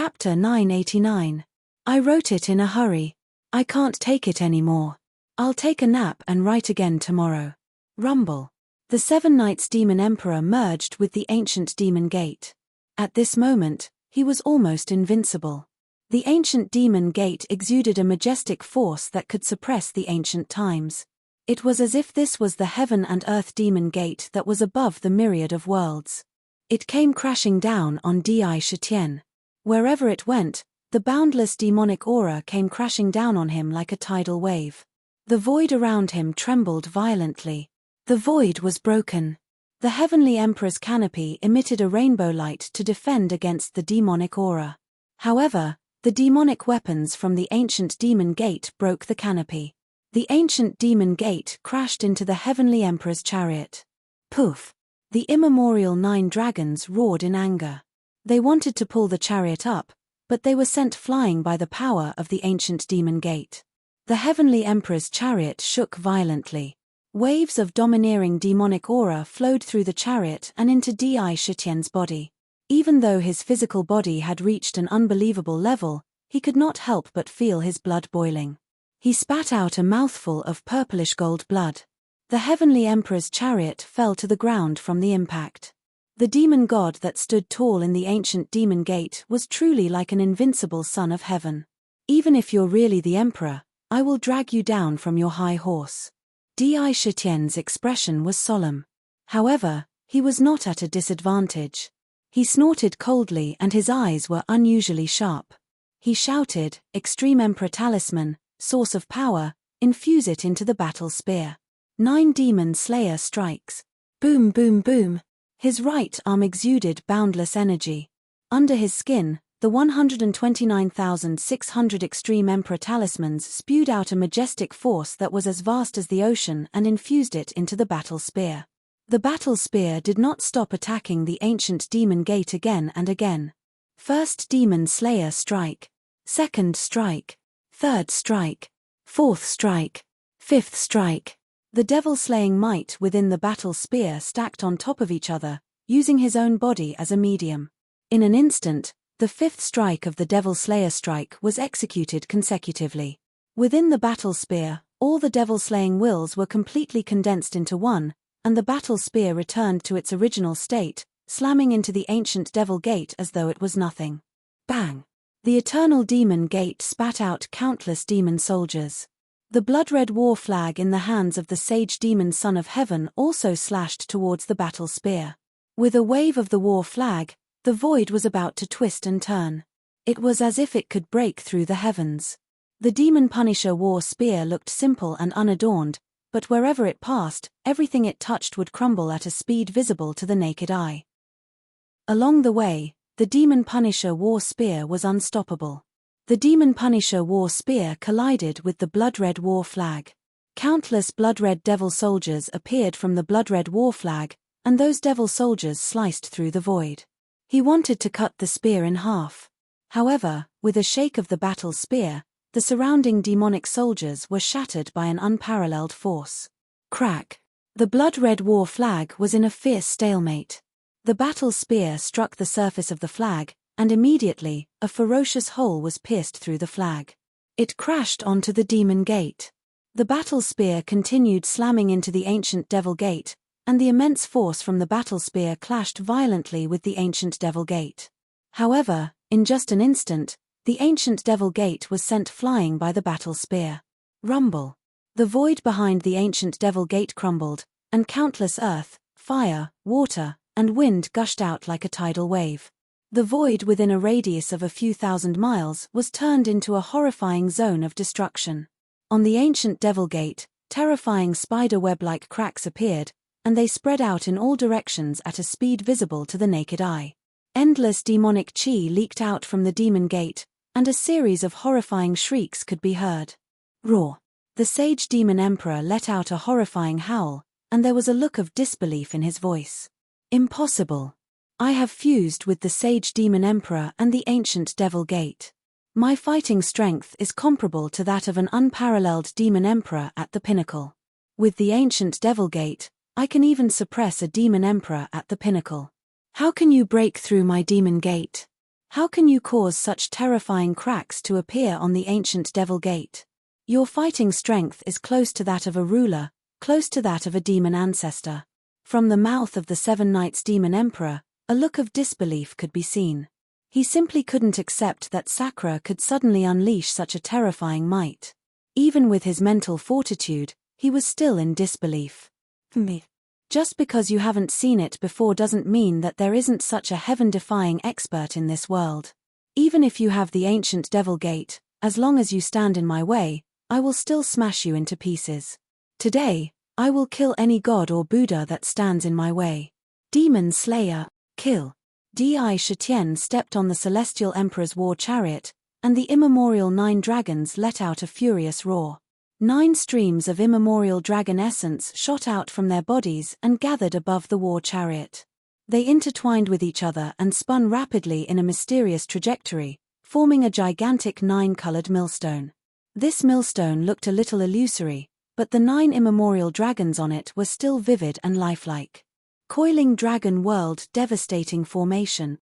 Chapter 989. I wrote it in a hurry. I can't take it anymore. I'll take a nap and write again tomorrow. Rumble. The 7 Knights Demon Emperor merged with the ancient demon gate. At this moment, he was almost invincible. The ancient demon gate exuded a majestic force that could suppress the ancient times. It was as if this was the heaven and earth demon gate that was above the myriad of worlds. It came crashing down on Di Shitian. Wherever it went, the boundless demonic aura came crashing down on him like a tidal wave. The void around him trembled violently. The void was broken. The heavenly emperor's canopy emitted a rainbow light to defend against the demonic aura. However, the demonic weapons from the ancient demon gate broke the canopy. The ancient demon gate crashed into the heavenly emperor's chariot. Poof! The immemorial 9 dragons roared in anger. They wanted to pull the chariot up, but they were sent flying by the power of the ancient demon gate. The heavenly emperor's chariot shook violently. Waves of domineering demonic aura flowed through the chariot and into Di Shitian's body. Even though his physical body had reached an unbelievable level, he could not help but feel his blood boiling. He spat out a mouthful of purplish gold blood. The heavenly emperor's chariot fell to the ground from the impact. The demon god that stood tall in the ancient demon gate was truly like an invincible son of heaven. Even if you're really the emperor, I will drag you down from your high horse. Di Shitian's expression was solemn. However, he was not at a disadvantage. He snorted coldly and his eyes were unusually sharp. He shouted, "Extreme Emperor Talisman, source of power, infuse it into the battle spear." 9 Demon Slayer strikes. Boom boom boom. His right arm exuded boundless energy. Under his skin, the 129,600 Extreme Emperor Talismans spewed out a majestic force that was as vast as the ocean and infused it into the battle spear. The battle spear did not stop attacking the ancient demon gate again and again. First Demon Slayer strike. Second strike. Third strike. Fourth strike. Fifth strike. The devil-slaying might within the battle spear stacked on top of each other, using his own body as a medium. In an instant, the 5th strike of the Devil Slayer strike was executed consecutively. Within the battle spear, all the devil-slaying wills were completely condensed into one, and the battle spear returned to its original state, slamming into the ancient devil gate as though it was nothing. Bang! The eternal demon gate spat out countless demon soldiers. The blood-red war flag in the hands of the sage demon son of heaven also slashed towards the battle spear. With a wave of the war flag, the void was about to twist and turn. It was as if it could break through the heavens. The demon Punisher war spear looked simple and unadorned, but wherever it passed, everything it touched would crumble at a speed visible to the naked eye. Along the way, the demon Punisher war spear was unstoppable. The demon Punisher war spear collided with the blood-red war flag. Countless blood-red devil soldiers appeared from the blood-red war flag, and those devil soldiers sliced through the void. He wanted to cut the spear in half. However, with a shake of the battle spear, the surrounding demonic soldiers were shattered by an unparalleled force. Crack! The blood-red war flag was in a fierce stalemate. The battle spear struck the surface of the flag, and immediately, a ferocious hole was pierced through the flag. It crashed onto the demon gate. The battle spear continued slamming into the ancient devil gate, and the immense force from the battle spear clashed violently with the ancient devil gate. However, in just an instant, the ancient devil gate was sent flying by the battle spear. Rumble. The void behind the ancient devil gate crumbled, and countless earth, fire, water, and wind gushed out like a tidal wave. The void within a radius of a few thousand miles was turned into a horrifying zone of destruction. On the ancient devil gate, terrifying spider-web-like cracks appeared, and they spread out in all directions at a speed visible to the naked eye. Endless demonic chi leaked out from the demon gate, and a series of horrifying shrieks could be heard. Roar! The sage demon emperor let out a horrifying howl, and there was a look of disbelief in his voice. Impossible! I have fused with the sage demon emperor and the ancient devil gate. My fighting strength is comparable to that of an unparalleled demon emperor at the pinnacle. With the ancient devil gate, I can even suppress a demon emperor at the pinnacle. How can you break through my demon gate? How can you cause such terrifying cracks to appear on the ancient devil gate? Your fighting strength is close to that of a ruler, close to that of a demon ancestor. From the mouth of the 7 Knights demon emperor, a look of disbelief could be seen. He simply couldn't accept that Sakura could suddenly unleash such a terrifying might. Even with his mental fortitude, he was still in disbelief. Just because you haven't seen it before doesn't mean that there isn't such a heaven-defying expert in this world. Even if you have the ancient devil gate, as long as you stand in my way, I will still smash you into pieces. Today, I will kill any god or Buddha that stands in my way. Demon Slayer, kill. Di Shitian stepped on the Celestial Emperor's war chariot, and the immemorial 9 dragons let out a furious roar. 9 streams of immemorial dragon essence shot out from their bodies and gathered above the war chariot. They intertwined with each other and spun rapidly in a mysterious trajectory, forming a gigantic 9-colored millstone. This millstone looked a little illusory, but the 9 immemorial dragons on it were still vivid and lifelike. Coiling Dragon World Devastating Formation.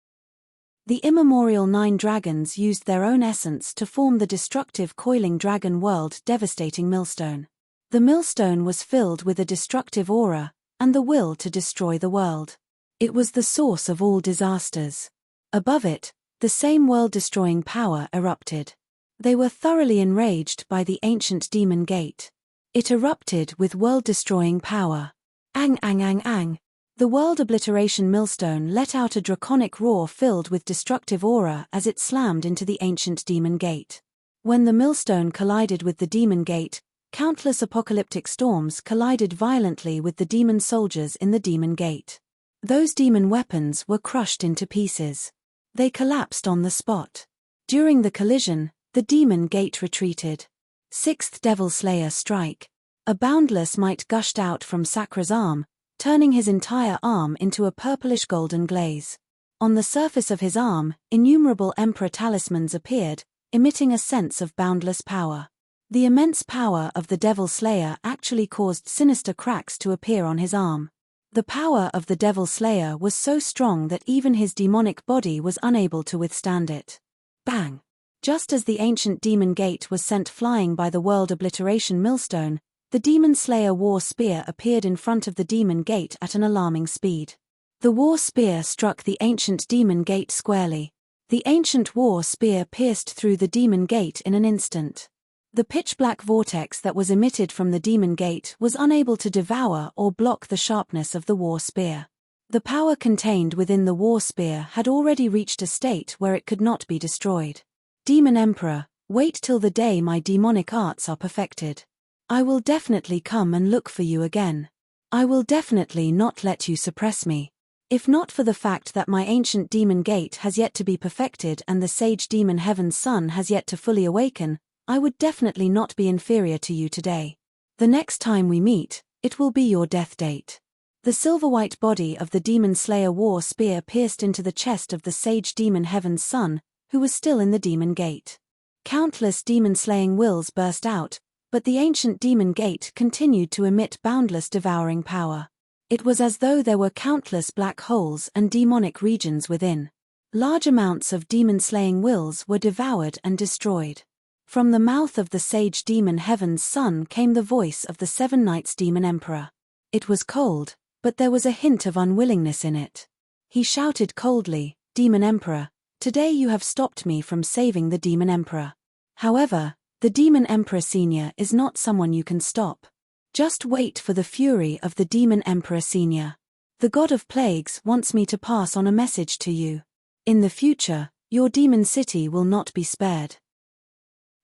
The immemorial 9 dragons used their own essence to form the destructive Coiling Dragon World Devastating Millstone. The millstone was filled with a destructive aura, and the will to destroy the world. It was the source of all disasters. Above it, the same world-destroying power erupted. They were thoroughly enraged by the ancient demon gate. It erupted with world-destroying power. Ang ang ang ang. The world obliteration millstone let out a draconic roar filled with destructive aura as it slammed into the ancient demon gate. When the millstone collided with the demon gate, countless apocalyptic storms collided violently with the demon soldiers in the demon gate. Those demon weapons were crushed into pieces. They collapsed on the spot. During the collision, the demon gate retreated. 6th Devil Slayer strike. A boundless might gushed out from Sakura's arm, turning his entire arm into a purplish golden glaze. On the surface of his arm, innumerable emperor talismans appeared, emitting a sense of boundless power. The immense power of the Devil Slayer actually caused sinister cracks to appear on his arm. The power of the Devil Slayer was so strong that even his demonic body was unable to withstand it. Bang! Just as the ancient demon gate was sent flying by the world obliteration millstone, the Demon Slayer war spear appeared in front of the demon gate at an alarming speed. The war spear struck the ancient demon gate squarely. The ancient war spear pierced through the demon gate in an instant. The pitch-black vortex that was emitted from the demon gate was unable to devour or block the sharpness of the war spear. The power contained within the war spear had already reached a state where it could not be destroyed. Demon Emperor, wait till the day my demonic arts are perfected. I will definitely come and look for you again. I will definitely not let you suppress me. If not for the fact that my ancient demon gate has yet to be perfected and the sage demon Heaven's Son has yet to fully awaken, I would definitely not be inferior to you today. The next time we meet, it will be your death date. The silver-white body of the Demon Slayer war spear pierced into the chest of the sage demon Heaven's Son, who was still in the demon gate. Countless demon-slaying wills burst out, but the ancient demon gate continued to emit boundless devouring power. It was as though there were countless black holes and demonic regions within. Large amounts of demon-slaying wills were devoured and destroyed. From the mouth of the sage demon Heaven's Son came the voice of the 7 Knights demon emperor. It was cold, but there was a hint of unwillingness in it. He shouted coldly, "Demon Emperor, today you have stopped me from saving the Demon Emperor. However, the Demon Emperor Senior is not someone you can stop. Just wait for the fury of the Demon Emperor Senior. The God of Plagues wants me to pass on a message to you. In the future, your demon city will not be spared.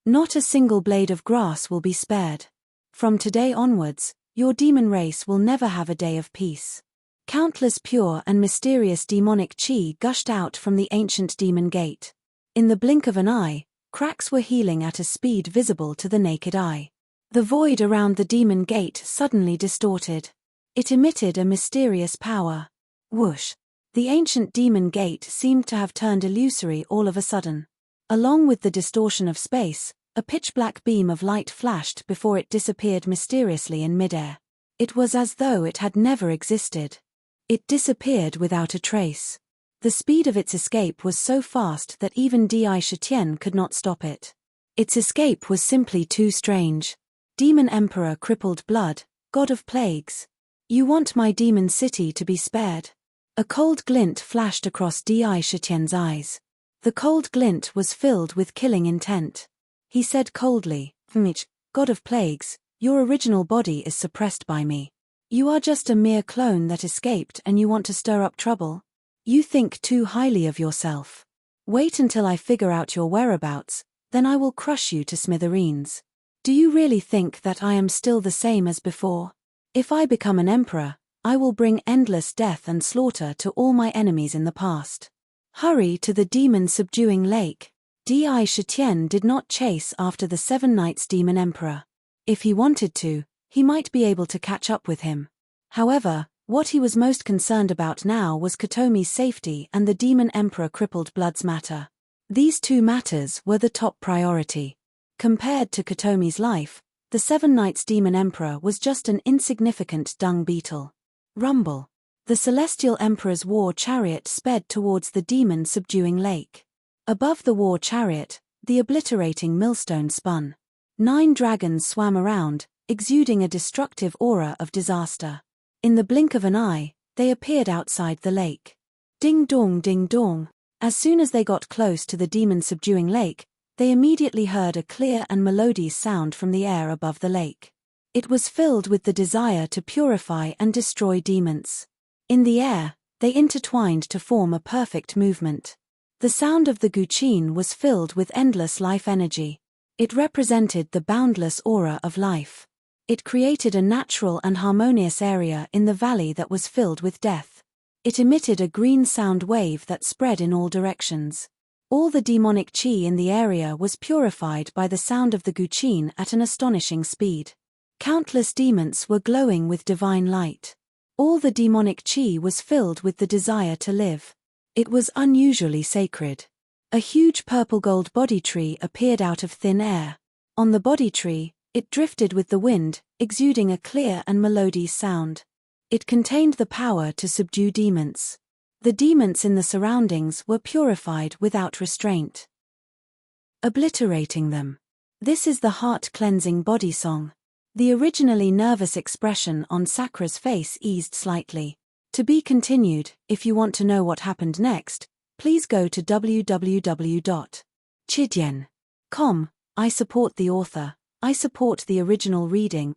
Not a single blade of grass will be spared. From today onwards, your demon race will never have a day of peace." Countless pure and mysterious demonic chi gushed out from the ancient demon gate. In the blink of an eye, cracks were healing at a speed visible to the naked eye. The void around the demon gate suddenly distorted. It emitted a mysterious power. Whoosh! The ancient demon gate seemed to have turned illusory all of a sudden. Along with the distortion of space, a pitch-black beam of light flashed before it disappeared mysteriously in midair. It was as though it had never existed. It disappeared without a trace. The speed of its escape was so fast that even Di Shitian could not stop it. Its escape was simply too strange. Demon Emperor Crippled Blood, God of Plagues. You want my demon city to be spared? A cold glint flashed across Di Shitian's eyes. The cold glint was filled with killing intent. He said coldly, God of Plagues, your original body is suppressed by me. You are just a mere clone that escaped and you want to stir up trouble? You think too highly of yourself. Wait until I figure out your whereabouts, then I will crush you to smithereens. Do you really think that I am still the same as before? If I become an emperor, I will bring endless death and slaughter to all my enemies in the past. Hurry to the demon-subduing lake. Di Shitian did not chase after the 7 Knights Demon Emperor. If he wanted to, he might be able to catch up with him. However, what he was most concerned about now was Kotomi's safety and the Demon Emperor Crippled Blood's matter. These two matters were the top priority. Compared to Kotomi's life, the 7 Knights Demon Emperor was just an insignificant dung beetle. Rumble. The Celestial Emperor's war chariot sped towards the demon-subduing lake. Above the war chariot, the obliterating millstone spun. 9 dragons swam around, exuding a destructive aura of disaster. In the blink of an eye, they appeared outside the lake. Ding dong ding dong. As soon as they got close to the demon-subduing lake, they immediately heard a clear and melodious sound from the air above the lake. It was filled with the desire to purify and destroy demons. In the air, they intertwined to form a perfect movement. The sound of the guqin was filled with endless life energy. It represented the boundless aura of life. It created a natural and harmonious area in the valley that was filled with death. It emitted a green sound wave that spread in all directions. All the demonic chi in the area was purified by the sound of the guqin at an astonishing speed. Countless demons were glowing with divine light. All the demonic chi was filled with the desire to live. It was unusually sacred. A huge purple-gold body tree appeared out of thin air. On the body tree, it drifted with the wind, exuding a clear and melodious sound. It contained the power to subdue demons. The demons in the surroundings were purified without restraint, obliterating them. This is the heart-cleansing body song. The originally nervous expression on Sakra's face eased slightly. To be continued. If you want to know what happened next, please go to www.chidyen.com. I support the author. I support the original reading.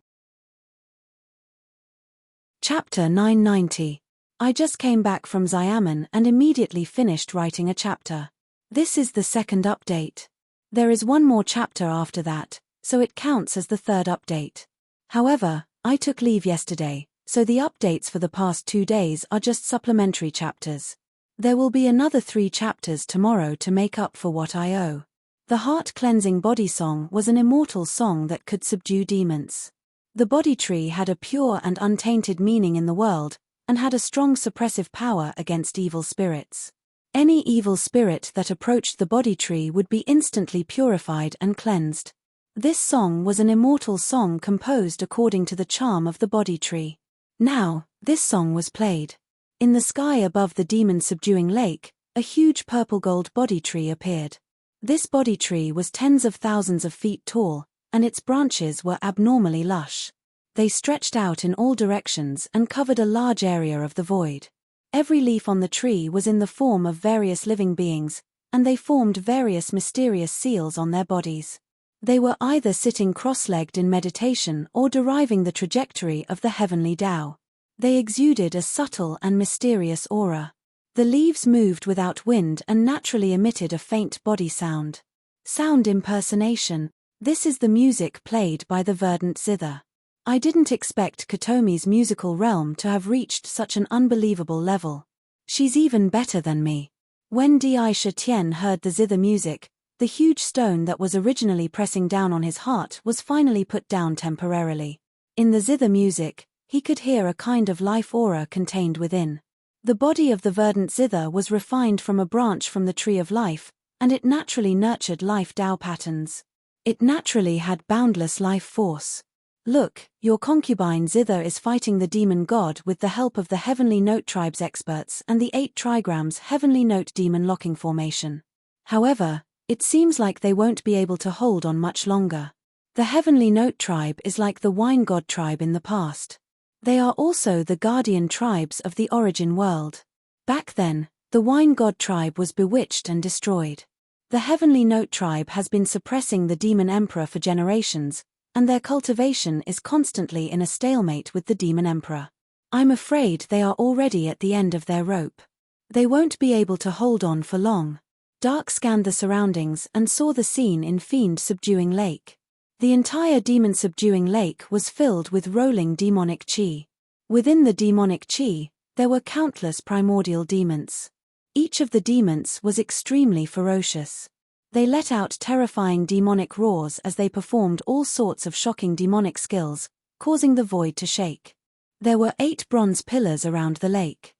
Chapter 990. I just came back from Xiamen and immediately finished writing a chapter. This is the second update. There is one more chapter after that, so it counts as the third update. However, I took leave yesterday, so the updates for the past 2 days are just supplementary chapters. There will be another 3 chapters tomorrow to make up for what I owe. The heart-cleansing body song was an immortal song that could subdue demons. The body tree had a pure and untainted meaning in the world, and had a strong suppressive power against evil spirits. Any evil spirit that approached the body tree would be instantly purified and cleansed. This song was an immortal song composed according to the charm of the body tree. Now, this song was played. In the sky above the demon-subduing lake, a huge purple-gold body tree appeared. This body tree was tens of thousands of feet tall, and its branches were abnormally lush. They stretched out in all directions and covered a large area of the void. Every leaf on the tree was in the form of various living beings, and they formed various mysterious seals on their bodies. They were either sitting cross-legged in meditation or deriving the trajectory of the heavenly Tao. They exuded a subtle and mysterious aura. The leaves moved without wind and naturally emitted a faint body sound. Sound impersonation. This is the music played by the verdant zither. I didn't expect Kotomi's musical realm to have reached such an unbelievable level. She's even better than me. When Di Shitian heard the zither music, the huge stone that was originally pressing down on his heart was finally put down temporarily. In the zither music, he could hear a kind of life aura contained within. The body of the verdant zither was refined from a branch from the tree of life, and it naturally nurtured life Tao patterns. It naturally had boundless life force. Look, your concubine Zither is fighting the demon god with the help of the Heavenly Note Tribe's experts and the 8 trigrams Heavenly Note Demon Locking Formation. However, it seems like they won't be able to hold on much longer. The Heavenly Note Tribe is like the Wine God Tribe in the past. They are also the guardian tribes of the origin world. Back then, the Wine God Tribe was bewitched and destroyed. The Heavenly Note Tribe has been suppressing the Demon Emperor for generations, and their cultivation is constantly in a stalemate with the Demon Emperor. I'm afraid they are already at the end of their rope. They won't be able to hold on for long. Dark scanned the surroundings and saw the scene in Fiend-subduing lake. The entire demon-subduing lake was filled with rolling demonic chi. Within the demonic chi, there were countless primordial demons. Each of the demons was extremely ferocious. They let out terrifying demonic roars as they performed all sorts of shocking demonic skills, causing the void to shake. There were 8 bronze pillars around the lake.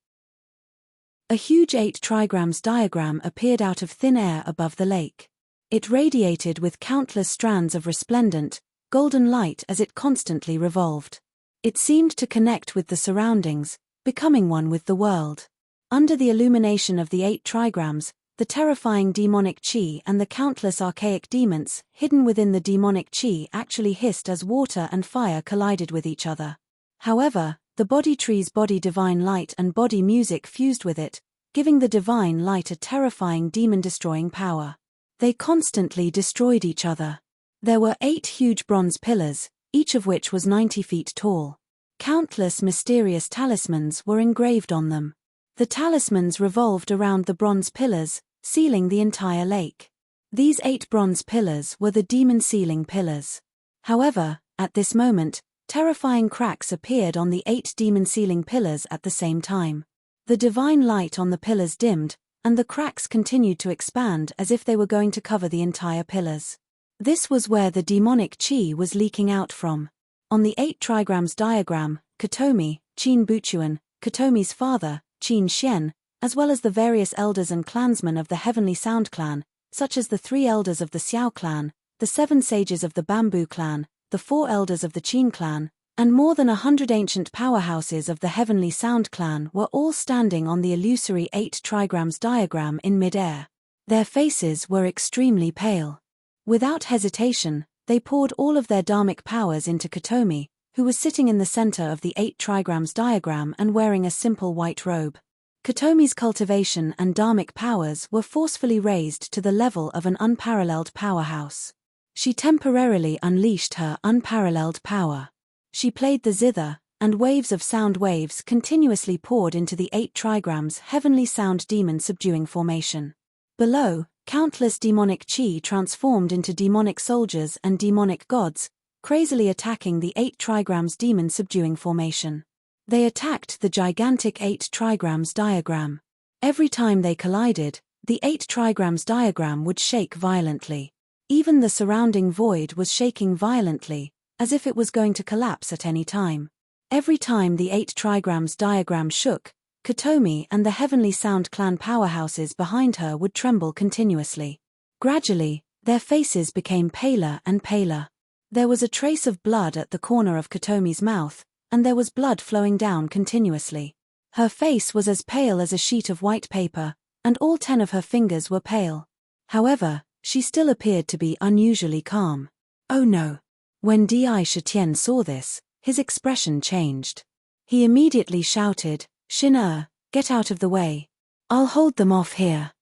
A huge 8 trigrams diagram appeared out of thin air above the lake. It radiated with countless strands of resplendent, golden light as it constantly revolved. It seemed to connect with the surroundings, becoming one with the world. Under the illumination of the 8 trigrams, the terrifying demonic chi and the countless archaic demons hidden within the demonic chi actually hissed as water and fire collided with each other. However, the body tree's body divine light and body music fused with it, giving the divine light a terrifying demon-destroying power. They constantly destroyed each other. There were 8 huge bronze pillars, each of which was 90 feet tall. Countless mysterious talismans were engraved on them. The talismans revolved around the bronze pillars, sealing the entire lake. These 8 bronze pillars were the demon sealing pillars. However, at this moment, terrifying cracks appeared on the 8 demon sealing pillars at the same time. The divine light on the pillars dimmed, and the cracks continued to expand as if they were going to cover the entire pillars. This was where the demonic chi was leaking out from. On the 8 trigrams diagram, Katomi, Qin Buchuan, Katomi's father, Qin Xian, as well as the various elders and clansmen of the Heavenly Sound clan, such as the 3 elders of the Xiao clan, the 7 sages of the Bamboo clan, the 4 elders of the Qin clan, and more than 100 ancient powerhouses of the Heavenly Sound clan were all standing on the illusory 8 trigrams diagram in mid-air. Their faces were extremely pale. Without hesitation, they poured all of their dharmic powers into Katomi, who was sitting in the center of the 8 trigrams diagram and wearing a simple white robe. Katomi's cultivation and dharmic powers were forcefully raised to the level of an unparalleled powerhouse. She temporarily unleashed her unparalleled power. She played the zither, and waves of sound waves continuously poured into the 8 trigrams Heavenly Sound Demon Subduing Formation. Below, countless demonic chi transformed into demonic soldiers and demonic gods, crazily attacking the 8 trigrams Demon Subduing Formation. They attacked the gigantic 8 trigrams diagram. Every time they collided, the 8 trigrams diagram would shake violently. Even the surrounding void was shaking violently, as if it was going to collapse at any time. Every time the 8 trigrams diagram shook, Katomi and the Heavenly Sound clan powerhouses behind her would tremble continuously. Gradually, their faces became paler and paler. There was a trace of blood at the corner of Katomi's mouth, and there was blood flowing down continuously. Her face was as pale as a sheet of white paper, and all 10 of her fingers were pale. However, she still appeared to be unusually calm. Oh no! When Di Shitian saw this, his expression changed. He immediately shouted, "Xin, get out of the way. I'll hold them off here."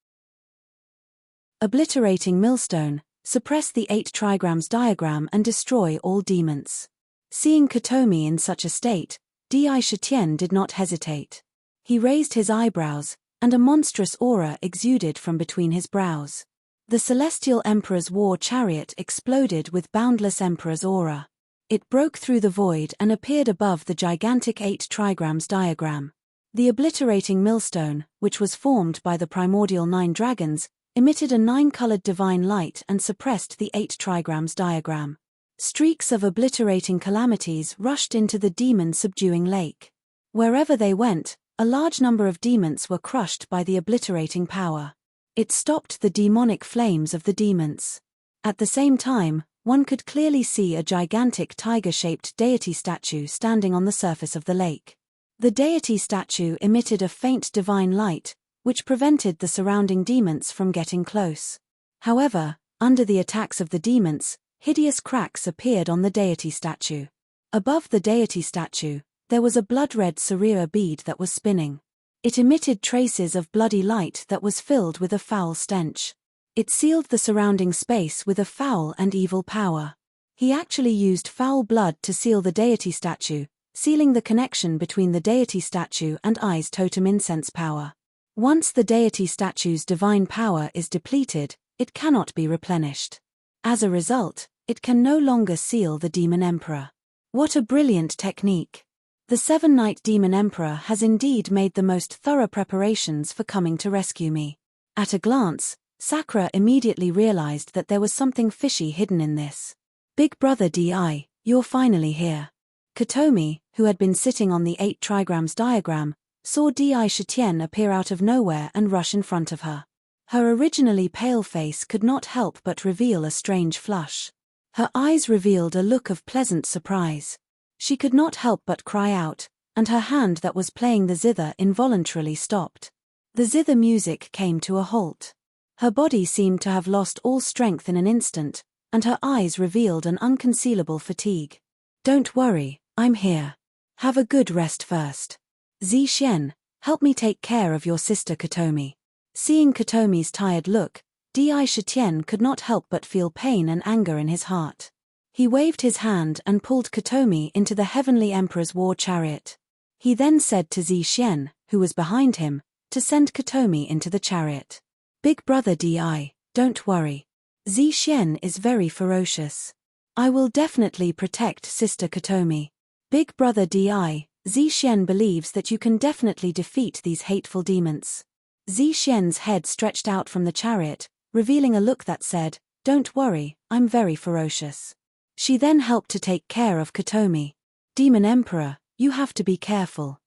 Obliterating Millstone, suppress the 8 trigrams diagram and destroy all demons. Seeing Katomi in such a state, Di Shitian did not hesitate. He raised his eyebrows, and a monstrous aura exuded from between his brows. The Celestial Emperor's war chariot exploded with Boundless Emperor's aura. It broke through the void and appeared above the gigantic 8 trigrams diagram. The obliterating millstone, which was formed by the primordial 9 dragons, emitted a 9-colored divine light and suppressed the 8 trigrams diagram. Streaks of obliterating calamities rushed into the demon-subduing lake. Wherever they went, a large number of demons were crushed by the obliterating power. It stopped the demonic flames of the demons. At the same time, one could clearly see a gigantic tiger-shaped deity statue standing on the surface of the lake. The deity statue emitted a faint divine light, which prevented the surrounding demons from getting close. However, under the attacks of the demons, hideous cracks appeared on the deity statue. Above the deity statue, there was a blood-red Saria bead that was spinning. It emitted traces of bloody light that was filled with a foul stench. It sealed the surrounding space with a foul and evil power. He actually used foul blood to seal the deity statue, sealing the connection between the deity statue and I's totem incense power. Once the deity statue's divine power is depleted, it cannot be replenished. As a result, it can no longer seal the Demon Emperor. What a brilliant technique! The Seven-Night Demon Emperor has indeed made the most thorough preparations for coming to rescue me. At a glance, Sakura immediately realized that there was something fishy hidden in this. Big brother Di, you're finally here. Kotomi, who had been sitting on the 8 trigrams diagram, saw Di Shitian appear out of nowhere and rush in front of her. Her originally pale face could not help but reveal a strange flush. Her eyes revealed a look of pleasant surprise. She could not help but cry out, and her hand that was playing the zither involuntarily stopped. The zither music came to a halt. Her body seemed to have lost all strength in an instant, and her eyes revealed an unconcealable fatigue. Don't worry, I'm here. Have a good rest first. Zixien, help me take care of your sister Kotomi. Seeing Kotomi's tired look, Di Shitian could not help but feel pain and anger in his heart. He waved his hand and pulled Kotomi into the Heavenly Emperor's war chariot. He then said to Zixien, who was behind him, to send Kotomi into the chariot. Big brother Di, don't worry. Zixien is very ferocious. I will definitely protect sister Kotomi. Big brother Di, Zixien believes that you can definitely defeat these hateful demons. Zixien's head stretched out from the chariot, revealing a look that said, don't worry, I'm very ferocious. She then helped to take care of Kotomi. Demon Emperor, you have to be careful.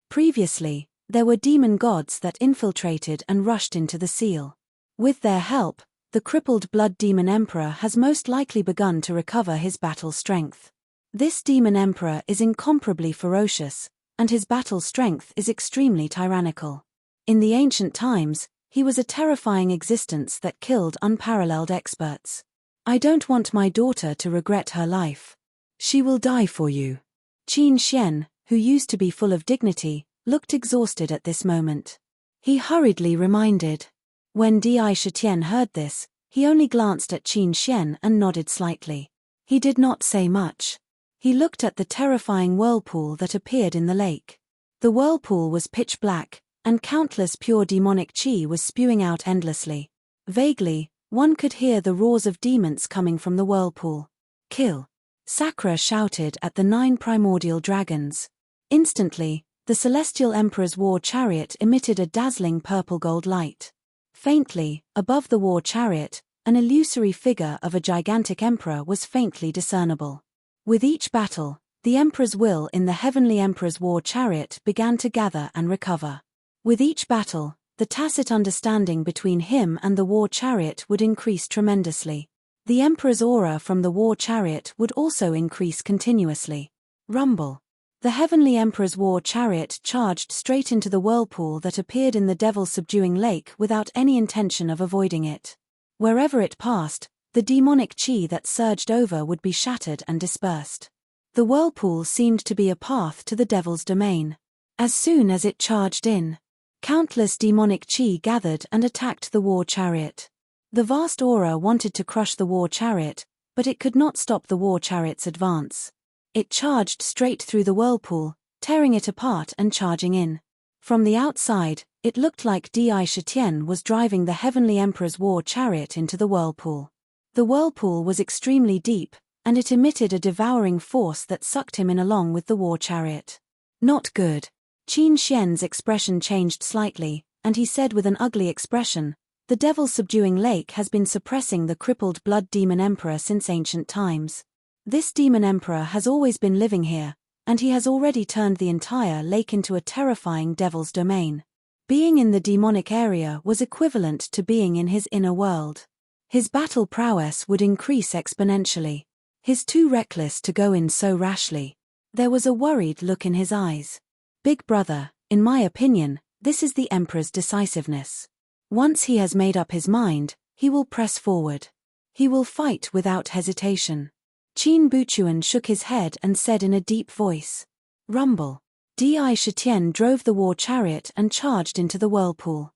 Previously, there were demon gods that infiltrated and rushed into the seal. With their help, the crippled blood demon emperor has most likely begun to recover his battle strength. This demon emperor is incomparably ferocious, and his battle strength is extremely tyrannical. In the ancient times, he was a terrifying existence that killed unparalleled experts. I don't want my daughter to regret her life. She will die for you. Qin Xian, who used to be full of dignity, looked exhausted at this moment. He hurriedly reminded. When Di Shitian heard this, he only glanced at Qin Xian and nodded slightly. He did not say much. He looked at the terrifying whirlpool that appeared in the lake. The whirlpool was pitch black, and countless pure demonic chi was spewing out endlessly. Vaguely, one could hear the roars of demons coming from the whirlpool. Kill! Sakura shouted at the 9 primordial dragons. Instantly, the Celestial Emperor's war chariot emitted a dazzling purple-gold light. Faintly, above the war chariot, an illusory figure of a gigantic emperor was faintly discernible. With each battle, the Emperor's will in the Heavenly Emperor's war chariot began to gather and recover. With each battle, the tacit understanding between him and the war chariot would increase tremendously. The Emperor's aura from the war chariot would also increase continuously. Rumble. The Heavenly Emperor's war chariot charged straight into the whirlpool that appeared in the devil-subduing lake without any intention of avoiding it. Wherever it passed, the demonic chi that surged over would be shattered and dispersed. The whirlpool seemed to be a path to the devil's domain. As soon as it charged in, countless demonic chi gathered and attacked the war chariot. The vast aura wanted to crush the war chariot, but it could not stop the war chariot's advance. It charged straight through the whirlpool, tearing it apart and charging in. From the outside, it looked like Di Shitian was driving the Heavenly Emperor's war chariot into the whirlpool. The whirlpool was extremely deep, and it emitted a devouring force that sucked him in along with the war chariot. Not good. Qin Xian's expression changed slightly, and he said with an ugly expression, the devil-subduing lake has been suppressing the crippled blood demon emperor since ancient times. This demon emperor has always been living here, and he has already turned the entire lake into a terrifying devil's domain. Being in the demonic area was equivalent to being in his inner world. His battle prowess would increase exponentially. He's too reckless to go in so rashly. There was a worried look in his eyes. Big brother, in my opinion, this is the Emperor's decisiveness. Once he has made up his mind, he will press forward. He will fight without hesitation. Qin Buchuan shook his head and said in a deep voice. Rumble. Di Shitian drove the war chariot and charged into the whirlpool.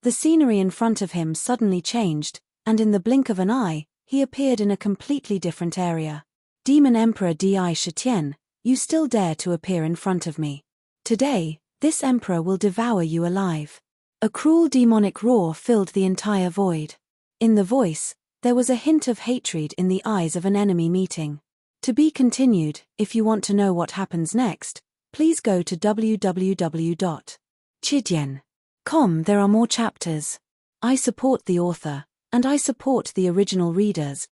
The scenery in front of him suddenly changed, and in the blink of an eye, he appeared in a completely different area. Demon Emperor Di Shitian, you still dare to appear in front of me. Today, this emperor will devour you alive. A cruel demonic roar filled the entire void. In the voice, there was a hint of hatred in the eyes of an enemy meeting. To be continued. If you want to know what happens next, please go to www.chidian.com. There are more chapters. I support the author, and I support the original readers.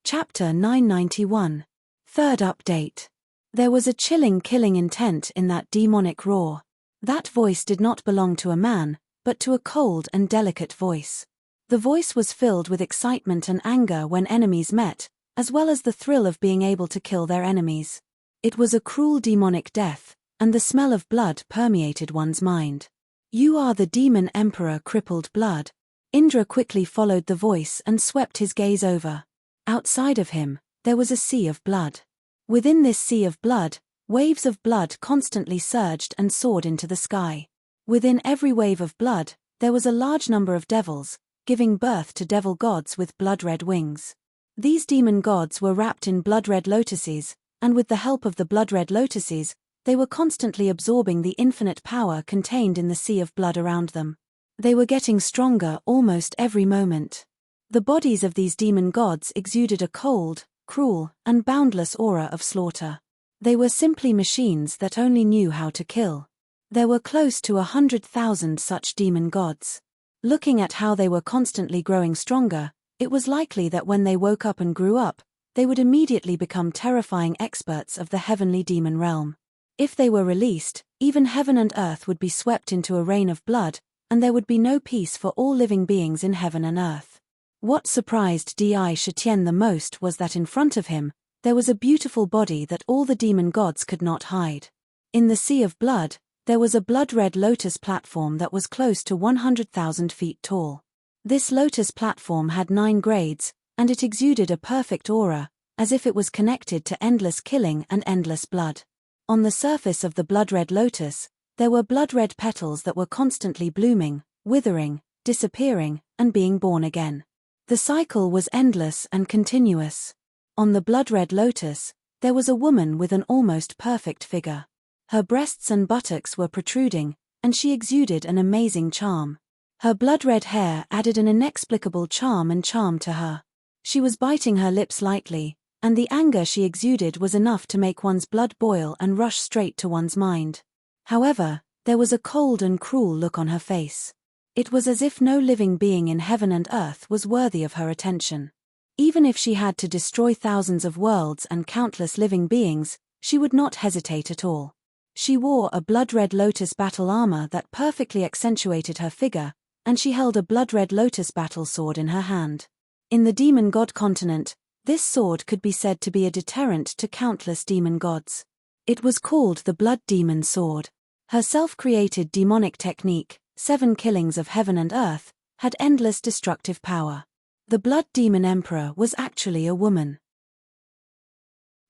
Chapter 991. Third update. There was a chilling killing intent in that demonic roar. That voice did not belong to a man, but to a cold and delicate voice. The voice was filled with excitement and anger when enemies met, as well as the thrill of being able to kill their enemies. It was a cruel demonic death, and the smell of blood permeated one's mind. You are the demon emperor crippled blood. Indra quickly followed the voice and swept his gaze over. Outside of him, there was a sea of blood. Within this sea of blood, waves of blood constantly surged and soared into the sky. Within every wave of blood, there was a large number of devils, giving birth to devil gods with blood-red wings. These demon gods were wrapped in blood-red lotuses, and with the help of the blood-red lotuses, they were constantly absorbing the infinite power contained in the sea of blood around them. They were getting stronger almost every moment. The bodies of these demon gods exuded a cold, cruel, and boundless aura of slaughter. They were simply machines that only knew how to kill. There were close to 100,000 such demon gods. Looking at how they were constantly growing stronger, it was likely that when they woke up and grew up, they would immediately become terrifying experts of the heavenly demon realm. If they were released, even heaven and earth would be swept into a rain of blood, and there would be no peace for all living beings in heaven and earth. What surprised Di Shitian the most was that in front of him, there was a beautiful body that all the demon gods could not hide. In the sea of blood, there was a blood-red lotus platform that was close to 100,000 feet tall. This lotus platform had 9 grades, and it exuded a perfect aura, as if it was connected to endless killing and endless blood. On the surface of the blood-red lotus, there were blood-red petals that were constantly blooming, withering, disappearing, and being born again. The cycle was endless and continuous. On the blood-red lotus, there was a woman with an almost perfect figure. Her breasts and buttocks were protruding, and she exuded an amazing charm. Her blood-red hair added an inexplicable charm to her. She was biting her lips lightly, and the anger she exuded was enough to make one's blood boil and rush straight to one's mind. However, there was a cold and cruel look on her face. It was as if no living being in heaven and earth was worthy of her attention. Even if she had to destroy thousands of worlds and countless living beings, she would not hesitate at all. She wore a blood-red lotus battle armor that perfectly accentuated her figure, and she held a blood-red lotus battle sword in her hand. In the demon god continent, this sword could be said to be a deterrent to countless demon gods. It was called the Blood Demon Sword. Her self-created demonic technique, 7 killings of heaven and earth, had endless destructive power. The Blood Demon Emperor was actually a woman.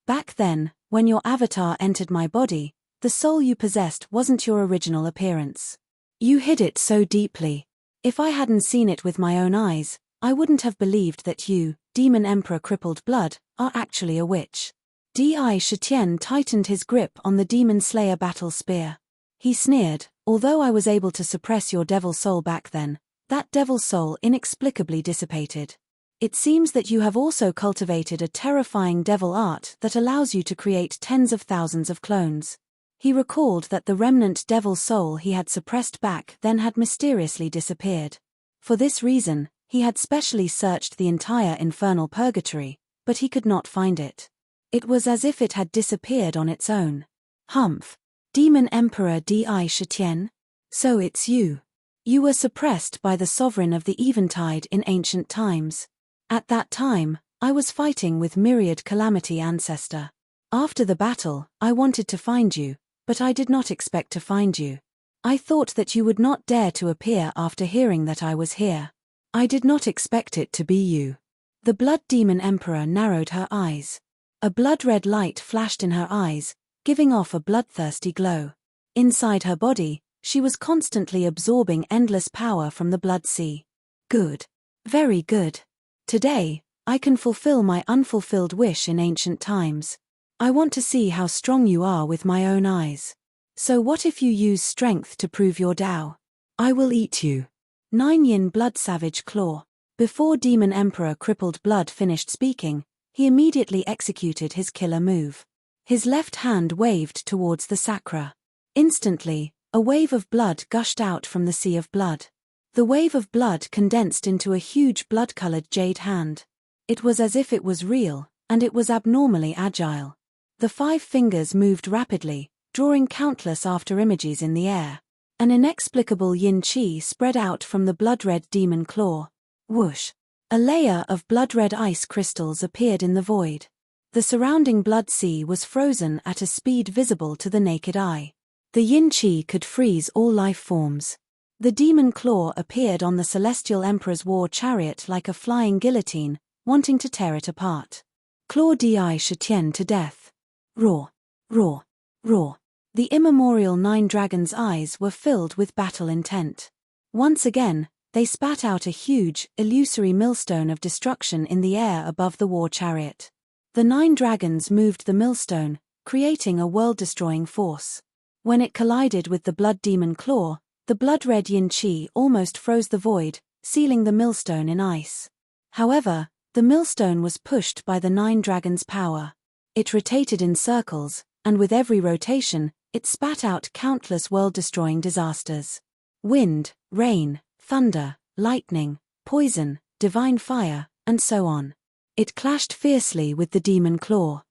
Back then, when your avatar entered my body, the soul you possessed wasn't your original appearance. You hid it so deeply. If I hadn't seen it with my own eyes, I wouldn't have believed that you, Demon Emperor Crippled Blood, are actually a witch. Di Shitian tightened his grip on the Demon Slayer battle spear. He sneered, although I was able to suppress your devil soul back then, that devil soul inexplicably dissipated. It seems that you have also cultivated a terrifying devil art that allows you to create tens of thousands of clones. He recalled that the remnant devil soul he had suppressed back then had mysteriously disappeared. For this reason, he had specially searched the entire infernal purgatory, but he could not find it. It was as if it had disappeared on its own. Humph. Demon Emperor Di Shitian? So it's you. You were suppressed by the sovereign of the Eventide in ancient times. At that time, I was fighting with myriad calamity ancestor. After the battle, I wanted to find you, but I did not expect to find you. I thought that you would not dare to appear after hearing that I was here. I did not expect it to be you. The Blood Demon Emperor narrowed her eyes. A blood-red light flashed in her eyes, giving off a bloodthirsty glow. Inside her body, she was constantly absorbing endless power from the blood sea. Good. Very good. Today, I can fulfill my unfulfilled wish in ancient times. I want to see how strong you are with my own eyes. So what if you use strength to prove your Tao? I will eat you. 9 Yin Blood Savage Claw. Before Demon Emperor Crippled Blood finished speaking, he immediately executed his killer move. His left hand waved towards the sacra. Instantly, a wave of blood gushed out from the sea of blood. The wave of blood condensed into a huge blood-colored jade hand. It was as if it was real, and it was abnormally agile. The 5 fingers moved rapidly, drawing countless after-images in the air. An inexplicable yin-chi spread out from the blood-red demon claw. Whoosh! A layer of blood-red ice crystals appeared in the void. The surrounding blood sea was frozen at a speed visible to the naked eye. The yin-chi could freeze all life forms. The demon claw appeared on the Celestial Emperor's war chariot like a flying guillotine, wanting to tear it apart. Claw di Shitian to death. Roar! Roar! Roar! The immemorial 9 dragons' eyes were filled with battle intent. Once again, they spat out a huge, illusory millstone of destruction in the air above the war chariot. The 9 dragons moved the millstone, creating a world-destroying force. When it collided with the blood demon claw, the blood-red yin-chi almost froze the void, sealing the millstone in ice. However, the millstone was pushed by the 9 dragons' power. It rotated in circles, and with every rotation, it spat out countless world-destroying disasters. Wind, rain, thunder, lightning, poison, divine fire, and so on. It clashed fiercely with the demon claw.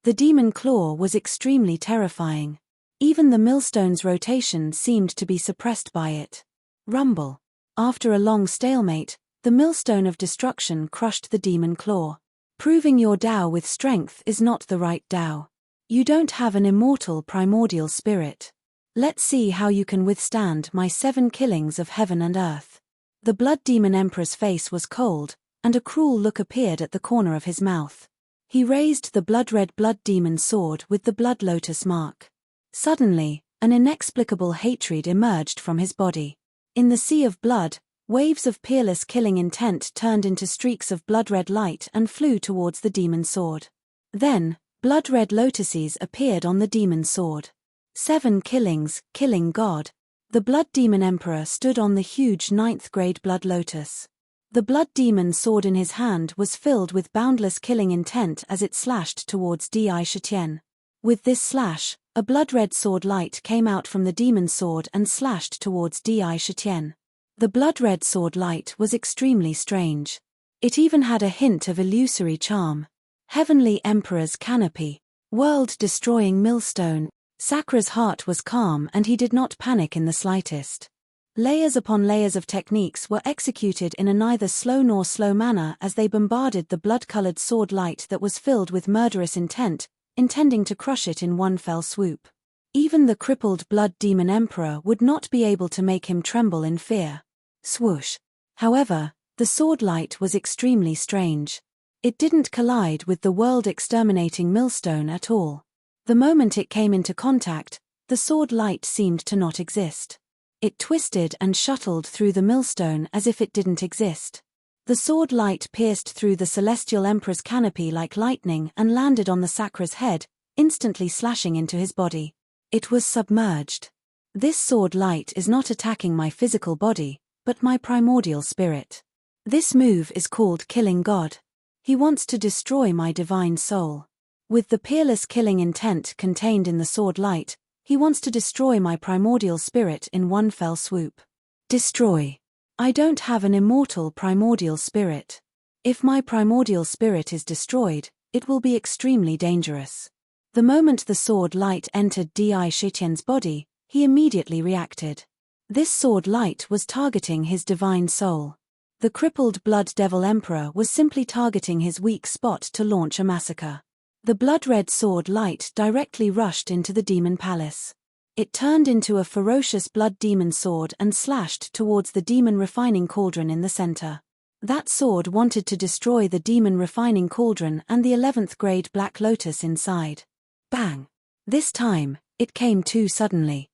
The demon claw was extremely terrifying. Even the millstone's rotation seemed to be suppressed by it. Rumble. After a long stalemate, the millstone of destruction crushed the demon claw. Proving your Tao with strength is not the right Tao. You don't have an immortal primordial spirit. Let's see how you can withstand my 7 killings of heaven and earth. The Blood Demon Emperor's face was cold, and a cruel look appeared at the corner of his mouth. He raised the blood-red blood demon sword with the blood lotus mark. Suddenly, an inexplicable hatred emerged from his body. In the sea of blood, waves of peerless killing intent turned into streaks of blood-red light and flew towards the demon sword. Then, blood-red lotuses appeared on the demon sword. 7 killings, killing God. The Blood Demon Emperor stood on the huge 9th-grade blood lotus. The blood demon sword in his hand was filled with boundless killing intent as it slashed towards Di Shitian. With this slash, a blood-red sword light came out from the demon sword and slashed towards Di Shitian. The blood-red sword light was extremely strange. It even had a hint of illusory charm. Heavenly Emperor's canopy. World-destroying millstone. Sakra's heart was calm and he did not panic in the slightest. Layers upon layers of techniques were executed in a neither slow nor slow manner as they bombarded the blood-colored sword light that was filled with murderous intent, intending to crush it in one fell swoop. Even the crippled Blood Demon Emperor would not be able to make him tremble in fear. Swoosh. However, the sword light was extremely strange. It didn't collide with the world-exterminating millstone at all. The moment it came into contact, the sword light seemed to not exist. It twisted and shuttled through the millstone as if it didn't exist. The sword light pierced through the Celestial Emperor's canopy like lightning and landed on the Sakra's head, instantly slashing into his body. It was submerged. This sword light is not attacking my physical body, but my primordial spirit. This move is called Killing God. He wants to destroy my divine soul. With the peerless killing intent contained in the sword light, he wants to destroy my primordial spirit in one fell swoop. Destroy. I don't have an immortal primordial spirit. If my primordial spirit is destroyed, it will be extremely dangerous. The moment the sword light entered Di Shitian's body, he immediately reacted. This sword light was targeting his divine soul. The crippled Blood Devil Emperor was simply targeting his weak spot to launch a massacre. The blood-red sword light directly rushed into the demon palace. It turned into a ferocious blood demon sword and slashed towards the demon refining cauldron in the center. That sword wanted to destroy the demon refining cauldron and the 11th grade Black Lotus inside. Bang! This time, it came too suddenly.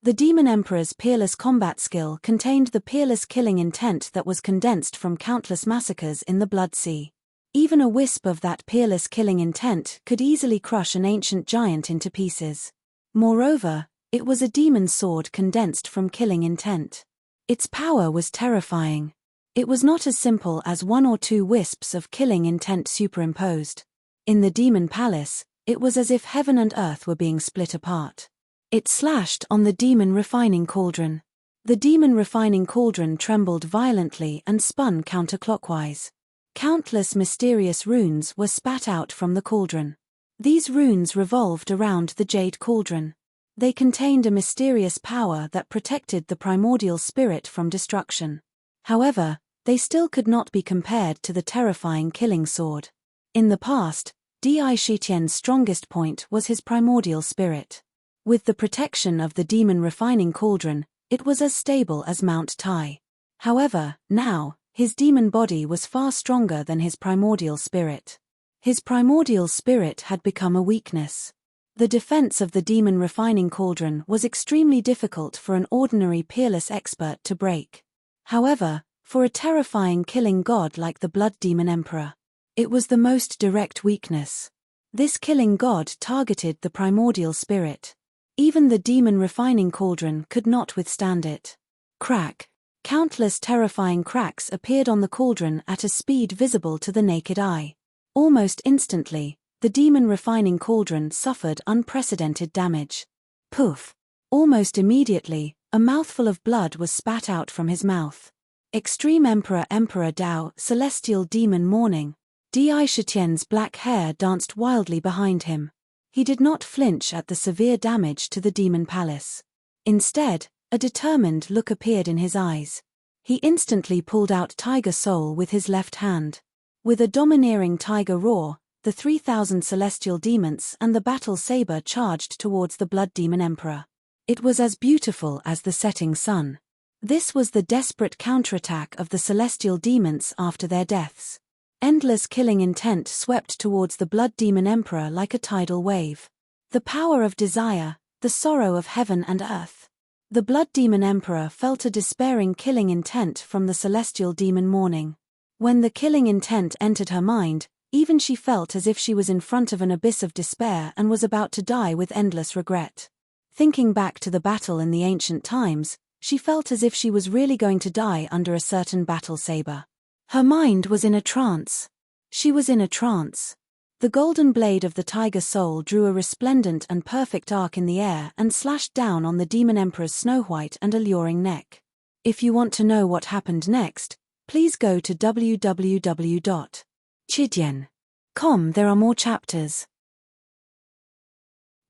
The Demon Emperor's peerless combat skill contained the peerless killing intent that was condensed from countless massacres in the Blood Sea. Even a wisp of that peerless killing intent could easily crush an ancient giant into pieces. Moreover, it was a demon sword condensed from killing intent. Its power was terrifying. It was not as simple as one or two wisps of killing intent superimposed. In the demon palace, it was as if heaven and earth were being split apart. It slashed on the demon refining cauldron. The demon refining cauldron trembled violently and spun counterclockwise. Countless mysterious runes were spat out from the cauldron. These runes revolved around the jade cauldron. They contained a mysterious power that protected the primordial spirit from destruction. However, they still could not be compared to the terrifying killing sword. In the past, Di Shitian's strongest point was his primordial spirit. With the protection of the demon refining cauldron, it was as stable as Mount Tai. However, now, his demon body was far stronger than his primordial spirit. His primordial spirit had become a weakness. The defense of the demon refining cauldron was extremely difficult for an ordinary peerless expert to break. However, for a terrifying killing god like the Blood Demon Emperor, it was the most direct weakness. This killing god targeted the primordial spirit. Even the demon refining cauldron could not withstand it. Crack! Countless terrifying cracks appeared on the cauldron at a speed visible to the naked eye. Almost instantly, the demon refining cauldron suffered unprecedented damage. Poof! Almost immediately, a mouthful of blood was spat out from his mouth. Extreme Emperor Dao, Celestial Demon Morning. Di Shitian's black hair danced wildly behind him. He did not flinch at the severe damage to the demon palace. Instead, a determined look appeared in his eyes. He instantly pulled out Tiger Soul with his left hand. With a domineering tiger roar, the 3,000 celestial demons and the battle saber charged towards the Blood Demon Emperor. It was as beautiful as the setting sun. This was the desperate counterattack of the celestial demons after their deaths. Endless killing intent swept towards the Blood Demon Emperor like a tidal wave. The power of desire, the sorrow of heaven and earth. The Blood Demon Emperor felt a despairing killing intent from the celestial demon Morning. When the killing intent entered her mind, even she felt as if she was in front of an abyss of despair and was about to die with endless regret. Thinking back to the battle in the ancient times, she felt as if she was really going to die under a certain battle saber. Her mind was in a trance. She was in a trance. The golden blade of the Tiger Soul drew a resplendent and perfect arc in the air and slashed down on the Demon Emperor's snow-white and alluring neck. If you want to know what happened next, please go to www.chidian.com. There are more chapters.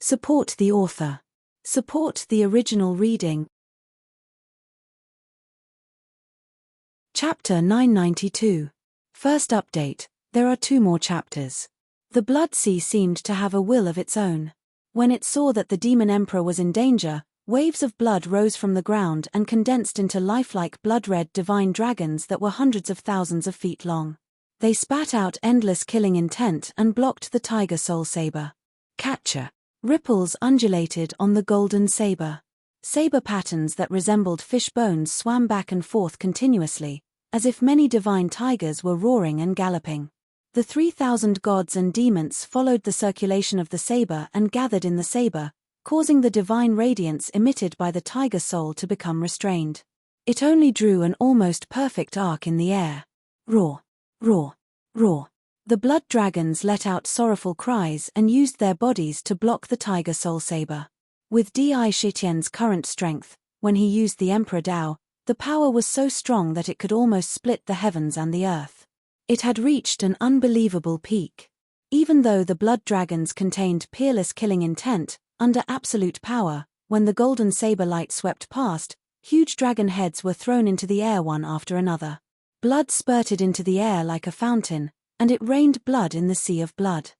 Support the author. Support the original reading. Chapter 992. First update, there are 2 more chapters. The Blood Sea seemed to have a will of its own. When it saw that the Demon Emperor was in danger, waves of blood rose from the ground and condensed into lifelike blood-red divine dragons that were hundreds of thousands of feet long. They spat out endless killing intent and blocked the Tiger Soul saber. Catcher. Ripples undulated on the golden saber. Saber patterns that resembled fish bones swam back and forth continuously, as if many divine tigers were roaring and galloping. The 3,000 gods and demons followed the circulation of the saber and gathered in the saber, causing the divine radiance emitted by the Tiger Soul to become restrained. It only drew an almost perfect arc in the air. Roar! Roar! Roar! The blood dragons let out sorrowful cries and used their bodies to block the Tiger Soul saber. With Di Shitian's current strength, when he used the Emperor Dao, the power was so strong that it could almost split the heavens and the earth. It had reached an unbelievable peak. Even though the blood dragons contained peerless killing intent, under absolute power, when the golden saber light swept past, huge dragon heads were thrown into the air one after another. Blood spurted into the air like a fountain, and it rained blood in the sea of blood.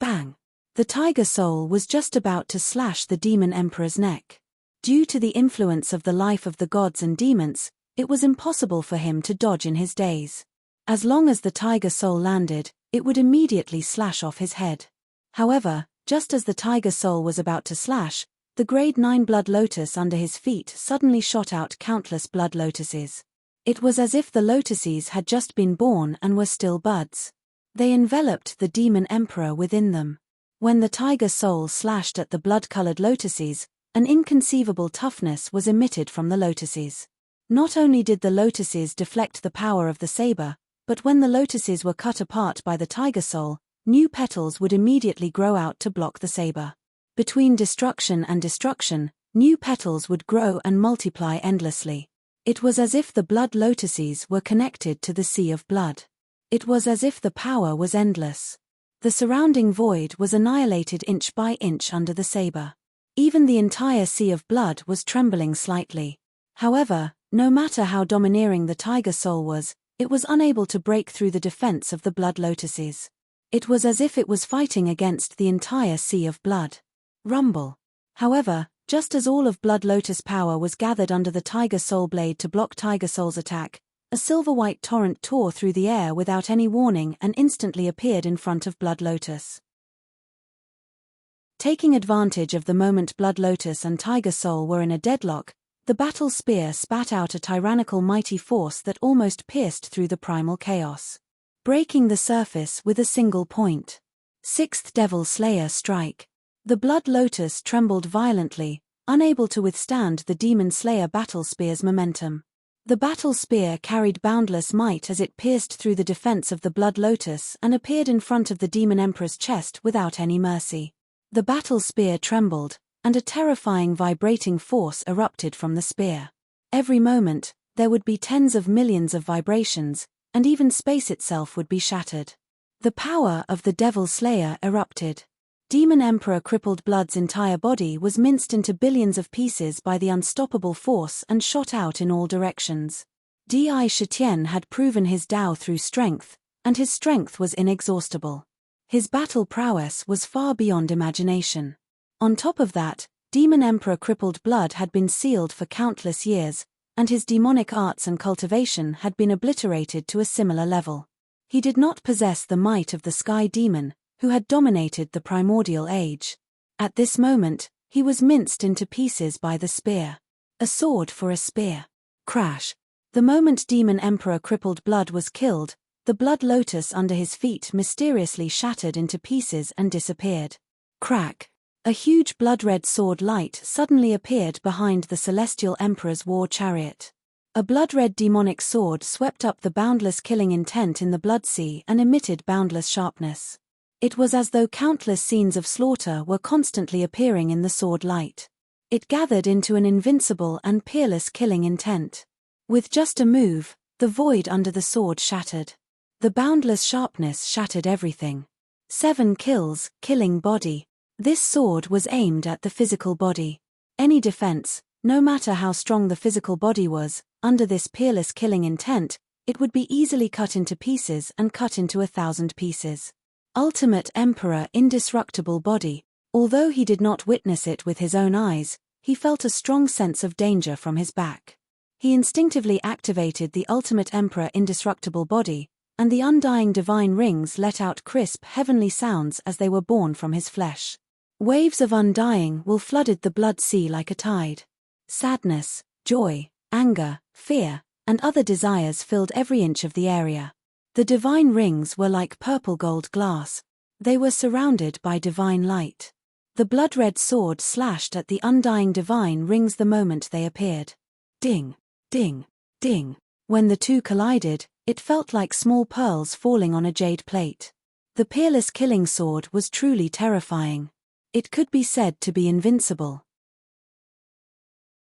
Bang! The tiger soul was just about to slash the demon emperor's neck. Due to the influence of the life of the gods and demons, it was impossible for him to dodge in his days. As long as the tiger soul landed, it would immediately slash off his head. However, just as the tiger soul was about to slash, the grade 9 blood lotus under his feet suddenly shot out countless blood lotuses. It was as if the lotuses had just been born and were still buds. They enveloped the demon emperor within them. When the tiger soul slashed at the blood-colored lotuses, an inconceivable toughness was emitted from the lotuses. Not only did the lotuses deflect the power of the saber, but when the lotuses were cut apart by the tiger soul, new petals would immediately grow out to block the saber. Between destruction and destruction, new petals would grow and multiply endlessly. It was as if the blood lotuses were connected to the sea of blood. It was as if the power was endless. The surrounding void was annihilated inch by inch under the saber. Even the entire sea of blood was trembling slightly. However, no matter how domineering the tiger soul was, it was unable to break through the defense of the blood lotuses. It was as if it was fighting against the entire sea of blood. Rumble. However, just as all of Blood Lotus power was gathered under the Tiger Soul blade to block Tiger Soul's attack, a silver-white torrent tore through the air without any warning and instantly appeared in front of Blood Lotus. Taking advantage of the moment Blood Lotus and Tiger Soul were in a deadlock, the battle spear spat out a tyrannical mighty force that almost pierced through the primal chaos, breaking the surface with a single point. Sixth Devil Slayer strike. The Blood Lotus trembled violently, unable to withstand the Demon Slayer battle spear's momentum. The battle spear carried boundless might as it pierced through the defense of the Blood Lotus and appeared in front of the Demon Emperor's chest without any mercy. The battle spear trembled, and a terrifying vibrating force erupted from the spear. Every moment, there would be tens of millions of vibrations, and even space itself would be shattered. The power of the Devil Slayer erupted. Demon Emperor Crippled Blood's entire body was minced into billions of pieces by the unstoppable force and shot out in all directions. Di Shitian had proven his Tao through strength, and his strength was inexhaustible. His battle prowess was far beyond imagination. On top of that, Demon Emperor Crippled Blood had been sealed for countless years, and his demonic arts and cultivation had been obliterated to a similar level. He did not possess the might of the Sky Demon, who had dominated the primordial age. At this moment, he was minced into pieces by the spear. A sword for a spear. Crash. The moment Demon Emperor Crippled Blood was killed, the Blood Lotus under his feet mysteriously shattered into pieces and disappeared. Crack. A huge blood-red sword light suddenly appeared behind the Celestial Emperor's war chariot. A blood-red demonic sword swept up the boundless killing intent in the blood sea and emitted boundless sharpness. It was as though countless scenes of slaughter were constantly appearing in the sword light. It gathered into an invincible and peerless killing intent. With just a move, the void under the sword shattered. The boundless sharpness shattered everything. 7 kills, killing body. This sword was aimed at the physical body. Any defense, no matter how strong the physical body was, under this peerless killing intent, it would be easily cut into pieces and cut into 1,000 pieces. Ultimate Emperor Indestructible Body. Although he did not witness it with his own eyes, he felt a strong sense of danger from his back. He instinctively activated the Ultimate Emperor Indestructible Body, and the undying divine rings let out crisp heavenly sounds as they were born from his flesh. Waves of undying will flooded the blood sea like a tide. Sadness, joy, anger, fear, and other desires filled every inch of the area. The divine rings were like purple gold glass. They were surrounded by divine light. The blood-red sword slashed at the undying divine rings the moment they appeared. Ding, ding, ding. When the two collided, it felt like small pearls falling on a jade plate. The peerless killing sword was truly terrifying. It could be said to be invincible.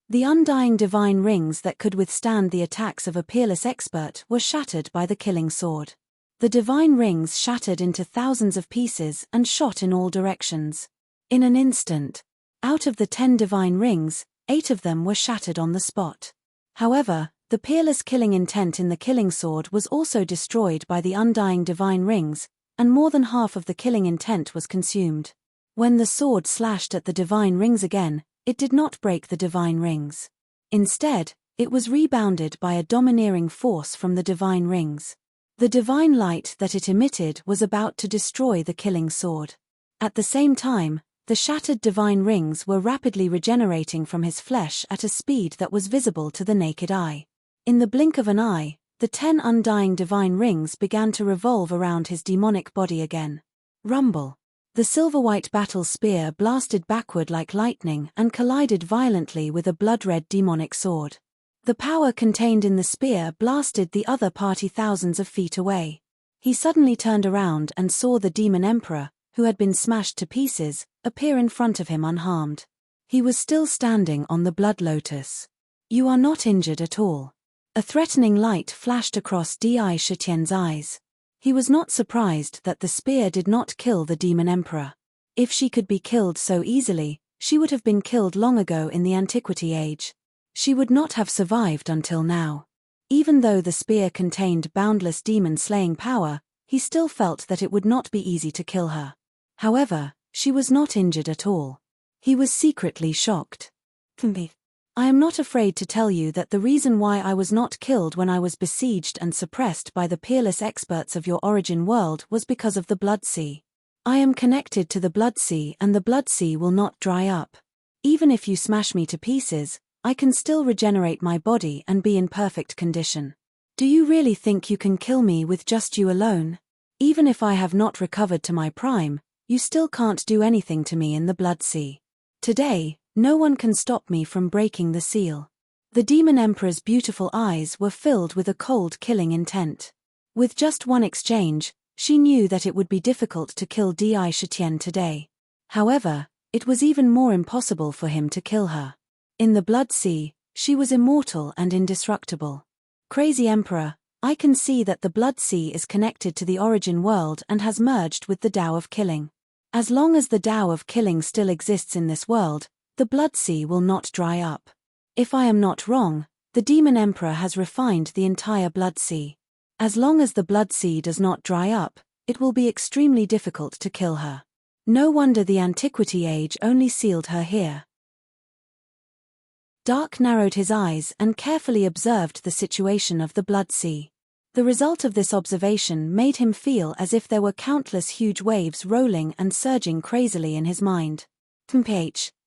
The undying divine rings that could withstand the attacks of a peerless expert were shattered by the killing sword. The divine rings shattered into thousands of pieces and shot in all directions. In an instant, Out of the 10 divine rings, 8 of them were shattered on the spot. However, the peerless killing intent in the killing sword was also destroyed by the undying divine rings, and more than half of the killing intent was consumed. When the sword slashed at the divine rings again, it did not break the divine rings. Instead, it was rebounded by a domineering force from the divine rings. The divine light that it emitted was about to destroy the killing sword. At the same time, the shattered divine rings were rapidly regenerating from his flesh at a speed that was visible to the naked eye. In the blink of an eye, the 10 undying divine rings began to revolve around his demonic body again. Rumble. The silver-white battle spear blasted backward like lightning and collided violently with a blood-red demonic sword. The power contained in the spear blasted the other party thousands of feet away. He suddenly turned around and saw the demon emperor, who had been smashed to pieces, appear in front of him unharmed. He was still standing on the blood lotus. "You are not injured at all." A threatening light flashed across Di Shitian's eyes. He was not surprised that the spear did not kill the demon emperor. If she could be killed so easily, she would have been killed long ago in the Antiquity Age. She would not have survived until now. Even though the spear contained boundless demon-slaying power, he still felt that it would not be easy to kill her. However, she was not injured at all. He was secretly shocked. "I am not afraid to tell you that the reason why I was not killed when I was besieged and suppressed by the peerless experts of your origin world was because of the Blood Sea. I am connected to the Blood Sea and the Blood Sea will not dry up. Even if you smash me to pieces, I can still regenerate my body and be in perfect condition. Do you really think you can kill me with just you alone? Even if I have not recovered to my prime, you still can't do anything to me in the Blood Sea. Today, no one can stop me from breaking the seal." The demon emperor's beautiful eyes were filled with a cold killing intent. With just one exchange, she knew that it would be difficult to kill Di Shitian today. However, it was even more impossible for him to kill her. In the Blood Sea, she was immortal and indestructible. "Crazy Emperor, I can see that the Blood Sea is connected to the origin world and has merged with the Tao of Killing. As long as the Tao of Killing still exists in this world, the Blood Sea will not dry up. If I am not wrong, the Demon Emperor has refined the entire Blood Sea. As long as the Blood Sea does not dry up, it will be extremely difficult to kill her. No wonder the Antiquity Age only sealed her here." Dark narrowed his eyes and carefully observed the situation of the Blood Sea. The result of this observation made him feel as if there were countless huge waves rolling and surging crazily in his mind.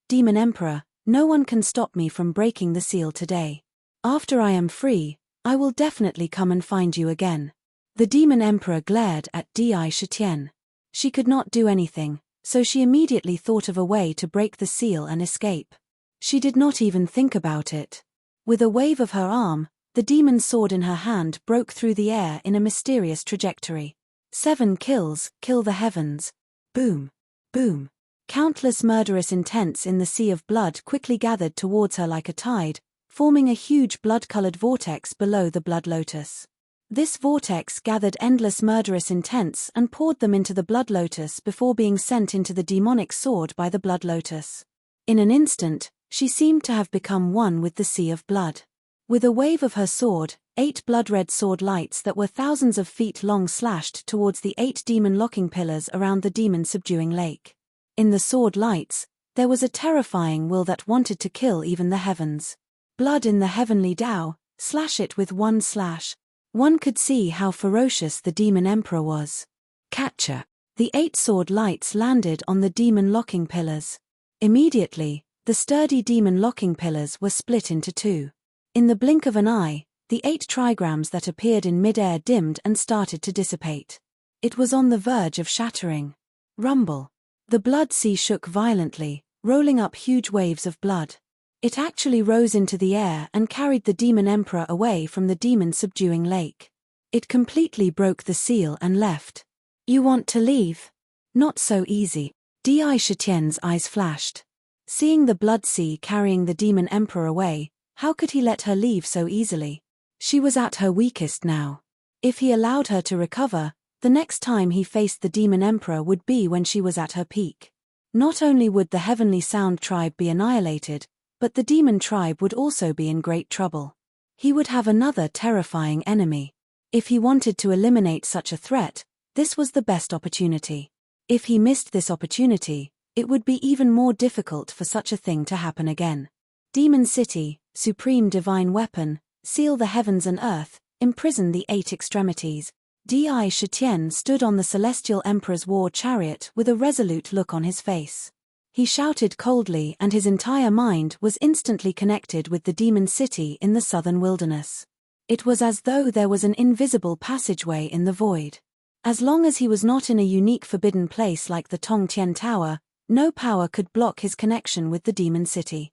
"Demon Emperor, no one can stop me from breaking the seal today. After I am free, I will definitely come and find you again." The Demon Emperor glared at Di Shitian. She could not do anything, so she immediately thought of a way to break the seal and escape. She did not even think about it. With a wave of her arm, the demon sword in her hand broke through the air in a mysterious trajectory. 7 kills, kill the heavens. Boom. Boom. Countless murderous intents in the sea of blood quickly gathered towards her like a tide, forming a huge blood-colored vortex below the blood lotus. This vortex gathered endless murderous intents and poured them into the blood lotus before being sent into the demonic sword by the blood lotus. In an instant, she seemed to have become one with the sea of blood. With a wave of her sword, 8 blood-red sword lights that were thousands of feet long slashed towards the 8 demon locking pillars around the demon-subduing lake. In the sword lights, there was a terrifying will that wanted to kill even the heavens. Blood in the heavenly Tao, slash it with one slash. One could see how ferocious the demon emperor was. Catcher. The 8 sword lights landed on the demon locking pillars. Immediately, the sturdy demon locking pillars were split into 2. In the blink of an eye, the 8 trigrams that appeared in mid-air dimmed and started to dissipate. It was on the verge of shattering. Rumble. The blood sea shook violently, rolling up huge waves of blood. It actually rose into the air and carried the demon emperor away from the demon-subduing lake. It completely broke the seal and left. "You want to leave? Not so easy." Di Shitian's eyes flashed. Seeing the blood sea carrying the demon emperor away, how could he let her leave so easily? She was at her weakest now. If he allowed her to recover, the next time he faced the demon emperor would be when she was at her peak. Not only would the Heavenly Sound tribe be annihilated, but the demon tribe would also be in great trouble. He would have another terrifying enemy. If he wanted to eliminate such a threat, this was the best opportunity. If he missed this opportunity, it would be even more difficult for such a thing to happen again. Demon City, supreme divine weapon, seal the heavens and earth, imprison the 8 extremities. Di Shitian stood on the celestial emperor's war chariot with a resolute look on his face. He shouted coldly, and his entire mind was instantly connected with the demon city in the southern wilderness. It was as though there was an invisible passageway in the void. As long as he was not in a unique forbidden place like the Tongtian Tower, no power could block his connection with the demon city.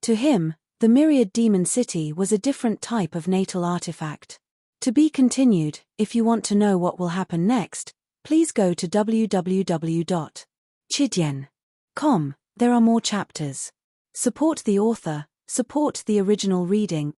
To him, the myriad demon city was a different type of natal artifact. To be continued. If you want to know what will happen next, please go to www.chidian.com. There are more chapters. Support the author, support the original reading.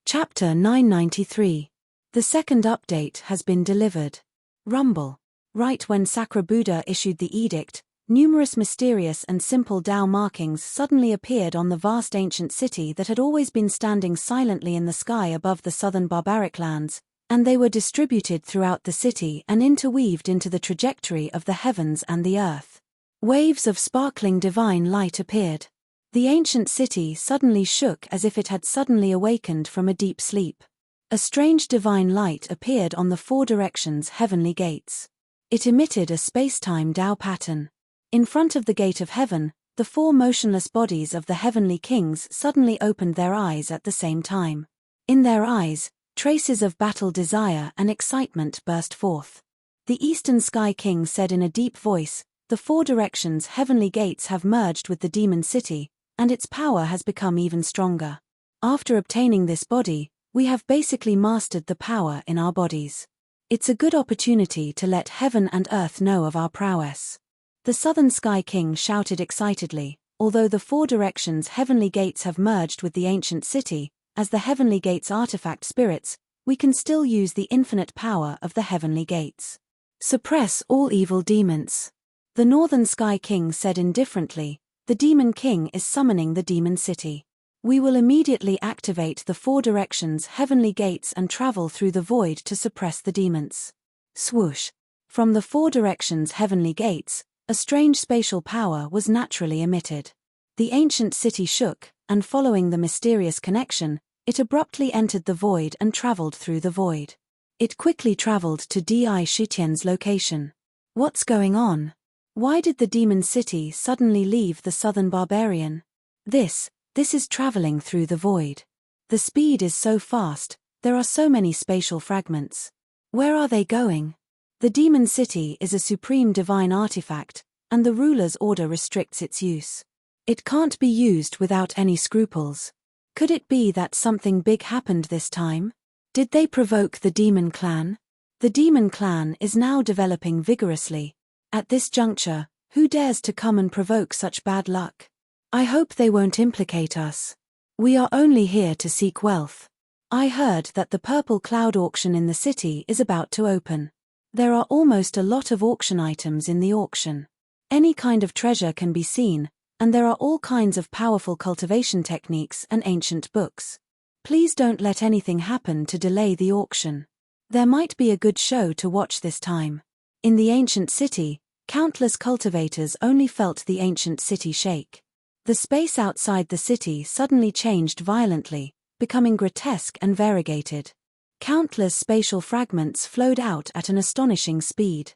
Chapter 993. The second update has been delivered. Rumble. Right when Sakra Buddha issued the edict, numerous mysterious and simple Tao markings suddenly appeared on the vast ancient city that had always been standing silently in the sky above the southern barbaric lands, and they were distributed throughout the city and interweaved into the trajectory of the heavens and the earth. Waves of sparkling divine light appeared. The ancient city suddenly shook as if it had suddenly awakened from a deep sleep. A strange divine light appeared on the 4 directions' heavenly gates. It emitted a space-time Tao pattern. In front of the gate of heaven, the 4 motionless bodies of the heavenly kings suddenly opened their eyes at the same time. In their eyes, traces of battle desire and excitement burst forth. The Eastern Sky King said in a deep voice, "The 4 directions' heavenly gates have merged with the demon city, and its power has become even stronger. After obtaining this body, we have basically mastered the power in our bodies. It's a good opportunity to let heaven and earth know of our prowess." The Southern Sky King shouted excitedly, "Although the 4 directions' heavenly gates have merged with the ancient city, as the heavenly gates' artifact spirits, we can still use the infinite power of the heavenly gates. Suppress all evil demons." The Northern Sky King said indifferently, "The Demon King is summoning the demon city. We will immediately activate the 4 directions' heavenly gates and travel through the void to suppress the demons." Swoosh! From the 4 directions' heavenly gates, a strange spatial power was naturally emitted. The ancient city shook, and following the mysterious connection, it abruptly entered the void and traveled through the void. It quickly traveled to Di Shitian's location. What's going on? Why did the demon city suddenly leave the southern barbarian? This is traveling through the void. The speed is so fast, there are so many spatial fragments. Where are they going? The demon city is a supreme divine artifact, and the ruler's order restricts its use. It can't be used without any scruples. Could it be that something big happened this time? Did they provoke the demon clan? The demon clan is now developing vigorously. At this juncture, who dares to come and provoke such bad luck? I hope they won't implicate us. We are only here to seek wealth. I heard that the purple cloud auction in the city is about to open. There are almost a lot of auction items in the auction. Any kind of treasure can be seen, and there are all kinds of powerful cultivation techniques and ancient books. Please don't let anything happen to delay the auction. There might be a good show to watch this time. In the ancient city, countless cultivators only felt the ancient city shake. The space outside the city suddenly changed violently, becoming grotesque and variegated. Countless spatial fragments flowed out at an astonishing speed.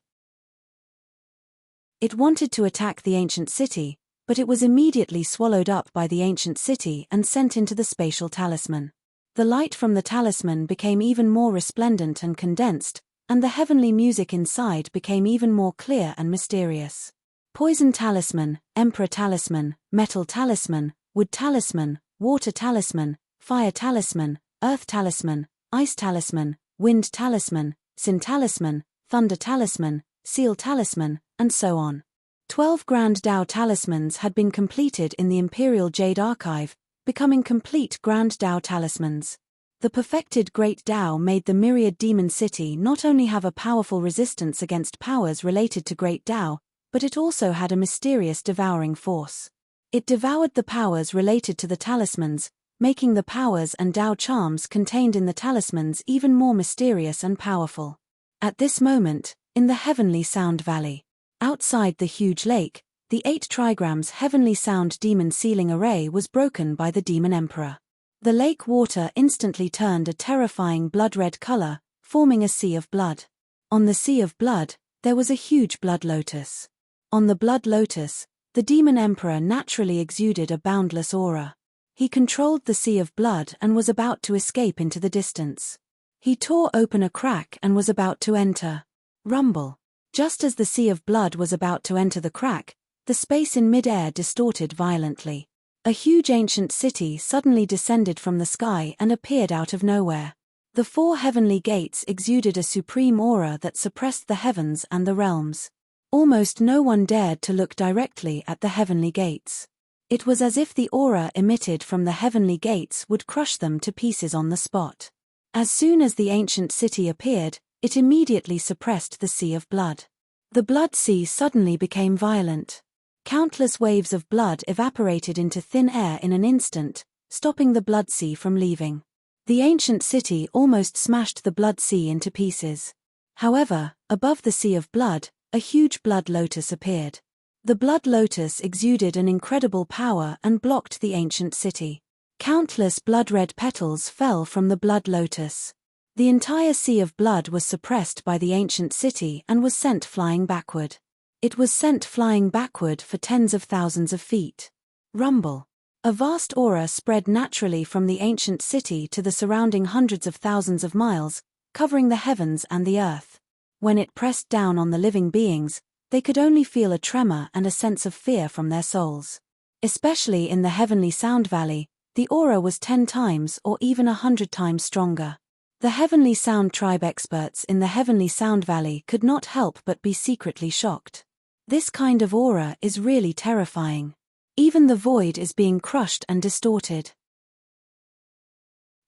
It wanted to attack the ancient city, but it was immediately swallowed up by the ancient city and sent into the spatial talisman. The light from the talisman became even more resplendent and condensed, and the heavenly music inside became even more clear and mysterious. Poison talisman, emperor talisman, metal talisman, wood talisman, water talisman, fire talisman, earth talisman, ice talisman, wind talisman, sin talisman, thunder talisman, seal talisman, and so on. 12 Grand Tao talismans had been completed in the Imperial Jade Archive, becoming complete Grand Tao talismans. The perfected Great Tao made the myriad demon city not only have a powerful resistance against powers related to Great Tao, but it also had a mysterious devouring force. It devoured the powers related to the talismans, making the powers and Tao charms contained in the talismans even more mysterious and powerful. At this moment, in the Heavenly Sound Valley, outside the huge lake, the 8 trigrams Heavenly Sound Demon Sealing Array was broken by the Demon Emperor. The lake water instantly turned a terrifying blood-red color, forming a sea of blood. On the sea of blood, there was a huge blood lotus. On the blood lotus, the Demon Emperor naturally exuded a boundless aura. He controlled the sea of blood and was about to escape into the distance. He tore open a crack and was about to enter. Rumble. Just as the sea of blood was about to enter the crack, the space in mid-air distorted violently. A huge ancient city suddenly descended from the sky and appeared out of nowhere. The 4 heavenly gates exuded a supreme aura that suppressed the heavens and the realms. Almost no one dared to look directly at the heavenly gates. It was as if the aura emitted from the heavenly gates would crush them to pieces on the spot. As soon as the ancient city appeared, it immediately suppressed the sea of blood. The blood sea suddenly became violent. Countless waves of blood evaporated into thin air in an instant, stopping the blood sea from leaving. The ancient city almost smashed the blood sea into pieces. However, above the sea of blood, a huge blood lotus appeared. The blood lotus exuded an incredible power and blocked the ancient city. Countless blood-red petals fell from the blood lotus. The entire sea of blood was suppressed by the ancient city and was sent flying backward. It was sent flying backward for tens of thousands of feet. Rumble. A vast aura spread naturally from the ancient city to the surrounding hundreds of thousands of miles, covering the heavens and the earth. When it pressed down on the living beings, they could only feel a tremor and a sense of fear from their souls. Especially in the Heavenly Sound Valley, the aura was 10 times or even 100 times stronger. The Heavenly Sound Tribe experts in the Heavenly Sound Valley could not help but be secretly shocked. This kind of aura is really terrifying. Even the void is being crushed and distorted.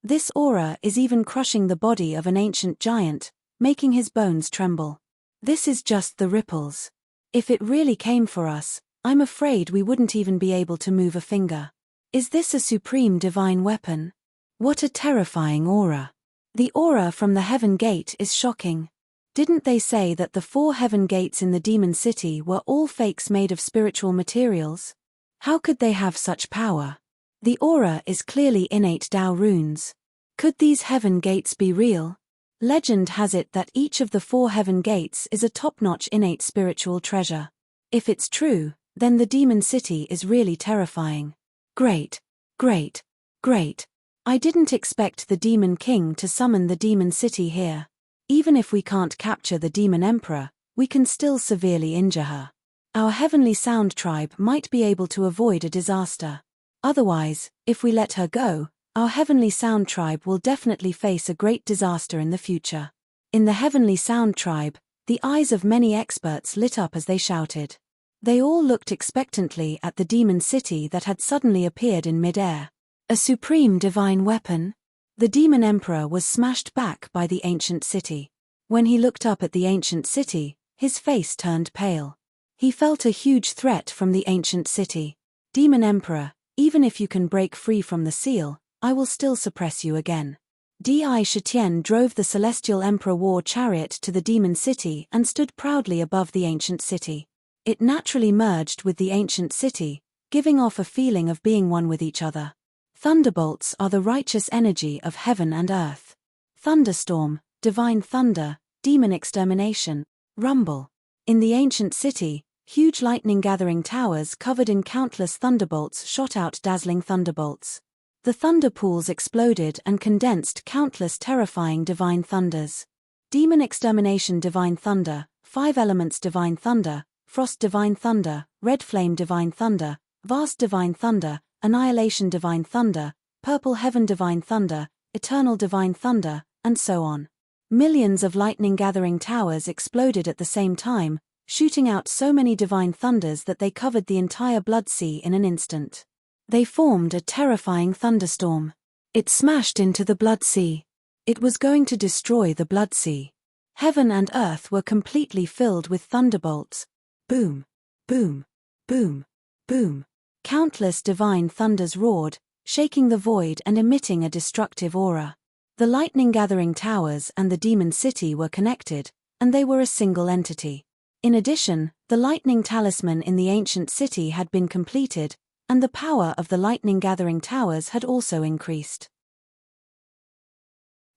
This aura is even crushing the body of an ancient giant, making his bones tremble. This is just the ripples. If it really came for us, I'm afraid we wouldn't even be able to move a finger. Is this a supreme divine weapon? What a terrifying aura. The aura from the Heaven Gate is shocking. Didn't they say that the 4 heaven gates in the demon city were all fakes made of spiritual materials? How could they have such power? The aura is clearly innate Tao runes. Could these heaven gates be real? Legend has it that each of the 4 heaven gates is a top-notch innate spiritual treasure. If it's true, then the demon city is really terrifying. Great. Great. Great. I didn't expect the Demon King to summon the demon city here. Even if we can't capture the Demon Emperor, we can still severely injure her. Our Heavenly Sound Tribe might be able to avoid a disaster. Otherwise, if we let her go, our Heavenly Sound Tribe will definitely face a great disaster in the future. In the Heavenly Sound Tribe, the eyes of many experts lit up as they shouted. They all looked expectantly at the demon city that had suddenly appeared in mid-air. A supreme divine weapon? The Demon Emperor was smashed back by the ancient city. When he looked up at the ancient city, his face turned pale. He felt a huge threat from the ancient city. Demon Emperor, even if you can break free from the seal, I will still suppress you again. Di Shitian drove the Celestial Emperor War Chariot to the demon city and stood proudly above the ancient city. It naturally merged with the ancient city, giving off a feeling of being one with each other. Thunderbolts are the righteous energy of heaven and earth. Thunderstorm, divine thunder, demon extermination, rumble. In the ancient city, huge lightning-gathering towers covered in countless thunderbolts shot out dazzling thunderbolts. The thunder pools exploded and condensed countless terrifying divine thunders. Demon extermination divine thunder, 5 elements divine thunder, frost divine thunder, red flame divine thunder, vast divine thunder, annihilation divine thunder, purple heaven divine thunder, eternal divine thunder, and so on. Millions of lightning-gathering towers exploded at the same time, shooting out so many divine thunders that they covered the entire blood sea in an instant. They formed a terrifying thunderstorm. It smashed into the Blood Sea. It was going to destroy the Blood Sea. Heaven and earth were completely filled with thunderbolts. Boom, boom, boom, boom. Countless divine thunders roared, shaking the void and emitting a destructive aura. The lightning-gathering towers and the demon city were connected, and they were a single entity. In addition, the lightning talisman in the ancient city had been completed, and the power of the lightning-gathering towers had also increased.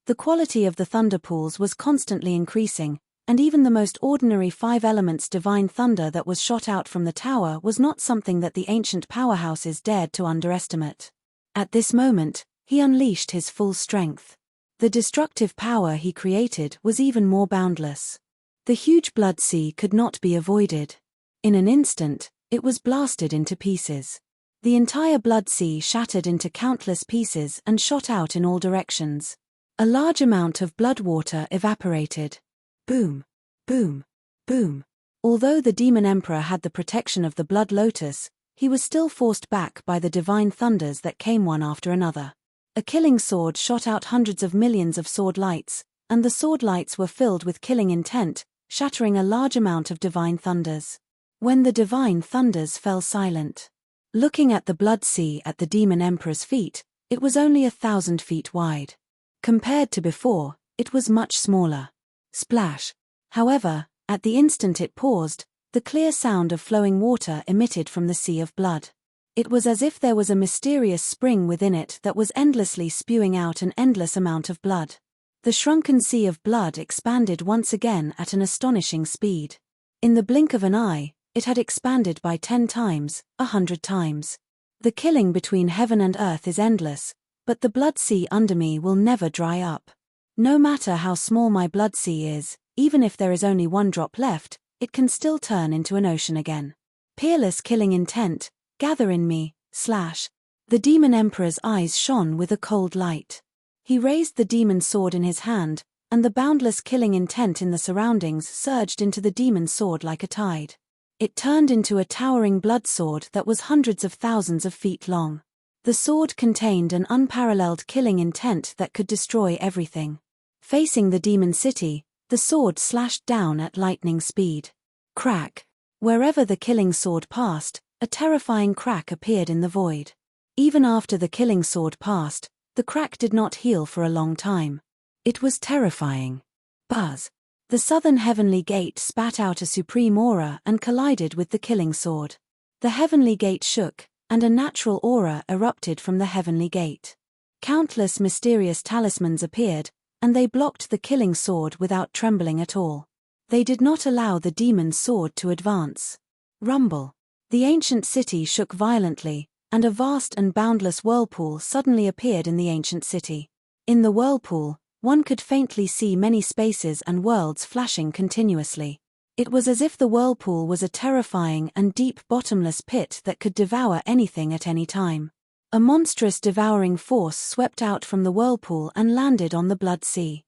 The quality of the thunder pools was constantly increasing, and even the most ordinary 5 elements divine thunder that was shot out from the tower was not something that the ancient powerhouses dared to underestimate. At this moment, he unleashed his full strength. The destructive power he created was even more boundless. The huge Blood Sea could not be avoided. In an instant, it was blasted into pieces. The entire Blood Sea shattered into countless pieces and shot out in all directions. A large amount of blood water evaporated. Boom, boom, boom. Although the Demon Emperor had the protection of the Blood Lotus, he was still forced back by the divine thunders that came one after another. A killing sword shot out hundreds of millions of sword lights, and the sword lights were filled with killing intent, shattering a large amount of divine thunders. When the divine thunders fell silent, looking at the Blood Sea at the Demon Emperor's feet, it was only 1,000 feet wide. Compared to before, it was much smaller. Splash. However, at the instant it paused, the clear sound of flowing water emitted from the sea of blood. It was as if there was a mysterious spring within it that was endlessly spewing out an endless amount of blood. The shrunken sea of blood expanded once again at an astonishing speed. In the blink of an eye, it had expanded by 10 times, 100 times. The killing between heaven and earth is endless, but the Blood Sea under me will never dry up. No matter how small my Blood Sea is, even if there is only 1 drop left, it can still turn into an ocean again. Peerless killing intent, gather in me, slash. The Demon Emperor's eyes shone with a cold light. He raised the demon sword in his hand, and the boundless killing intent in the surroundings surged into the demon sword like a tide. It turned into a towering blood sword that was hundreds of thousands of feet long. The sword contained an unparalleled killing intent that could destroy everything. Facing the demon city, the sword slashed down at lightning speed. Crack. Wherever the killing sword passed, a terrifying crack appeared in the void. Even after the killing sword passed, the crack did not heal for a long time. It was terrifying. Buzz. The southern heavenly gate spat out a supreme aura and collided with the killing sword. The heavenly gate shook, and a natural aura erupted from the heavenly gate. Countless mysterious talismans appeared, and they blocked the killing sword without trembling at all. They did not allow the demon's sword to advance. Rumble. The ancient city shook violently, and a vast and boundless whirlpool suddenly appeared in the ancient city. In the whirlpool, one could faintly see many spaces and worlds flashing continuously. It was as if the whirlpool was a terrifying and deep bottomless pit that could devour anything at any time. A monstrous devouring force swept out from the whirlpool and landed on the Blood Sea.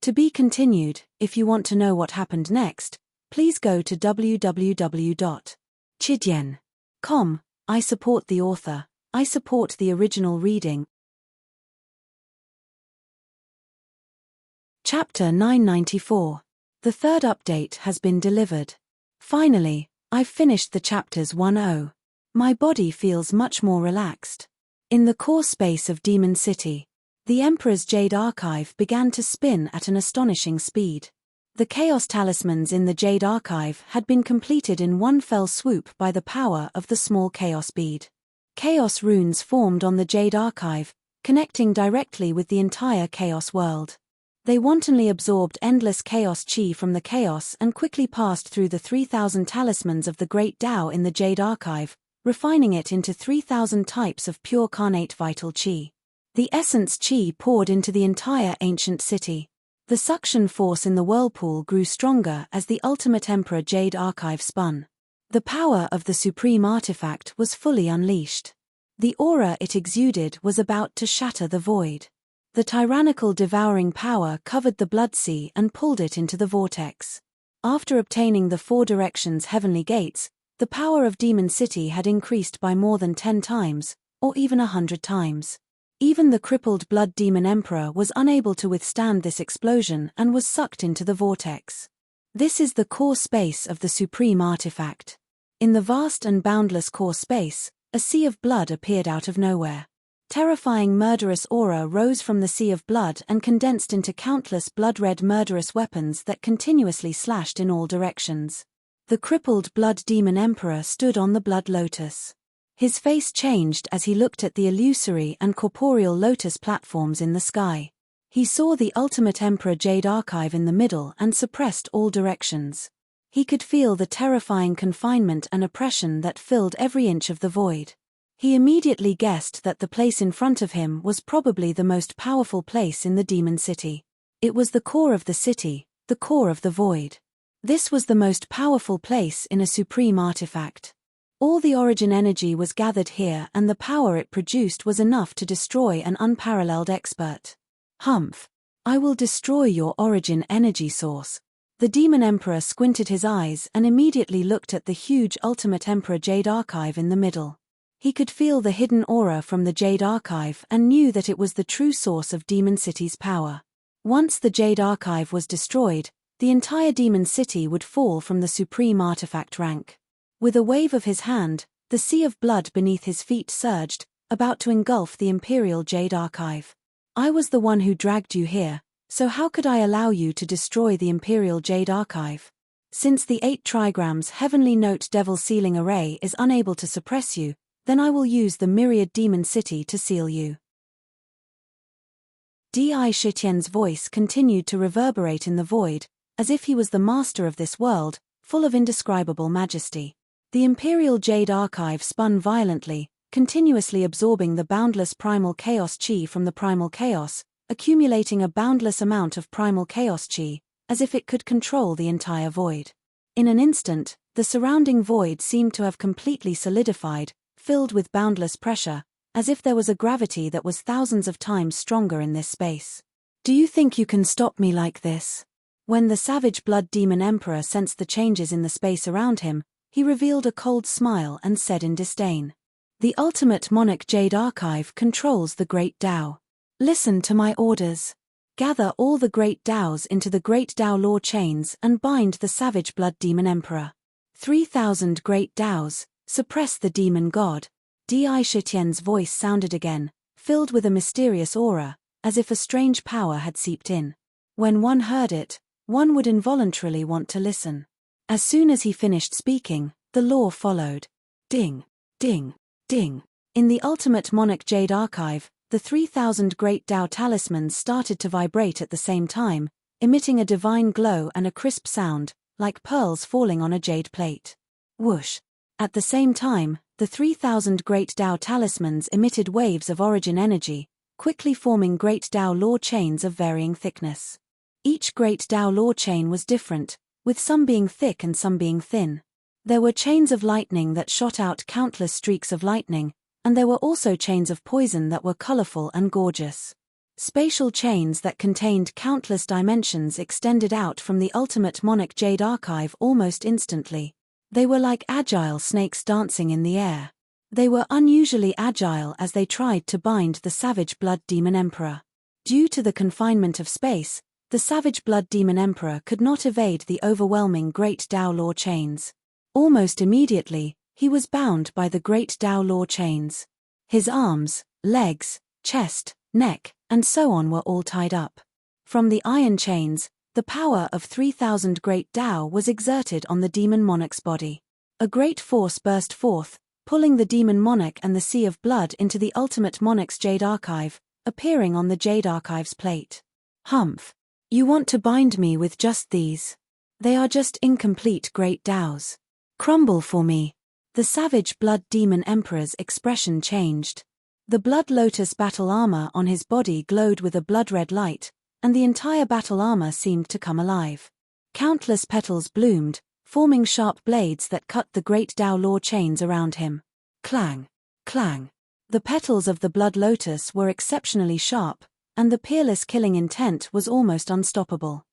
To be continued. If you want to know what happened next, please go to www.chidyen.com. I support the author. I support the original reading. Chapter 994. The third update has been delivered. Finally, I've finished the chapters 1-0. My body feels much more relaxed. In the core space of Demon City, the Emperor's Jade Archive began to spin at an astonishing speed. The Chaos Talismans in the Jade Archive had been completed in one fell swoop by the power of the small Chaos Bead. Chaos runes formed on the Jade Archive, connecting directly with the entire Chaos world. They wantonly absorbed endless chaos chi from the chaos and quickly passed through the 3,000 talismans of the Great Tao in the Jade Archive, refining it into 3,000 types of pure carnate vital chi. The essence chi poured into the entire ancient city. The suction force in the whirlpool grew stronger as the ultimate Emperor Jade Archive spun. The power of the supreme artifact was fully unleashed. The aura it exuded was about to shatter the void. The tyrannical devouring power covered the Blood Sea and pulled it into the vortex. After obtaining the 4 directions heavenly gates, the power of Demon City had increased by more than 10 times, or even 100 times. Even the crippled blood demon emperor was unable to withstand this explosion and was sucked into the vortex. This is the core space of the supreme artifact. In the vast and boundless core space, a sea of blood appeared out of nowhere. Terrifying murderous aura rose from the sea of blood and condensed into countless blood-red murderous weapons that continuously slashed in all directions. The crippled blood demon emperor stood on the blood lotus. His face changed as he looked at the illusory and corporeal lotus platforms in the sky. He saw the ultimate emperor jade archive in the middle and suppressed all directions. He could feel the terrifying confinement and oppression that filled every inch of the void. He immediately guessed that the place in front of him was probably the most powerful place in the demon city. It was the core of the city, the core of the void. This was the most powerful place in a supreme artifact. All the origin energy was gathered here, and the power it produced was enough to destroy an unparalleled expert. Humph! I will destroy your origin energy source. The demon emperor squinted his eyes and immediately looked at the huge ultimate emperor jade archive in the middle. He could feel the hidden aura from the jade archive and knew that it was the true source of Demon City's power. Once the jade archive was destroyed, the entire demon city would fall from the supreme artifact rank. With a wave of his hand, the sea of blood beneath his feet surged, about to engulf the imperial jade archive. I was the one who dragged you here, so how could I allow you to destroy the imperial jade archive? Since the 8 trigrams heavenly note devil sealing array is unable to suppress you, then I will use the myriad demon city to seal you. Di Shitian's voice continued to reverberate in the void, as if he was the master of this world, full of indescribable majesty. The imperial jade archive spun violently, continuously absorbing the boundless primal chaos chi from the primal chaos, accumulating a boundless amount of primal chaos chi, as if it could control the entire void. In an instant, the surrounding void seemed to have completely solidified, filled with boundless pressure, as if there was a gravity that was thousands of times stronger in this space. Do you think you can stop me like this? When the savage blood demon emperor sensed the changes in the space around him, he revealed a cold smile and said in disdain, "The ultimate monarch jade archive controls the great Tao. Listen to my orders. Gather all the great Taos into the great Tao law chains and bind the savage blood demon emperor. 3,000 great Taos, suppress the demon god." Di Shitian's voice sounded again, filled with a mysterious aura, as if a strange power had seeped in. When one heard it, one would involuntarily want to listen. As soon as he finished speaking, the law followed. Ding, ding, ding. In the ultimate monarch jade archive, the 3,000 great Tao talismans started to vibrate at the same time, emitting a divine glow and a crisp sound, like pearls falling on a jade plate. Whoosh! At the same time, the 3,000 great Tao talismans emitted waves of origin energy, quickly forming great Tao law chains of varying thickness. Each great Tao law chain was different, with some being thick and some being thin. There were chains of lightning that shot out countless streaks of lightning, and there were also chains of poison that were colorful and gorgeous. Spatial chains that contained countless dimensions extended out from the ultimate monarch jade archive almost instantly. They were like agile snakes dancing in the air. They were unusually agile as they tried to bind the savage blood demon emperor. Due to the confinement of space, the savage blood demon emperor could not evade the overwhelming great Tao law chains. Almost immediately, he was bound by the great Tao law chains. His arms, legs, chest, neck, and so on were all tied up. From the iron chains, the power of 3,000 great Tao was exerted on the demon monarch's body. A great force burst forth, pulling the demon monarch and the sea of blood into the ultimate monarch's jade archive, appearing on the jade archive's plate. Humph! You want to bind me with just these? They are just incomplete great Taos. Crumble for me. The savage blood demon emperor's expression changed. The blood lotus battle armor on his body glowed with a blood-red light, and the entire battle armor seemed to come alive. Countless petals bloomed, forming sharp blades that cut the great Tao law chains around him. Clang! Clang! The petals of the blood lotus were exceptionally sharp, and the peerless killing intent was almost unstoppable.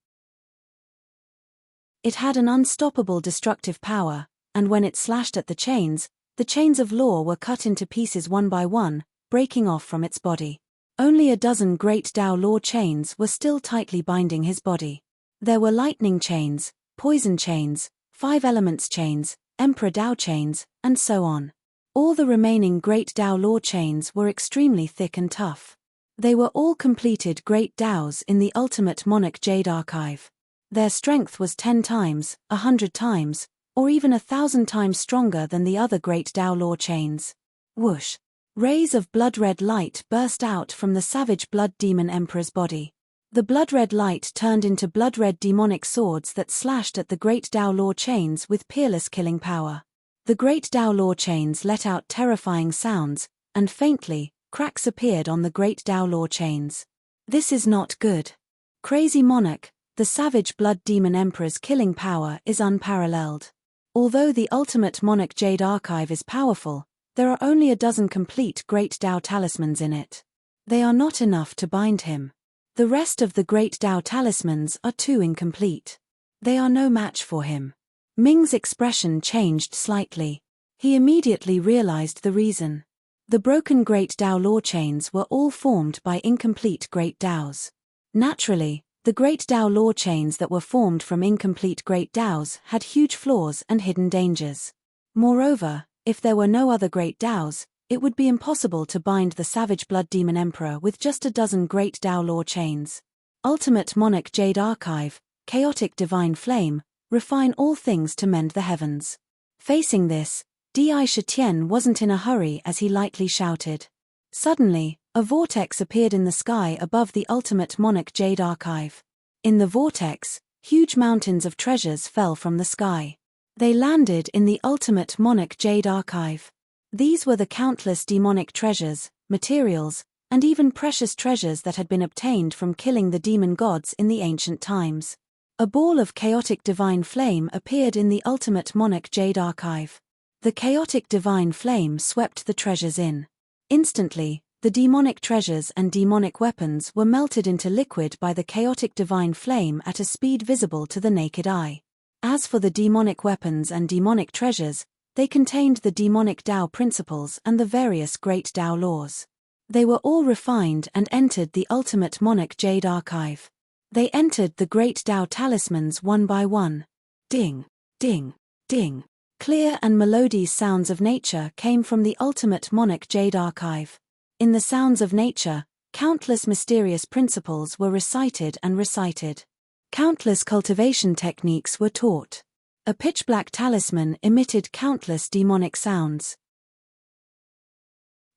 It had an unstoppable destructive power, and when it slashed at the chains, The chains of law were cut into pieces one by one, breaking off from its body. Only a dozen great Tao law chains were still tightly binding his body. There were lightning chains, poison chains, 5 elements chains, emperor Tao chains, and so on. All the remaining great Tao law chains were extremely thick and tough. They were all completed great Taos in the ultimate monarch jade archive. Their strength was 10 times, 100 times, or even 1,000 times stronger than the other great Tao law chains. Whoosh! Rays of blood-red light burst out from the savage blood demon emperor's body. The blood-red light turned into blood-red demonic swords that slashed at the great Tao law chains with peerless killing power. The great Tao law chains let out terrifying sounds, and faintly, cracks appeared on the great Tao law chains. This is not good. Crazy Monarch, the savage blood demon emperor's killing power is unparalleled. Although the ultimate monarch jade archive is powerful, there are only a dozen complete great Tao talismans in it. They are not enough to bind him. The rest of the great Tao talismans are too incomplete. They are no match for him. Ming's expression changed slightly. He immediately realized the reason. The broken great Tao law chains were all formed by incomplete great Taos. Naturally, the great Tao law chains that were formed from incomplete great Taos had huge flaws and hidden dangers. Moreover, if there were no other great Taos, it would be impossible to bind the savage blood demon emperor with just a dozen great Tao law chains. Ultimate monarch jade archive, chaotic divine flame, refine all things to mend the heavens. Facing this, Di Shitian wasn't in a hurry as he lightly shouted. Suddenly, a vortex appeared in the sky above the ultimate monarch jade archive. In the vortex, huge mountains of treasures fell from the sky. They landed in the ultimate monarch jade archive. These were the countless demonic treasures, materials, and even precious treasures that had been obtained from killing the demon gods in the ancient times. A ball of chaotic divine flame appeared in the ultimate monarch jade archive. The chaotic divine flame swept the treasures in. Instantly, the demonic treasures and demonic weapons were melted into liquid by the chaotic divine flame at a speed visible to the naked eye. As for the demonic weapons and demonic treasures, they contained the demonic Tao principles and the various great Tao laws. They were all refined and entered the ultimate monarch jade archive. They entered the great Tao talismans one by one. Ding, ding, ding. Clear and melodious sounds of nature came from the ultimate monarch jade archive. In the sounds of nature, countless mysterious principles were recited and recited. Countless cultivation techniques were taught. A pitch-black talisman emitted countless demonic sounds.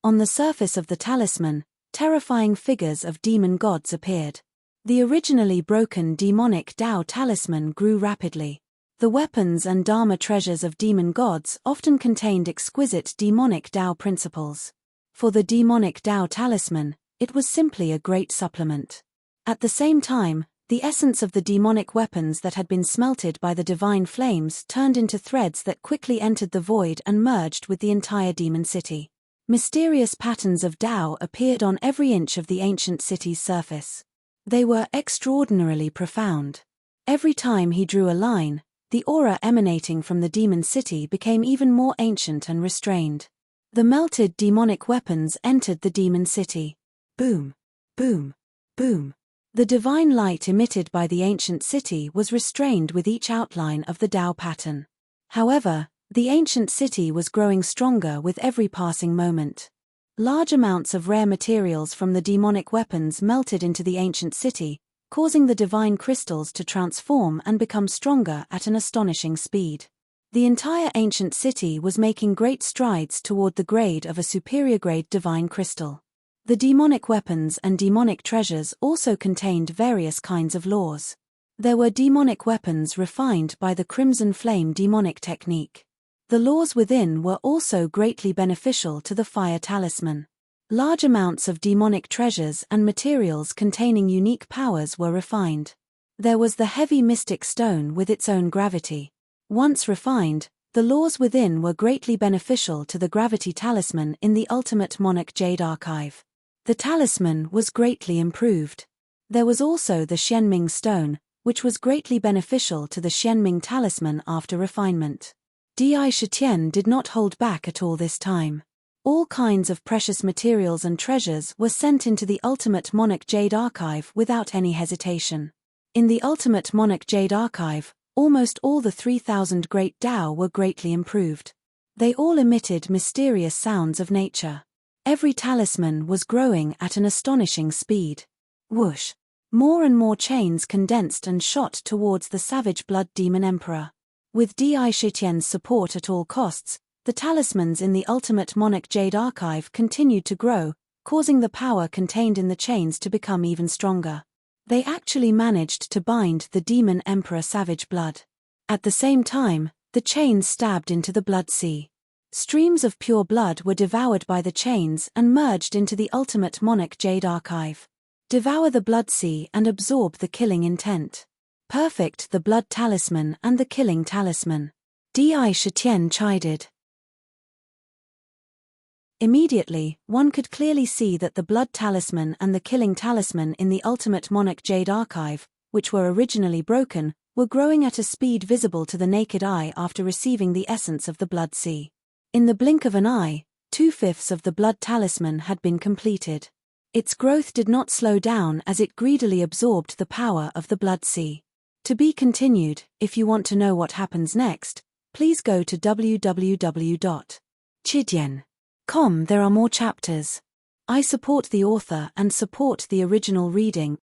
On the surface of the talisman, terrifying figures of demon gods appeared. The originally broken demonic Tao talisman grew rapidly. The weapons and dharma treasures of demon gods often contained exquisite demonic Tao principles. For the demonic Tao talisman, it was simply a great supplement. At the same time, the essence of the demonic weapons that had been smelted by the divine flames turned into threads that quickly entered the void and merged with the entire demon city. Mysterious patterns of Tao appeared on every inch of the ancient city's surface. They were extraordinarily profound. Every time he drew a line, the aura emanating from the demon city became even more ancient and restrained. The melted demonic weapons entered the demon city. Boom, boom, boom. The divine light emitted by the ancient city was restrained with each outline of the Tao pattern. However, the ancient city was growing stronger with every passing moment. Large amounts of rare materials from the demonic weapons melted into the ancient city, causing the divine crystals to transform and become stronger at an astonishing speed. The entire ancient city was making great strides toward the grade of a superior grade divine crystal. The demonic weapons and demonic treasures also contained various kinds of laws. There were demonic weapons refined by the Crimson Flame demonic technique. The laws within were also greatly beneficial to the fire talisman. Large amounts of demonic treasures and materials containing unique powers were refined. There was the heavy mystic stone with its own gravity. Once refined, the laws within were greatly beneficial to the gravity talisman in the ultimate monarch jade archive. The talisman was greatly improved. There was also the Xianming stone, which was greatly beneficial to the Xianming talisman after refinement. Di Shitian did not hold back at all this time. All kinds of precious materials and treasures were sent into the Ultimate Monarch Jade Archive without any hesitation. In the Ultimate Monarch Jade Archive, almost all the 3,000 great Tao were greatly improved. They all emitted mysterious sounds of nature. Every talisman was growing at an astonishing speed. Whoosh! More and more chains condensed and shot towards the savage blood demon emperor. With Di Shitian's support at all costs, the talismans in the Ultimate Monarch Jade Archive continued to grow, causing the power contained in the chains to become even stronger. They actually managed to bind the demon emperor savage blood. At the same time, the chains stabbed into the blood sea. Streams of pure blood were devoured by the chains and merged into the Ultimate Monarch Jade Archive. Devour the blood sea and absorb the killing intent. Perfect the blood talisman and the killing talisman. Di Shitian chided. Immediately, one could clearly see that the blood talisman and the killing talisman in the Ultimate Monarch Jade Archive, which were originally broken, were growing at a speed visible to the naked eye after receiving the essence of the blood sea. In the blink of an eye, 2/5 of the blood talisman had been completed. Its growth did not slow down as it greedily absorbed the power of the blood sea. To be continued. If you want to know what happens next, please go to www.chidian.com. There are more chapters. I support the author and support the original reading.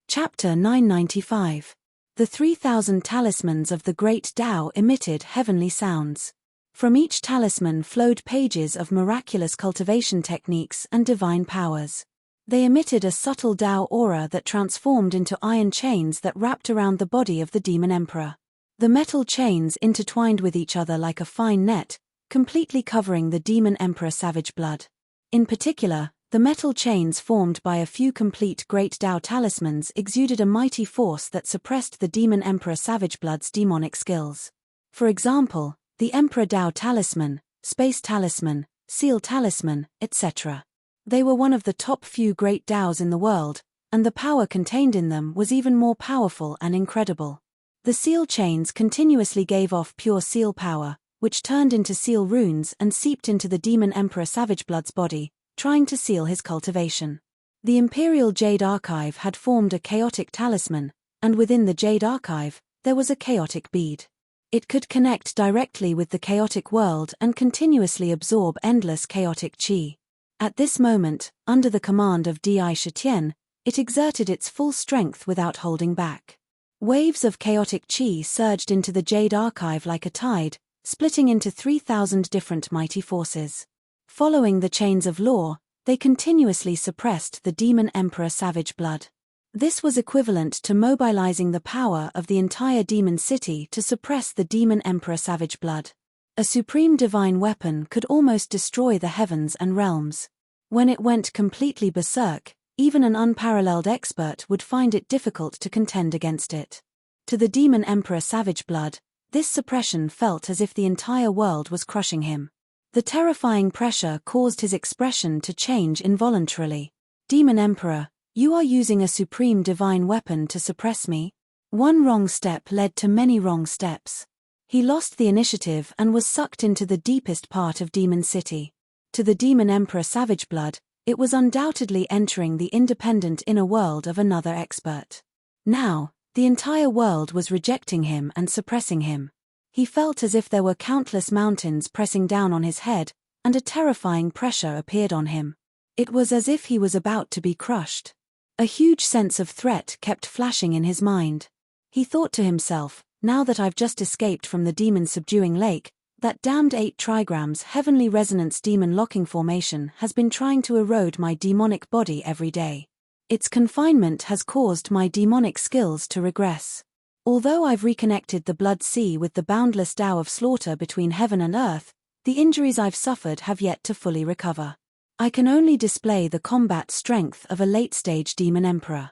Chapter 995. The 3,000 talismans of the Great Tao emitted heavenly sounds. From each talisman flowed pages of miraculous cultivation techniques and divine powers. They emitted a subtle Tao aura that transformed into iron chains that wrapped around the body of the demon emperor. The metal chains intertwined with each other like a fine net, completely covering the demon emperor savage blood. In particular, the metal chains formed by a few complete Great Tao talismans exuded a mighty force that suppressed the demon emperor savage blood's demonic skills. For example, the Emperor Tao Talisman, Space Talisman, Seal Talisman, etc. They were one of the top few Great Taos in the world, and the power contained in them was even more powerful and incredible. The seal chains continuously gave off pure seal power, which turned into seal runes and seeped into the demon Emperor Savage Blood's body, trying to seal his cultivation. The Imperial Jade Archive had formed a chaotic talisman, and within the Jade Archive, there was a chaotic bead. It could connect directly with the chaotic world and continuously absorb endless chaotic qi. At this moment, under the command of Di Shitian, it exerted its full strength without holding back. Waves of chaotic qi surged into the Jade Archive like a tide, splitting into 3,000 different mighty forces. Following the chains of law, they continuously suppressed the demon emperor savage blood. This was equivalent to mobilizing the power of the entire demon city to suppress the demon emperor savage blood. A supreme divine weapon could almost destroy the heavens and realms. When it went completely berserk, even an unparalleled expert would find it difficult to contend against it. To the demon emperor savage blood, this suppression felt as if the entire world was crushing him. The terrifying pressure caused his expression to change involuntarily. Demon emperor, you are using a supreme divine weapon to suppress me? One wrong step led to many wrong steps. He lost the initiative and was sucked into the deepest part of Demon City. To the demon emperor savage blood, it was undoubtedly entering the independent inner world of another expert. Now, the entire world was rejecting him and suppressing him. He felt as if there were countless mountains pressing down on his head, and a terrifying pressure appeared on him. It was as if he was about to be crushed. A huge sense of threat kept flashing in his mind. He thought to himself, now that I've just escaped from the demon-subduing lake, that damned 8 trigrams heavenly resonance demon locking formation has been trying to erode my demonic body every day. Its confinement has caused my demonic skills to regress. Although I've reconnected the blood sea with the boundless Tao of slaughter between heaven and earth, the injuries I've suffered have yet to fully recover. I can only display the combat strength of a late-stage demon emperor.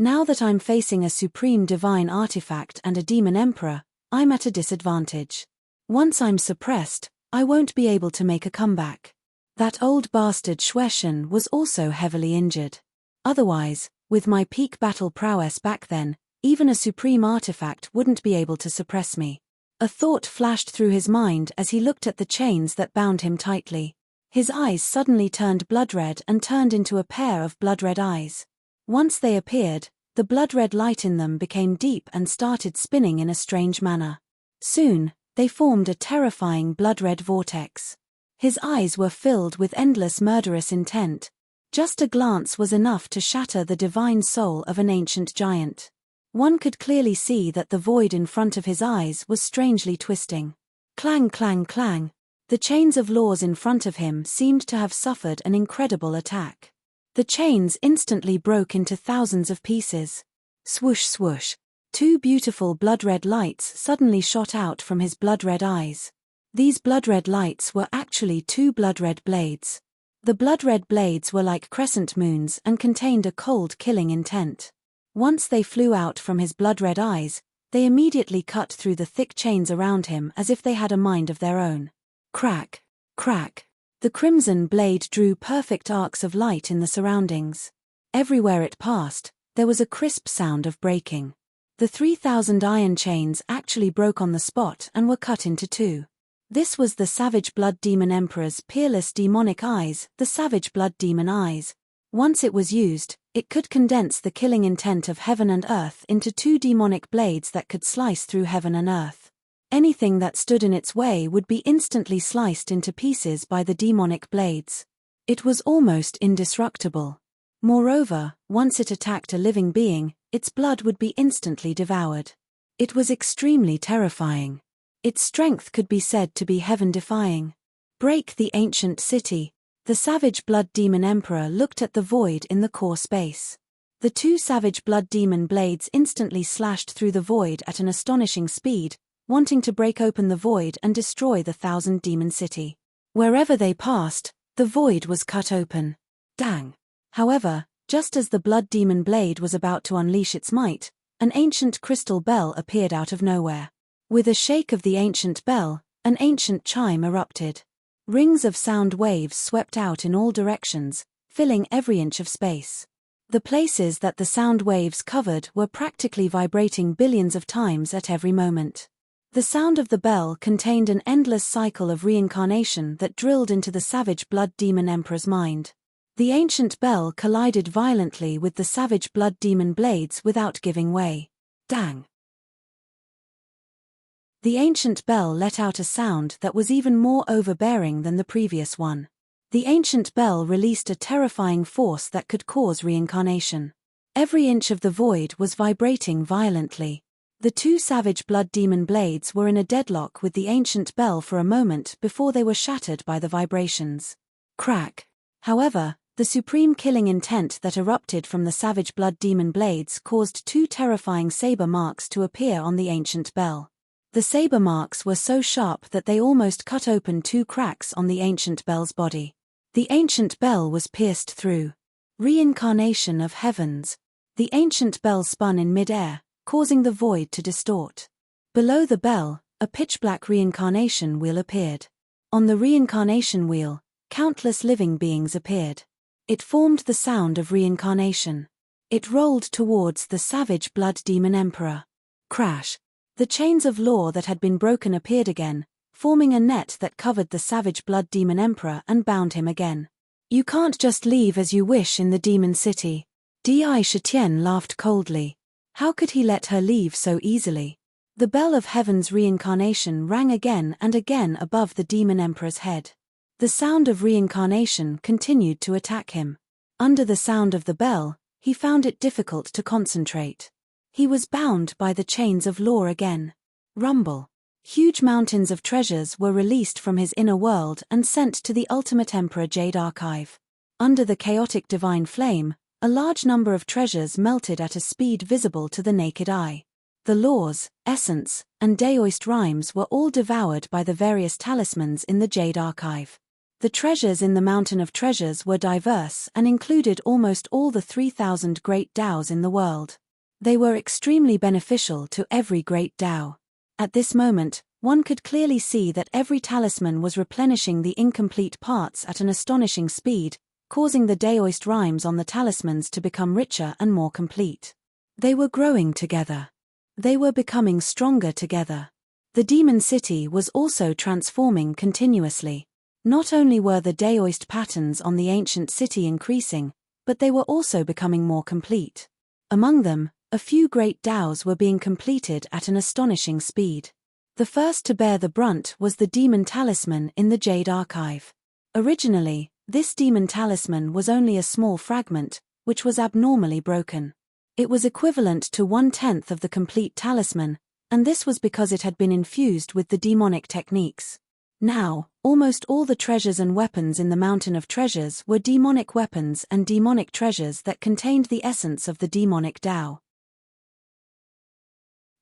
Now that I'm facing a supreme divine artifact and a demon emperor, I'm at a disadvantage. Once I'm suppressed, I won't be able to make a comeback. That old bastard Shueshen was also heavily injured. Otherwise, With my peak battle prowess back then, even a supreme artifact wouldn't be able to suppress me. A thought flashed through his mind as he looked at the chains that bound him tightly. His eyes suddenly turned blood-red and turned into a pair of blood-red eyes. Once they appeared, the blood-red light in them became deep and started spinning in a strange manner. Soon, they formed a terrifying blood-red vortex. His eyes were filled with endless murderous intent. Just a glance was enough to shatter the divine soul of an ancient giant. One could clearly see that the void in front of his eyes was strangely twisting. Clang, clang, clang. The chains of laws in front of him seemed to have suffered an incredible attack. The chains instantly broke into thousands of pieces. Swoosh, swoosh. Two beautiful blood-red lights suddenly shot out from his blood-red eyes. These blood-red lights were actually two blood-red blades. The blood-red blades were like crescent moons and contained a cold killing intent. Once they flew out from his blood-red eyes, they immediately cut through the thick chains around him as if they had a mind of their own. Crack, crack. The crimson blade drew perfect arcs of light in the surroundings. Everywhere it passed, there was a crisp sound of breaking. The 3,000 iron chains actually broke on the spot and were cut into two. This was the Savage Blood Demon Emperor's peerless demonic eyes, the Savage Blood Demon Eyes. Once it was used, it could condense the killing intent of heaven and earth into two demonic blades that could slice through heaven and earth. Anything that stood in its way would be instantly sliced into pieces by the demonic blades. It was almost indestructible. Moreover, once it attacked a living being, its blood would be instantly devoured. It was extremely terrifying. Its strength could be said to be heaven-defying. Break the ancient city. The Savage Blood Demon Emperor looked at the void in the core space. The two Savage Blood Demon blades instantly slashed through the void at an astonishing speed, wanting to break open the void and destroy the 1,000-demon city. Wherever they passed, the void was cut open. Dang! However, just as the Blood Demon blade was about to unleash its might, an ancient crystal bell appeared out of nowhere. With a shake of the ancient bell, an ancient chime erupted. Rings of sound waves swept out in all directions, filling every inch of space. The places that the sound waves covered were practically vibrating billions of times at every moment. The sound of the bell contained an endless cycle of reincarnation that drilled into the Savage Blood Demon Emperor's mind. The ancient bell collided violently with the Savage Blood Demon blades without giving way. Dang! The ancient bell let out a sound that was even more overbearing than the previous one. The ancient bell released a terrifying force that could cause reincarnation. Every inch of the void was vibrating violently. The two Savage Blood Demon blades were in a deadlock with the ancient bell for a moment before they were shattered by the vibrations. Crack! However, the supreme killing intent that erupted from the Savage Blood Demon blades caused two terrifying saber marks to appear on the ancient bell. The saber marks were so sharp that they almost cut open two cracks on the ancient bell's body. The ancient bell was pierced through. Reincarnation of heavens. The ancient bell spun in mid-air, causing the void to distort. Below the bell, a pitch-black reincarnation wheel appeared. On the reincarnation wheel, countless living beings appeared. It formed the sound of reincarnation. It rolled towards the Savage Blood Demon Emperor. Crash! The chains of law that had been broken appeared again, forming a net that covered the Savage Blood Demon Emperor and bound him again. You can't just leave as you wish in the demon city. Di Shitian laughed coldly. How could he let her leave so easily? The bell of heaven's reincarnation rang again and again above the demon emperor's head. The sound of reincarnation continued to attack him. Under the sound of the bell, he found it difficult to concentrate. He was bound by the chains of law again. Rumble. Huge mountains of treasures were released from his inner world and sent to the Ultimate Emperor Jade Archive. Under the chaotic divine flame, a large number of treasures melted at a speed visible to the naked eye. The laws, essence, and daoist rhymes were all devoured by the various talismans in the Jade Archive. The treasures in the Mountain of Treasures were diverse and included almost all the 3,000 great Taos in the world. They were extremely beneficial to every great Tao. At this moment, one could clearly see that every talisman was replenishing the incomplete parts at an astonishing speed, causing the daoist rhymes on the talismans to become richer and more complete. They were growing together. They were becoming stronger together. The demon city was also transforming continuously. Not only were the daoist patterns on the ancient city increasing, but they were also becoming more complete. Among them, a few great daos were being completed at an astonishing speed. The first to bear the brunt was the demon talisman in the Jade Archive. Originally, this demon talisman was only a small fragment, which was abnormally broken. It was equivalent to 1/10 of the complete talisman, and this was because it had been infused with the demonic techniques. Now, almost all the treasures and weapons in the Mountain of Treasures were demonic weapons and demonic treasures that contained the essence of the demonic Tao.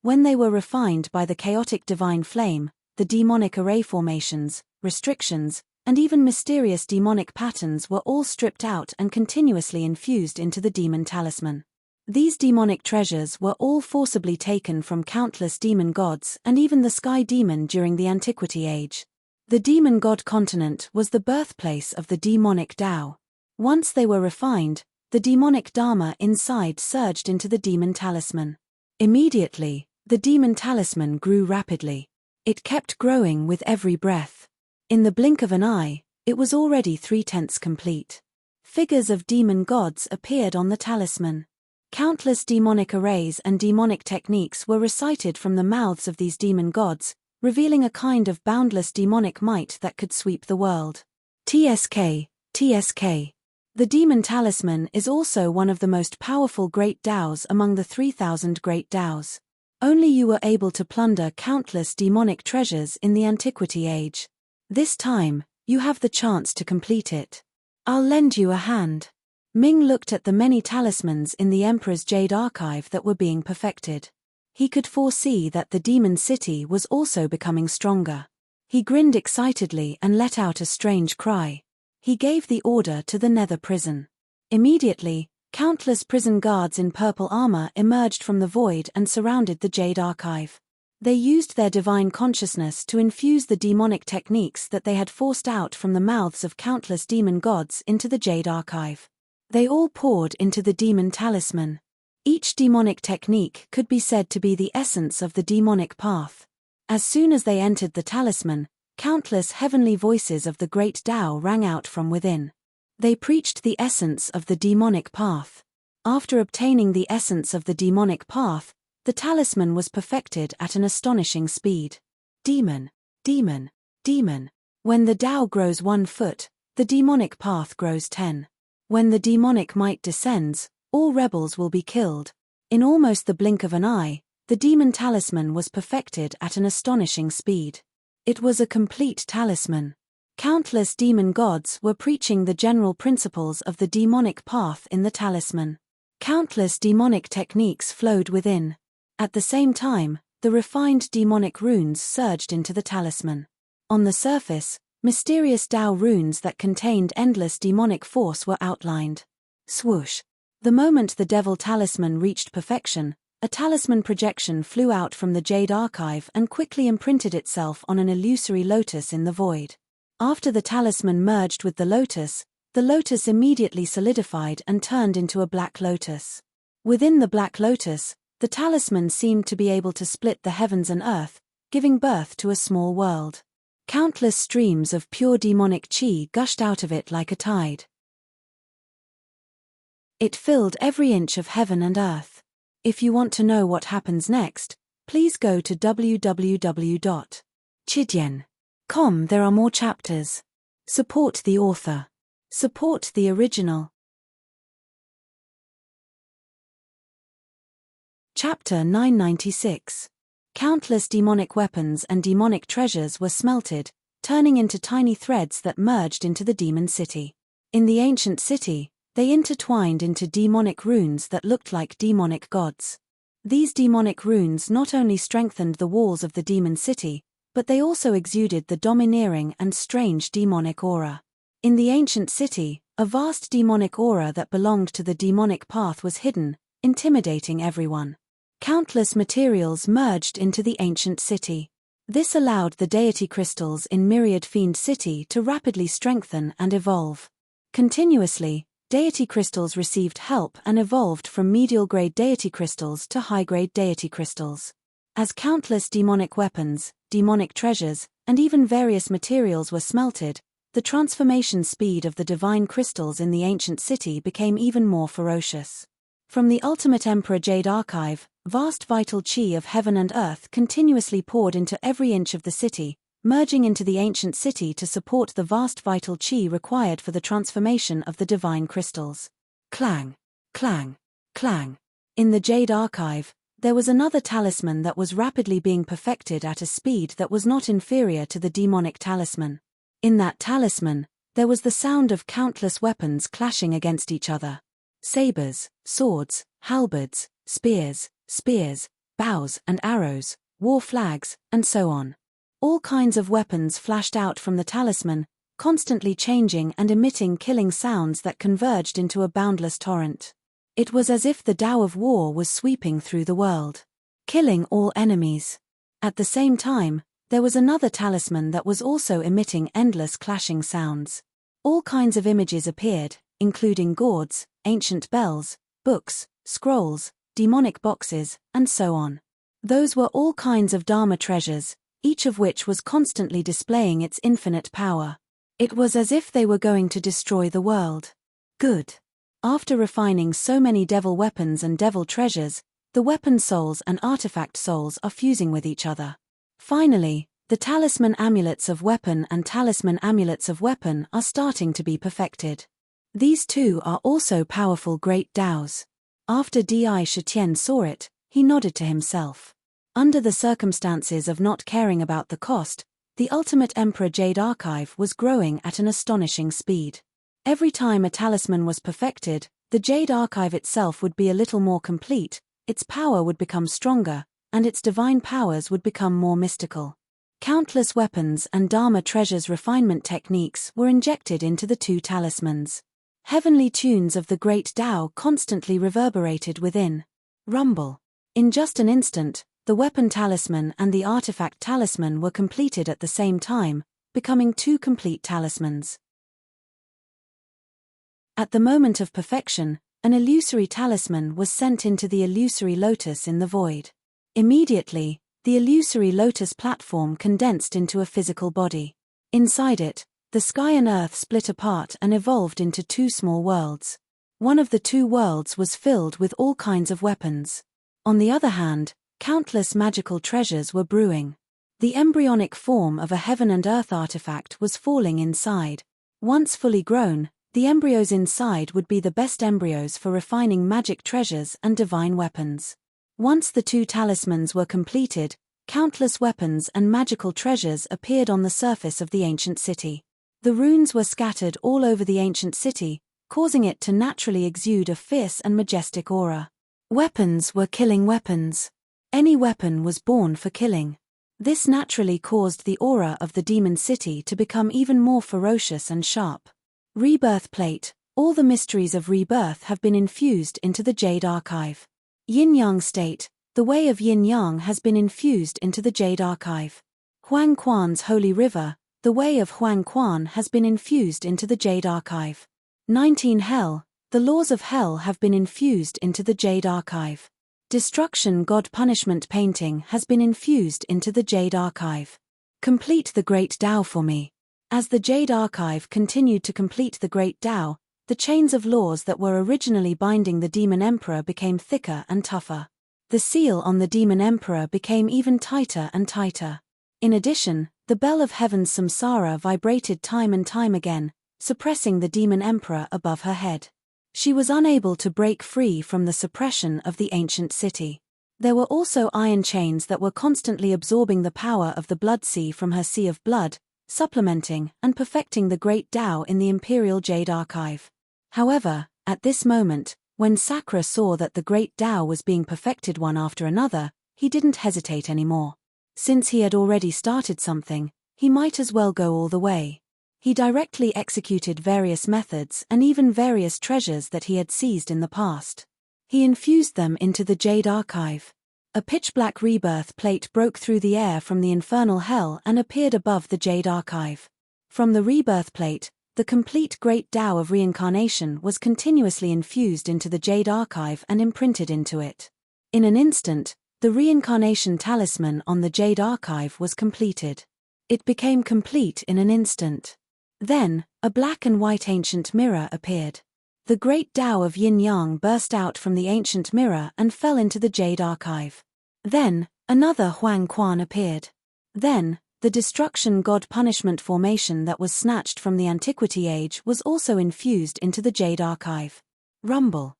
When they were refined by the chaotic divine flame, the demonic array formations, restrictions, and even mysterious demonic patterns were all stripped out and continuously infused into the demon talisman. These demonic treasures were all forcibly taken from countless demon gods and even the sky demon during the Antiquity Age. The demon god continent was the birthplace of the demonic Tao. Once they were refined, the demonic Dharma inside surged into the demon talisman. Immediately, the demon talisman grew rapidly. It kept growing with every breath. In the blink of an eye, it was already 3/10 complete. Figures of demon gods appeared on the talisman. Countless demonic arrays and demonic techniques were recited from the mouths of these demon gods, revealing a kind of boundless demonic might that could sweep the world. TSK, TSK. The demon talisman is also one of the most powerful great Taos among the 3,000 great Taos. Only you were able to plunder countless demonic treasures in the Antiquity Age. This time, you have the chance to complete it. I'll lend you a hand. Ming looked at the many talismans in the Emperor's Jade Archive that were being perfected. He could foresee that the demon city was also becoming stronger. He grinned excitedly and let out a strange cry. He gave the order to the nether prison. Immediately, countless prison guards in purple armor emerged from the void and surrounded the Jade Archive. They used their divine consciousness to infuse the demonic techniques that they had forced out from the mouths of countless demon gods into the Jade Archive. They all poured into the demon talisman. Each demonic technique could be said to be the essence of the demonic path. As soon as they entered the talisman, countless heavenly voices of the great Tao rang out from within. They preached the essence of the demonic path. After obtaining the essence of the demonic path, the talisman was perfected at an astonishing speed. Demon, demon, demon. When the Tao grows 1 foot, the demonic path grows 10. When the demonic might descends, all rebels will be killed. In almost the blink of an eye, the demon talisman was perfected at an astonishing speed. It was a complete talisman. Countless demon gods were preaching the general principles of the demonic path in the talisman. Countless demonic techniques flowed within. At the same time, the refined demonic runes surged into the talisman. On the surface, mysterious Tao runes that contained endless demonic force were outlined. Swoosh. The moment the devil talisman reached perfection, a talisman projection flew out from the Jade Archive and quickly imprinted itself on an illusory lotus in the void. After the talisman merged with the lotus immediately solidified and turned into a black lotus. Within the black lotus, the talisman seemed to be able to split the heavens and earth, giving birth to a small world. Countless streams of pure demonic chi gushed out of it like a tide. It filled every inch of heaven and earth. If you want to know what happens next, please go to www.chidian.com. There are more chapters. Support the author. Support the original. Chapter 996. Countless demonic weapons and demonic treasures were smelted, turning into tiny threads that merged into the demon city. In the ancient city, they intertwined into demonic runes that looked like demonic gods. These demonic runes not only strengthened the walls of the demon city, but they also exuded the domineering and strange demonic aura. In the ancient city, a vast demonic aura that belonged to the demonic path was hidden, intimidating everyone. Countless materials merged into the ancient city. This allowed the deity crystals in Myriad Fiend City to rapidly strengthen and evolve. Continuously, deity crystals received help and evolved from medial-grade deity crystals to high-grade deity crystals. As countless demonic weapons, demonic treasures, and even various materials were smelted, the transformation speed of the divine crystals in the ancient city became even more ferocious. From the ultimate Emperor Jade Archive, vast vital chi of heaven and earth continuously poured into every inch of the city, merging into the ancient city to support the vast vital chi required for the transformation of the divine crystals. Clang, clang, clang. In the Jade Archive, there was another talisman that was rapidly being perfected at a speed that was not inferior to the demonic talisman. In that talisman, there was the sound of countless weapons clashing against each other. Sabers, swords, halberds, spears, bows and arrows, war flags, and so on. All kinds of weapons flashed out from the talisman, constantly changing and emitting killing sounds that converged into a boundless torrent. It was as if the Tao of war was sweeping through the world, killing all enemies. At the same time, there was another talisman that was also emitting endless clashing sounds. All kinds of images appeared, including gourds, ancient bells, books, scrolls, demonic boxes, and so on. Those were all kinds of Dharma treasures, each of which was constantly displaying its infinite power. It was as if they were going to destroy the world. Good. After refining so many devil weapons and devil treasures, the weapon souls and artifact souls are fusing with each other. Finally, the talisman amulets of weapon and talisman amulets of weapon are starting to be perfected. These two are also powerful great Taos. After Di Shitian saw it, he nodded to himself. Under the circumstances of not caring about the cost, the ultimate Emperor Jade Archive was growing at an astonishing speed. Every time a talisman was perfected, the Jade Archive itself would be a little more complete, its power would become stronger, and its divine powers would become more mystical. Countless weapons and Dharma treasures refinement techniques were injected into the two talismans. Heavenly tunes of the great Tao constantly reverberated within. Rumble. In just an instant, the weapon talisman and the artifact talisman were completed at the same time, becoming two complete talismans. At the moment of perfection, an illusory talisman was sent into the illusory lotus in the void. Immediately, the illusory lotus platform condensed into a physical body. Inside it, the sky and earth split apart and evolved into two small worlds. One of the two worlds was filled with all kinds of weapons. On the other hand, countless magical treasures were brewing. The embryonic form of a heaven and earth artifact was falling inside. Once fully grown, the embryos inside would be the best embryos for refining magic treasures and divine weapons. Once the two talismans were completed, countless weapons and magical treasures appeared on the surface of the ancient city. The runes were scattered all over the ancient city, causing it to naturally exude a fierce and majestic aura. Weapons were killing weapons. Any weapon was born for killing. This naturally caused the aura of the demon city to become even more ferocious and sharp. Rebirth plate. All the mysteries of rebirth have been infused into the Jade Archive. Yin-Yang state. The way of Yin-Yang has been infused into the Jade Archive. Huang Quan's holy river. The way of Huang Quan has been infused into the Jade Archive. 19 Hell. The laws of hell have been infused into the Jade Archive. Destruction God punishment painting has been infused into the Jade Archive. Complete the Great Tao for me. As the Jade Archive continued to complete the Great Tao, the chains of laws that were originally binding the Demon Emperor became thicker and tougher. The seal on the Demon Emperor became even tighter and tighter. In addition, the bell of heaven's samsara vibrated time and time again, suppressing the Demon Emperor above her head. She was unable to break free from the suppression of the ancient city. There were also iron chains that were constantly absorbing the power of the blood sea from her sea of blood, supplementing and perfecting the great Tao in the Imperial Jade Archive. However, at this moment, when Sakra saw that the great Tao was being perfected one after another, he didn't hesitate anymore. Since he had already started something, he might as well go all the way. He directly executed various methods and even various treasures that he had seized in the past. He infused them into the Jade Archive. A pitch-black rebirth plate broke through the air from the infernal hell and appeared above the Jade Archive. From the rebirth plate, the complete Great Tao of Reincarnation was continuously infused into the Jade Archive and imprinted into it. In an instant, the reincarnation talisman on the Jade Archive was completed. It became complete in an instant. Then, a black and white ancient mirror appeared. The Great Tao of Yin-Yang burst out from the ancient mirror and fell into the Jade Archive. Then, another Huang Quan appeared. Then, the destruction god punishment formation that was snatched from the Antiquity Age was also infused into the Jade Archive. Rumble.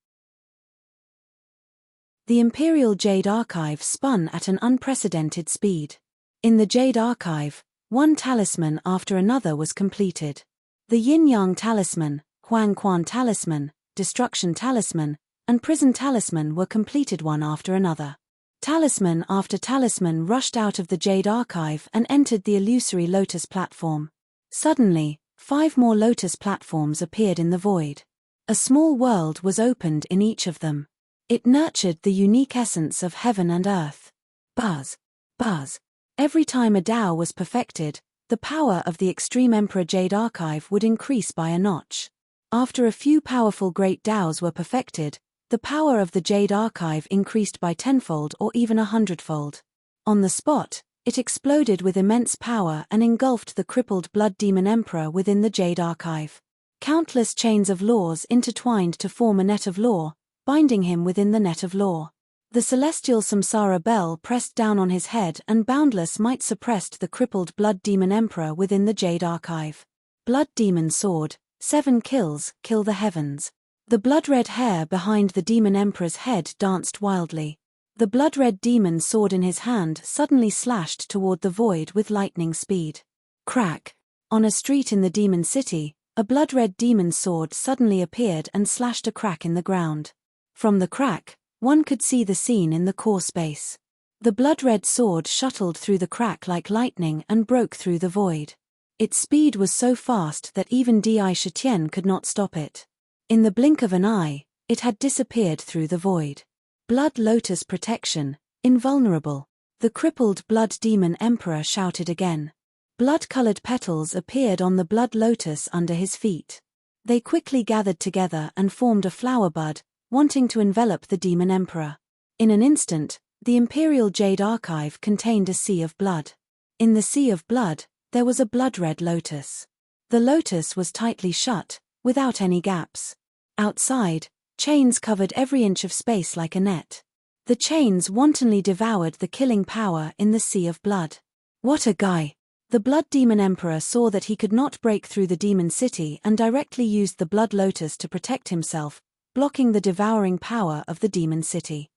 The Imperial Jade Archive spun at an unprecedented speed. In the Jade Archive, one talisman after another was completed. The Yin-Yang Talisman, Huang Quan Talisman, Destruction Talisman, and Prison Talisman were completed one after another. Talisman after talisman rushed out of the Jade Archive and entered the illusory Lotus platform. Suddenly, 5 more Lotus platforms appeared in the void. A small world was opened in each of them. It nurtured the unique essence of heaven and earth. Buzz. Buzz. Every time a Tao was perfected, the power of the Extreme Emperor Jade Archive would increase by a notch. After a few powerful great Taos were perfected, the power of the Jade Archive increased by 10-fold or even 100-fold. On the spot, it exploded with immense power and engulfed the crippled Blood Demon Emperor within the Jade Archive. Countless chains of laws intertwined to form a net of law, binding him within the net of law. The celestial Samsara bell pressed down on his head and boundless might suppressed the crippled Blood Demon Emperor within the Jade Archive. Blood Demon Sword, 7 kills, kill the heavens. The blood-red hair behind the Demon Emperor's head danced wildly. The blood-red demon sword in his hand suddenly slashed toward the void with lightning speed. Crack! On a street in the Demon City, a blood-red demon sword suddenly appeared and slashed a crack in the ground. From the crack, one could see the scene in the core space. The blood-red sword shuttled through the crack like lightning and broke through the void. Its speed was so fast that even Di Shitian could not stop it. In the blink of an eye, it had disappeared through the void. Blood Lotus protection, invulnerable. The crippled Blood Demon Emperor shouted again. Blood-colored petals appeared on the Blood Lotus under his feet. They quickly gathered together and formed a flower bud, wanting to envelop the Demon Emperor. In an instant, the Imperial Jade Archive contained a sea of blood. In the sea of blood, there was a blood-red lotus. The lotus was tightly shut, without any gaps. Outside, chains covered every inch of space like a net. The chains wantonly devoured the killing power in the sea of blood. What a guy! The Blood Demon Emperor saw that he could not break through the Demon City and directly used the Blood Lotus to protect himself, blocking the devouring power of the Demon City.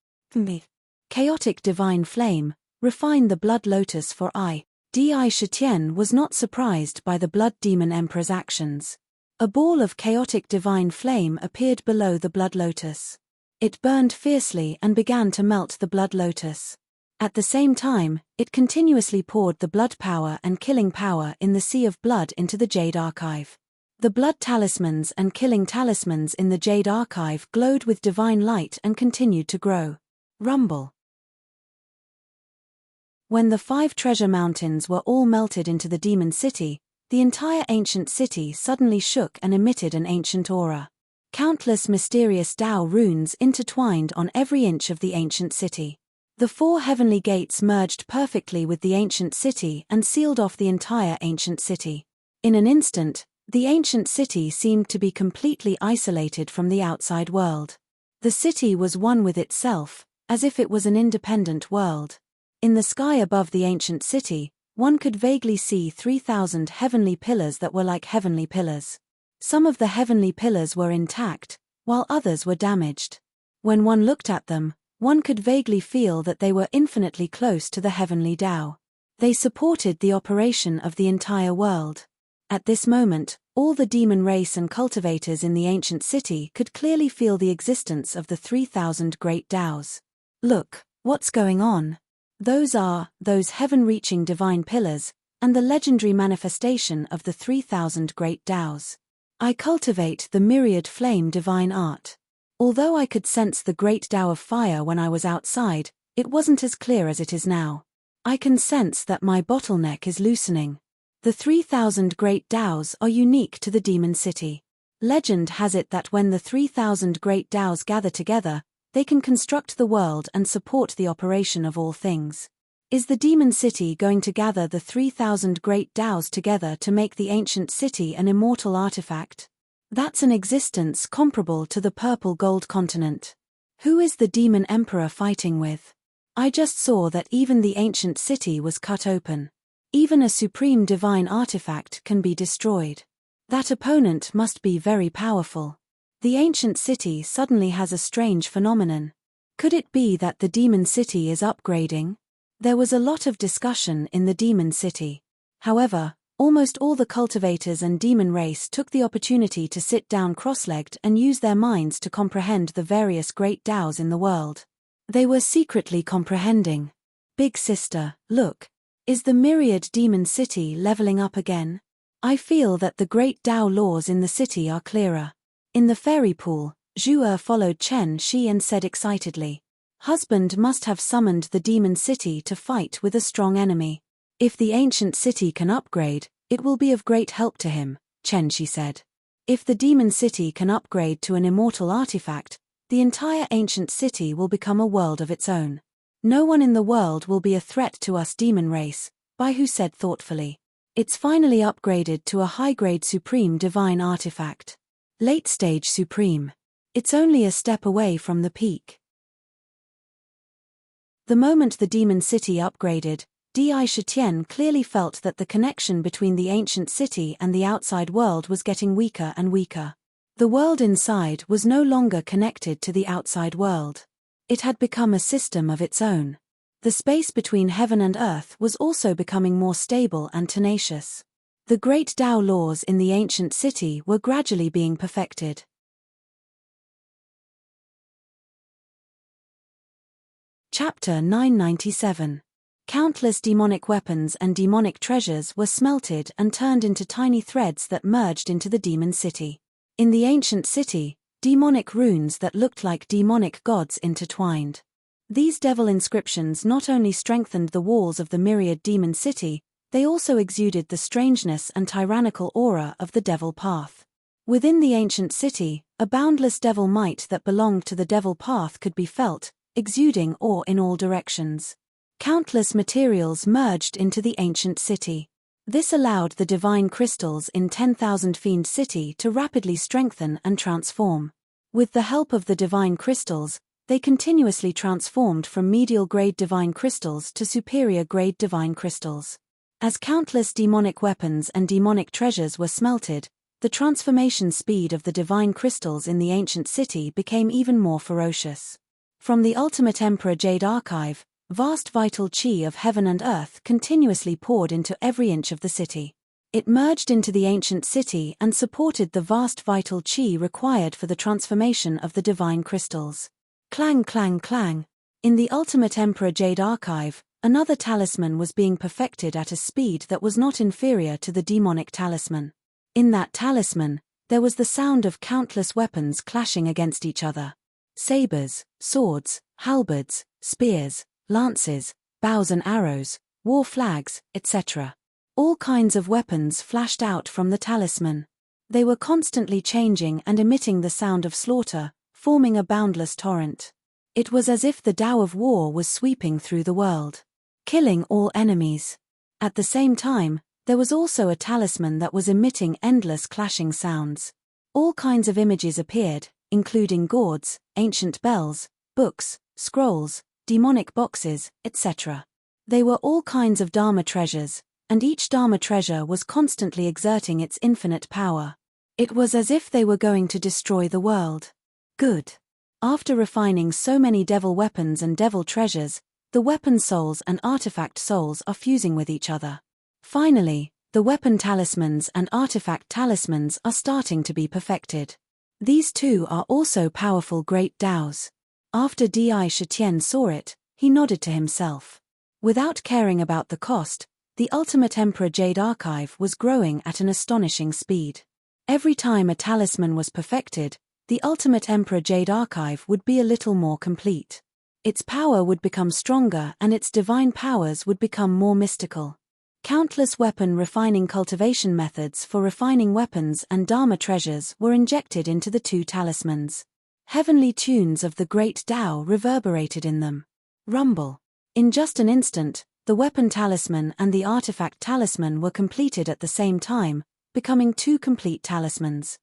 Chaotic Divine Flame, refine the Blood Lotus for I. Di Shitian was not surprised by the Blood Demon Emperor's actions. A ball of chaotic divine flame appeared below the Blood Lotus. It burned fiercely and began to melt the Blood Lotus. At the same time, it continuously poured the blood power and killing power in the sea of blood into the Jade Archive. The blood talismans and killing talismans in the Jade Archive glowed with divine light and continued to grow. Rumble. When the 5 treasure mountains were all melted into the Demon City, the entire ancient city suddenly shook and emitted an ancient aura. Countless mysterious Tao runes intertwined on every inch of the ancient city. The 4 heavenly gates merged perfectly with the ancient city and sealed off the entire ancient city. In an instant, the ancient city seemed to be completely isolated from the outside world. The city was one with itself, as if it was an independent world. In the sky above the ancient city, one could vaguely see 3,000 heavenly pillars that were like heavenly pillars. Some of the heavenly pillars were intact, while others were damaged. When one looked at them, one could vaguely feel that they were infinitely close to the heavenly Tao. They supported the operation of the entire world. At this moment, all the demon race and cultivators in the ancient city could clearly feel the existence of the 3,000 great Taos. Look, what's going on? Those heaven-reaching divine pillars, and the legendary manifestation of the 3,000 great Taos. I cultivate the myriad flame divine art. Although I could sense the great Tao of fire when I was outside, it wasn't as clear as it is now. I can sense that my bottleneck is loosening. The 3,000 great Taos are unique to the demon city. Legend has it that when the 3,000 great Taos gather together, they can construct the world and support the operation of all things. Is the demon city going to gather the 3,000 great Taos together to make the ancient city an immortal artifact? That's an existence comparable to the purple gold continent. Who is the demon emperor fighting with? I just saw that even the ancient city was cut open. Even a supreme divine artifact can be destroyed. That opponent must be very powerful. The ancient city suddenly has a strange phenomenon. Could it be that the demon city is upgrading? There was a lot of discussion in the demon city. However, almost all the cultivators and demon race took the opportunity to sit down cross-legged and use their minds to comprehend the various great Taos in the world. They were secretly comprehending. Big sister, look. Is the myriad demon city leveling up again? I feel that the great Tao laws in the city are clearer. In the fairy pool, Zhu followed Chen Shi and said excitedly, "Husband must have summoned the demon city to fight with a strong enemy. If the ancient city can upgrade, it will be of great help to him," Chen Shi said. If the demon city can upgrade to an immortal artifact, the entire ancient city will become a world of its own. No one in the world will be a threat to us demon race, Baihu said thoughtfully. It's finally upgraded to a high-grade supreme divine artifact. Late stage supreme. It's only a step away from the peak. The moment the demon city upgraded, Di Shitian clearly felt that the connection between the ancient city and the outside world was getting weaker and weaker. The world inside was no longer connected to the outside world. It had become a system of its own. The space between heaven and earth was also becoming more stable and tenacious. The great Tao laws in the ancient city were gradually being perfected. Chapter 997. Countless demonic weapons and demonic treasures were smelted and turned into tiny threads that merged into the demon city. In the ancient city, demonic runes that looked like demonic gods intertwined. These devil inscriptions not only strengthened the walls of the myriad demon city, they also exuded the strangeness and tyrannical aura of the devil path. Within the ancient city, a boundless devil might that belonged to the devil path could be felt, exuding awe in all directions. Countless materials merged into the ancient city. This allowed the divine crystals in 10,000 Fiend City to rapidly strengthen and transform. With the help of the divine crystals, they continuously transformed from medial-grade divine crystals to superior-grade divine crystals. As countless demonic weapons and demonic treasures were smelted, the transformation speed of the divine crystals in the ancient city became even more ferocious. From the Ultimate Emperor Jade Archive, vast vital chi of heaven and earth continuously poured into every inch of the city. It merged into the ancient city and supported the vast vital chi required for the transformation of the divine crystals. Clang clang clang. In the Ultimate Emperor Jade Archive, another talisman was being perfected at a speed that was not inferior to the demonic talisman. In that talisman, there was the sound of countless weapons clashing against each other. Sabers, swords, halberds, spears, lances, bows and arrows, war flags, etc. All kinds of weapons flashed out from the talisman. They were constantly changing and emitting the sound of slaughter, forming a boundless torrent. It was as if the Tao of war was sweeping through the world, killing all enemies. At the same time, there was also a talisman that was emitting endless clashing sounds. All kinds of images appeared, including gourds, ancient bells, books, scrolls, demonic boxes, etc. They were all kinds of Dharma treasures, and each Dharma treasure was constantly exerting its infinite power. It was as if they were going to destroy the world. Good. After refining so many devil weapons and devil treasures, the weapon souls and artifact souls are fusing with each other. Finally, the weapon talismans and artifact talismans are starting to be perfected. These two are also powerful great Taos. After Di Shitian saw it, he nodded to himself. Without caring about the cost, the Ultimate Emperor Jade Archive was growing at an astonishing speed. Every time a talisman was perfected, the Ultimate Emperor Jade Archive would be a little more complete. Its power would become stronger and its divine powers would become more mystical. Countless weapon refining cultivation methods for refining weapons and Dharma treasures were injected into the two talismans. Heavenly tunes of the great Tao reverberated in them. Rumble. In just an instant, the weapon talisman and the artifact talisman were completed at the same time, becoming two complete talismans.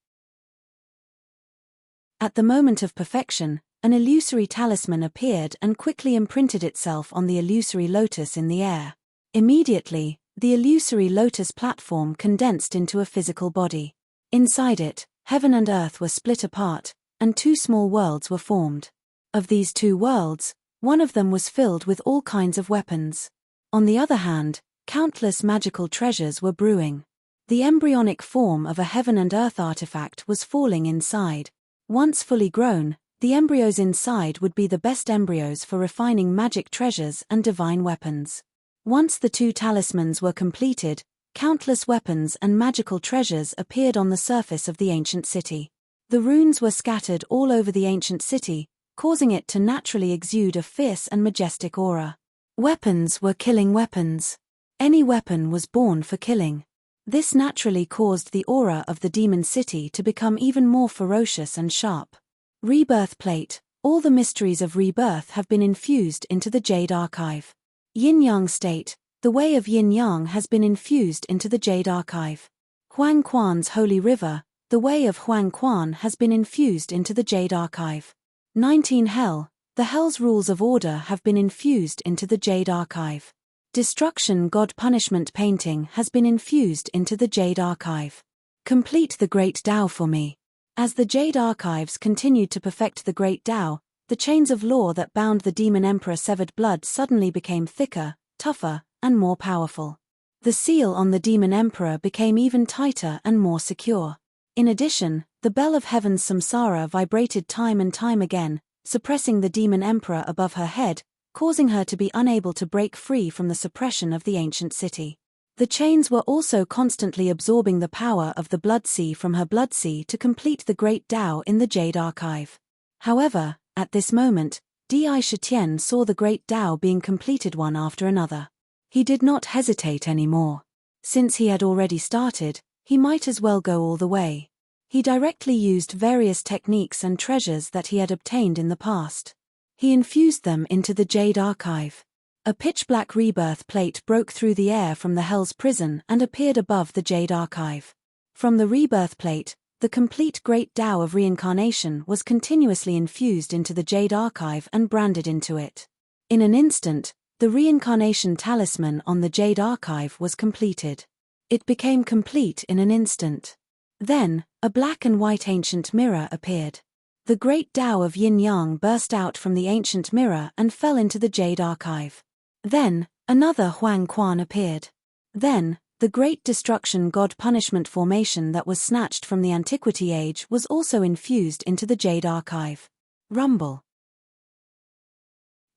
At the moment of perfection, an illusory talisman appeared and quickly imprinted itself on the illusory lotus in the air. Immediately, the illusory lotus platform condensed into a physical body. Inside it, heaven and earth were split apart, and two small worlds were formed. Of these two worlds, one of them was filled with all kinds of weapons. On the other hand, countless magical treasures were brewing. The embryonic form of a heaven and earth artifact was falling inside. Once fully grown, the embryos inside would be the best embryos for refining magic treasures and divine weapons. Once the two talismans were completed, countless weapons and magical treasures appeared on the surface of the ancient city. The runes were scattered all over the ancient city, causing it to naturally exude a fierce and majestic aura. Weapons were killing weapons. Any weapon was born for killing. This naturally caused the aura of the demon city to become even more ferocious and sharp. Rebirth plate. All the mysteries of rebirth have been infused into the Jade Archive. Yin-Yang state. The way of Yin-Yang has been infused into the Jade Archive. Huang Quan's holy river. The way of Huang Quan has been infused into the Jade Archive. 19 Hell. The Hell's rules of order have been infused into the Jade Archive. Destruction God punishment painting has been infused into the Jade Archive. Complete the Great Tao for me. As the Jade Archives continued to perfect the Great Tao, the chains of law that bound the demon emperor severed blood suddenly became thicker, tougher, and more powerful. The seal on the demon emperor became even tighter and more secure. In addition, the bell of heaven's samsara vibrated time and time again, suppressing the demon emperor above her head, causing her to be unable to break free from the suppression of the ancient city. The chains were also constantly absorbing the power of the blood sea from her blood sea to complete the great Tao in the Jade Archive. However, at this moment, Di Shitian saw the great Tao being completed one after another. He did not hesitate anymore. Since he had already started, he might as well go all the way. He directly used various techniques and treasures that he had obtained in the past. He infused them into the Jade Archive. A pitch-black rebirth plate broke through the air from the Hell's prison and appeared above the Jade Archive. From the rebirth plate, the complete Great Tao of Reincarnation was continuously infused into the Jade Archive and branded into it. In an instant, the Reincarnation Talisman on the Jade Archive was completed. It became complete in an instant. Then, a black and white ancient mirror appeared. The great Tao of Yin-Yang burst out from the ancient mirror and fell into the Jade Archive. Then, another Huang Quan appeared. Then, the great destruction god punishment formation that was snatched from the Antiquity Age was also infused into the Jade Archive. Rumble.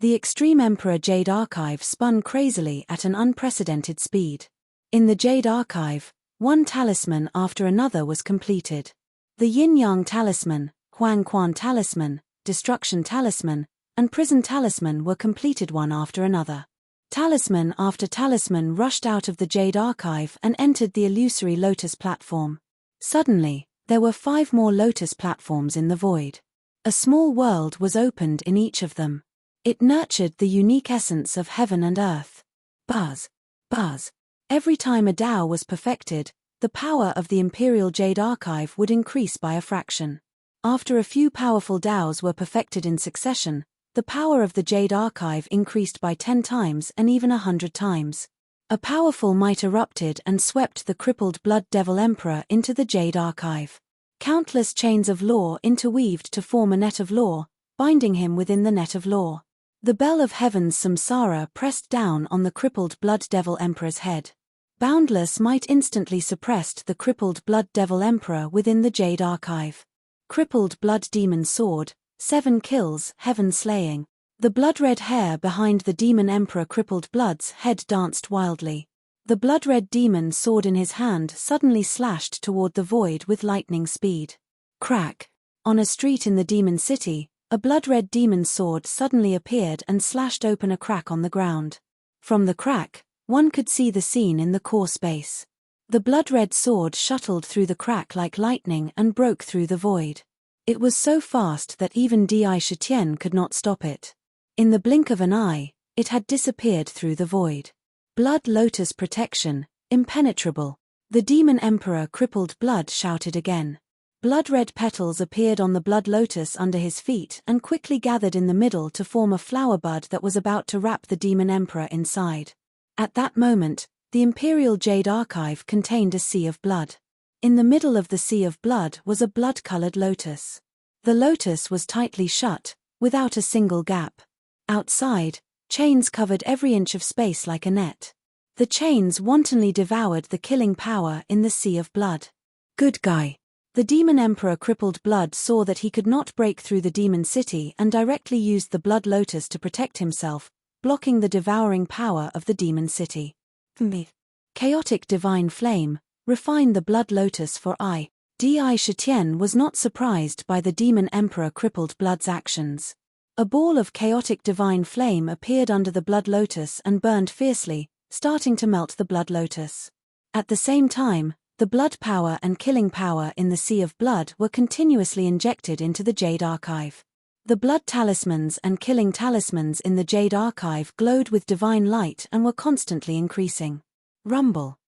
The Extreme Emperor Jade Archive spun crazily at an unprecedented speed. In the Jade Archive, one talisman after another was completed. The Yin-Yang Talisman, Huang Quan Talisman, Destruction Talisman, and Prison Talisman were completed one after another. Talisman after talisman rushed out of the Jade Archive and entered the illusory lotus platform. Suddenly, there were 5 more lotus platforms in the void. A small world was opened in each of them. It nurtured the unique essence of heaven and earth. Buzz. Buzz. Every time a Tao was perfected, the power of the Imperial Jade Archive would increase by a fraction. After a few powerful Taos were perfected in succession, the power of the Jade Archive increased by 10 times and even 100 times. A powerful might erupted and swept the crippled Blood Devil Emperor into the Jade Archive. Countless chains of law interweaved to form a net of law, binding him within the net of law. The bell of heaven's samsara pressed down on the crippled Blood Devil Emperor's head. Boundless might instantly suppressed the crippled Blood Devil Emperor within the Jade Archive. Crippled Blood Demon Sword, 7 kills, heaven slaying. The blood-red hair behind the Demon Emperor Crippled Blood's head danced wildly. The blood-red demon sword in his hand suddenly slashed toward the void with lightning speed. Crack. On a street in the demon city, a blood-red demon sword suddenly appeared and slashed open a crack on the ground. From the crack, One could see the scene in the core space. The blood-red sword shuttled through the crack like lightning and broke through the void. It was so fast that even Di Shitian could not stop it. In the blink of an eye, it had disappeared through the void. Blood Lotus protection, impenetrable. The Demon Emperor Crippled Blood shouted again. Blood-red petals appeared on the Blood Lotus under his feet and quickly gathered in the middle to form a flower bud that was about to wrap the Demon Emperor inside. At that moment, the Imperial Jade Archive contained a sea of blood. In the middle of the sea of blood was a blood-colored lotus. The lotus was tightly shut, without a single gap. Outside, chains covered every inch of space like a net. The chains wantonly devoured the killing power in the sea of blood. Good guy. The Demon Emperor Crippled Blood saw that he could not break through the demon city and directly used the Blood Lotus to protect himself, blocking the devouring power of the demon city. Chaotic Divine Flame, refine the Blood Lotus for I. Di Shitian was not surprised by the Demon Emperor Crippled Blood's actions. A ball of chaotic divine flame appeared under the Blood Lotus and burned fiercely, starting to melt the Blood Lotus. At the same time, the blood power and killing power in the Sea of Blood were continuously injected into the Jade Archive. The blood talismans and killing talismans in the Jade Archive glowed with divine light and were constantly increasing. Rumble.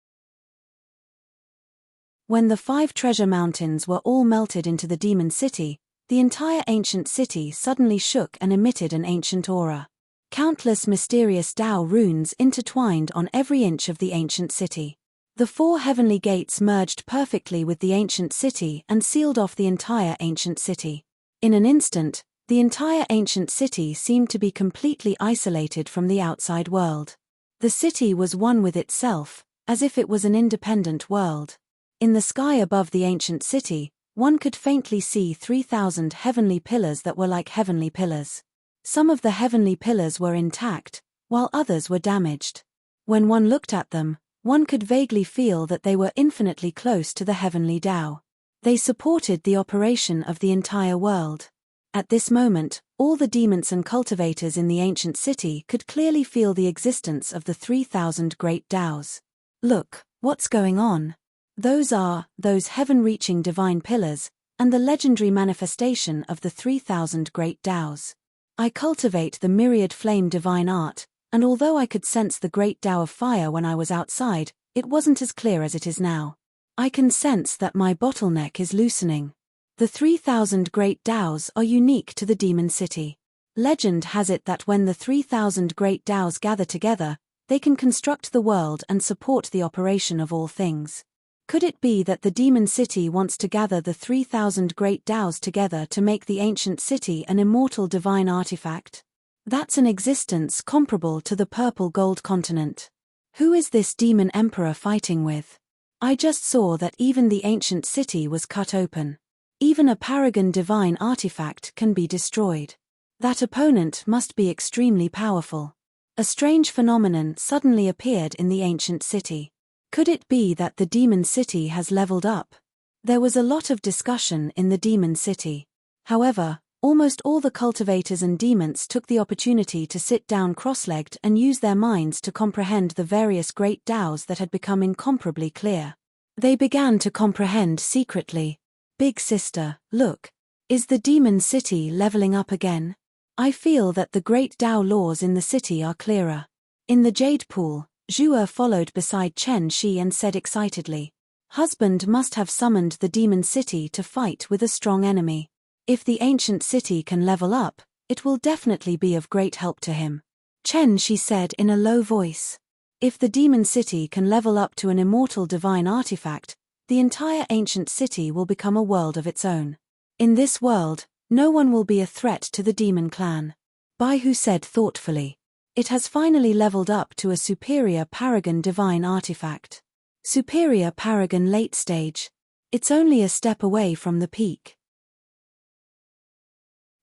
When the 5 treasure mountains were all melted into the demon city, the entire ancient city suddenly shook and emitted an ancient aura. Countless mysterious Tao runes intertwined on every inch of the ancient city. The 4 heavenly gates merged perfectly with the ancient city and sealed off the entire ancient city. In an instant, the entire ancient city seemed to be completely isolated from the outside world. The city was one with itself, as if it was an independent world. In the sky above the ancient city, one could faintly see 3,000 heavenly pillars that were like heavenly pillars. Some of the heavenly pillars were intact, while others were damaged. When one looked at them, one could vaguely feel that they were infinitely close to the heavenly Tao. They supported the operation of the entire world. At this moment, all the demons and cultivators in the ancient city could clearly feel the existence of the 3,000 great Taos. Look, what's going on? Those heaven-reaching divine pillars, and the legendary manifestation of the 3,000 great Taos. I cultivate the myriad flame divine art, and although I could sense the great Tao of fire when I was outside, it wasn't as clear as it is now. I can sense that my bottleneck is loosening. The 3,000 great Taos are unique to the demon city. Legend has it that when the 3,000 great Taos gather together, they can construct the world and support the operation of all things. Could it be that the demon city wants to gather the 3,000 great Taos together to make the ancient city an immortal divine artifact? That's an existence comparable to the purple gold continent. Who is this demon emperor fighting with? I just saw that even the ancient city was cut open. Even a paragon divine artifact can be destroyed. That opponent must be extremely powerful. A strange phenomenon suddenly appeared in the ancient city. Could it be that the demon city has leveled up? There was a lot of discussion in the demon city. However, almost all the cultivators and demons took the opportunity to sit down cross-legged and use their minds to comprehend the various great Taos that had become incomparably clear. They began to comprehend secretly. Big sister, look. Is the demon city leveling up again? I feel that the great Tao laws in the city are clearer. In the Jade Pool, Zhuo followed beside Chen Shi and said excitedly, "Husband must have summoned the demon city to fight with a strong enemy. If the ancient city can level up, it will definitely be of great help to him." Chen Shi said in a low voice, "If the demon city can level up to an immortal divine artifact, the entire ancient city will become a world of its own. In this world, no one will be a threat to the demon clan." Bai Hu said thoughtfully, "It has finally leveled up to a superior paragon divine artifact. Superior paragon late stage. It's only a step away from the peak."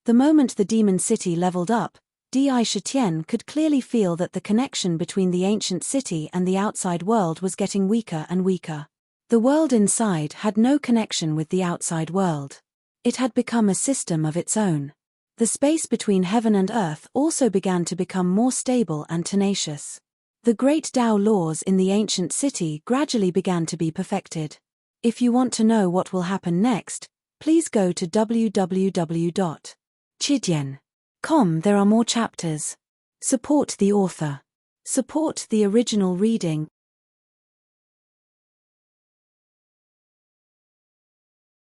The moment the demon city leveled up, Di Shitian could clearly feel that the connection between the ancient city and the outside world was getting weaker and weaker. The world inside had no connection with the outside world. It had become a system of its own. The space between heaven and earth also began to become more stable and tenacious. The great Tao laws in the ancient city gradually began to be perfected. If you want to know what will happen next, please go to www.chidian.com. There are more chapters. Support the author. Support the original reading.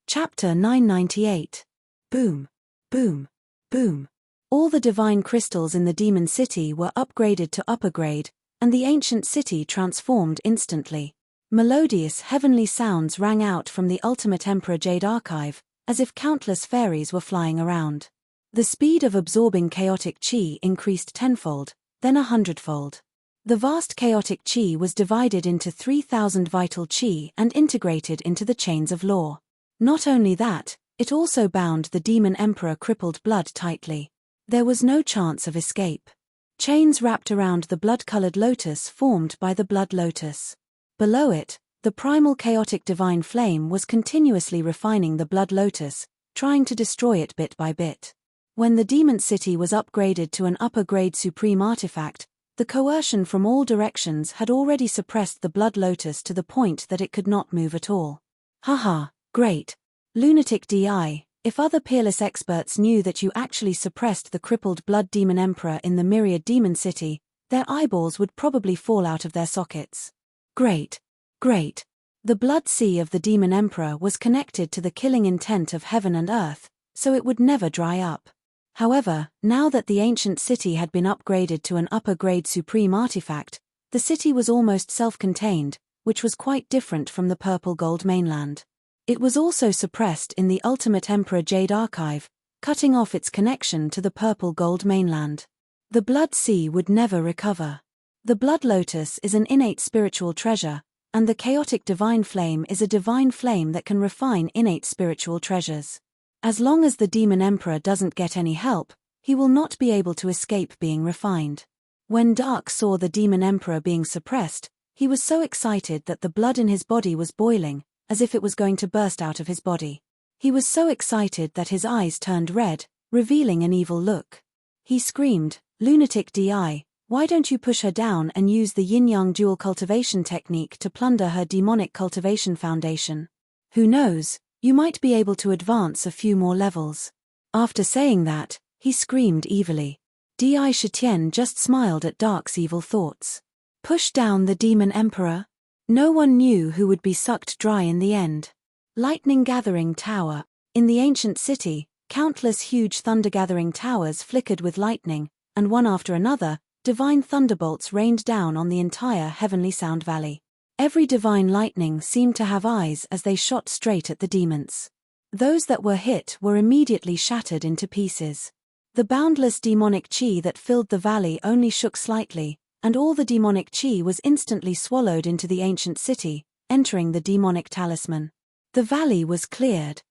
Chapter 998. Boom, boom, boom. All the divine crystals in the demon city were upgraded to upper grade, and the ancient city transformed instantly. Melodious heavenly sounds rang out from the Ultimate Emperor Jade Archive, as if countless fairies were flying around. The speed of absorbing chaotic chi increased tenfold, then 100-fold. The vast chaotic chi was divided into 3,000 vital chi and integrated into the chains of law. Not only that, it also bound the demon emperor crippled blood tightly. There was no chance of escape. Chains wrapped around the blood-colored lotus formed by the blood lotus. Below it, the primal chaotic divine flame was continuously refining the blood lotus, trying to destroy it bit by bit. When the demon city was upgraded to an upper-grade supreme artifact, the coercion from all directions had already suppressed the blood lotus to the point that it could not move at all. Haha, great. Lunatic DI, if other peerless experts knew that you actually suppressed the crippled blood demon emperor in the myriad demon city, their eyeballs would probably fall out of their sockets. Great. Great. The blood sea of the demon emperor was connected to the killing intent of heaven and earth, so it would never dry up. However, now that the ancient city had been upgraded to an upper-grade supreme artifact, the city was almost self-contained, which was quite different from the purple gold mainland. It was also suppressed in the Ultimate Emperor Jade Archive, cutting off its connection to the purple gold mainland. The blood sea would never recover. The blood lotus is an innate spiritual treasure, and the chaotic divine flame is a divine flame that can refine innate spiritual treasures. As long as the demon emperor doesn't get any help, he will not be able to escape being refined. When Dark saw the demon emperor being suppressed, he was so excited that the blood in his body was boiling, as if it was going to burst out of his body. He was so excited that his eyes turned red, revealing an evil look. He screamed, "Lunatic DI, why don't you push her down and use the yin-yang dual cultivation technique to plunder her demonic cultivation foundation? Who knows, you might be able to advance a few more levels." After saying that, he screamed evilly. Di Shitian just smiled at Dark's evil thoughts. Push down the demon emperor? No one knew who would be sucked dry in the end. Lightning gathering tower. In the ancient city, countless huge thunder-gathering towers flickered with lightning, and one after another, divine thunderbolts rained down on the entire heavenly sound valley. Every divine lightning seemed to have eyes as they shot straight at the demons. Those that were hit were immediately shattered into pieces. The boundless demonic chi that filled the valley only shook slightly, and all the demonic chi was instantly swallowed into the ancient city, entering the demonic talisman. The valley was cleared.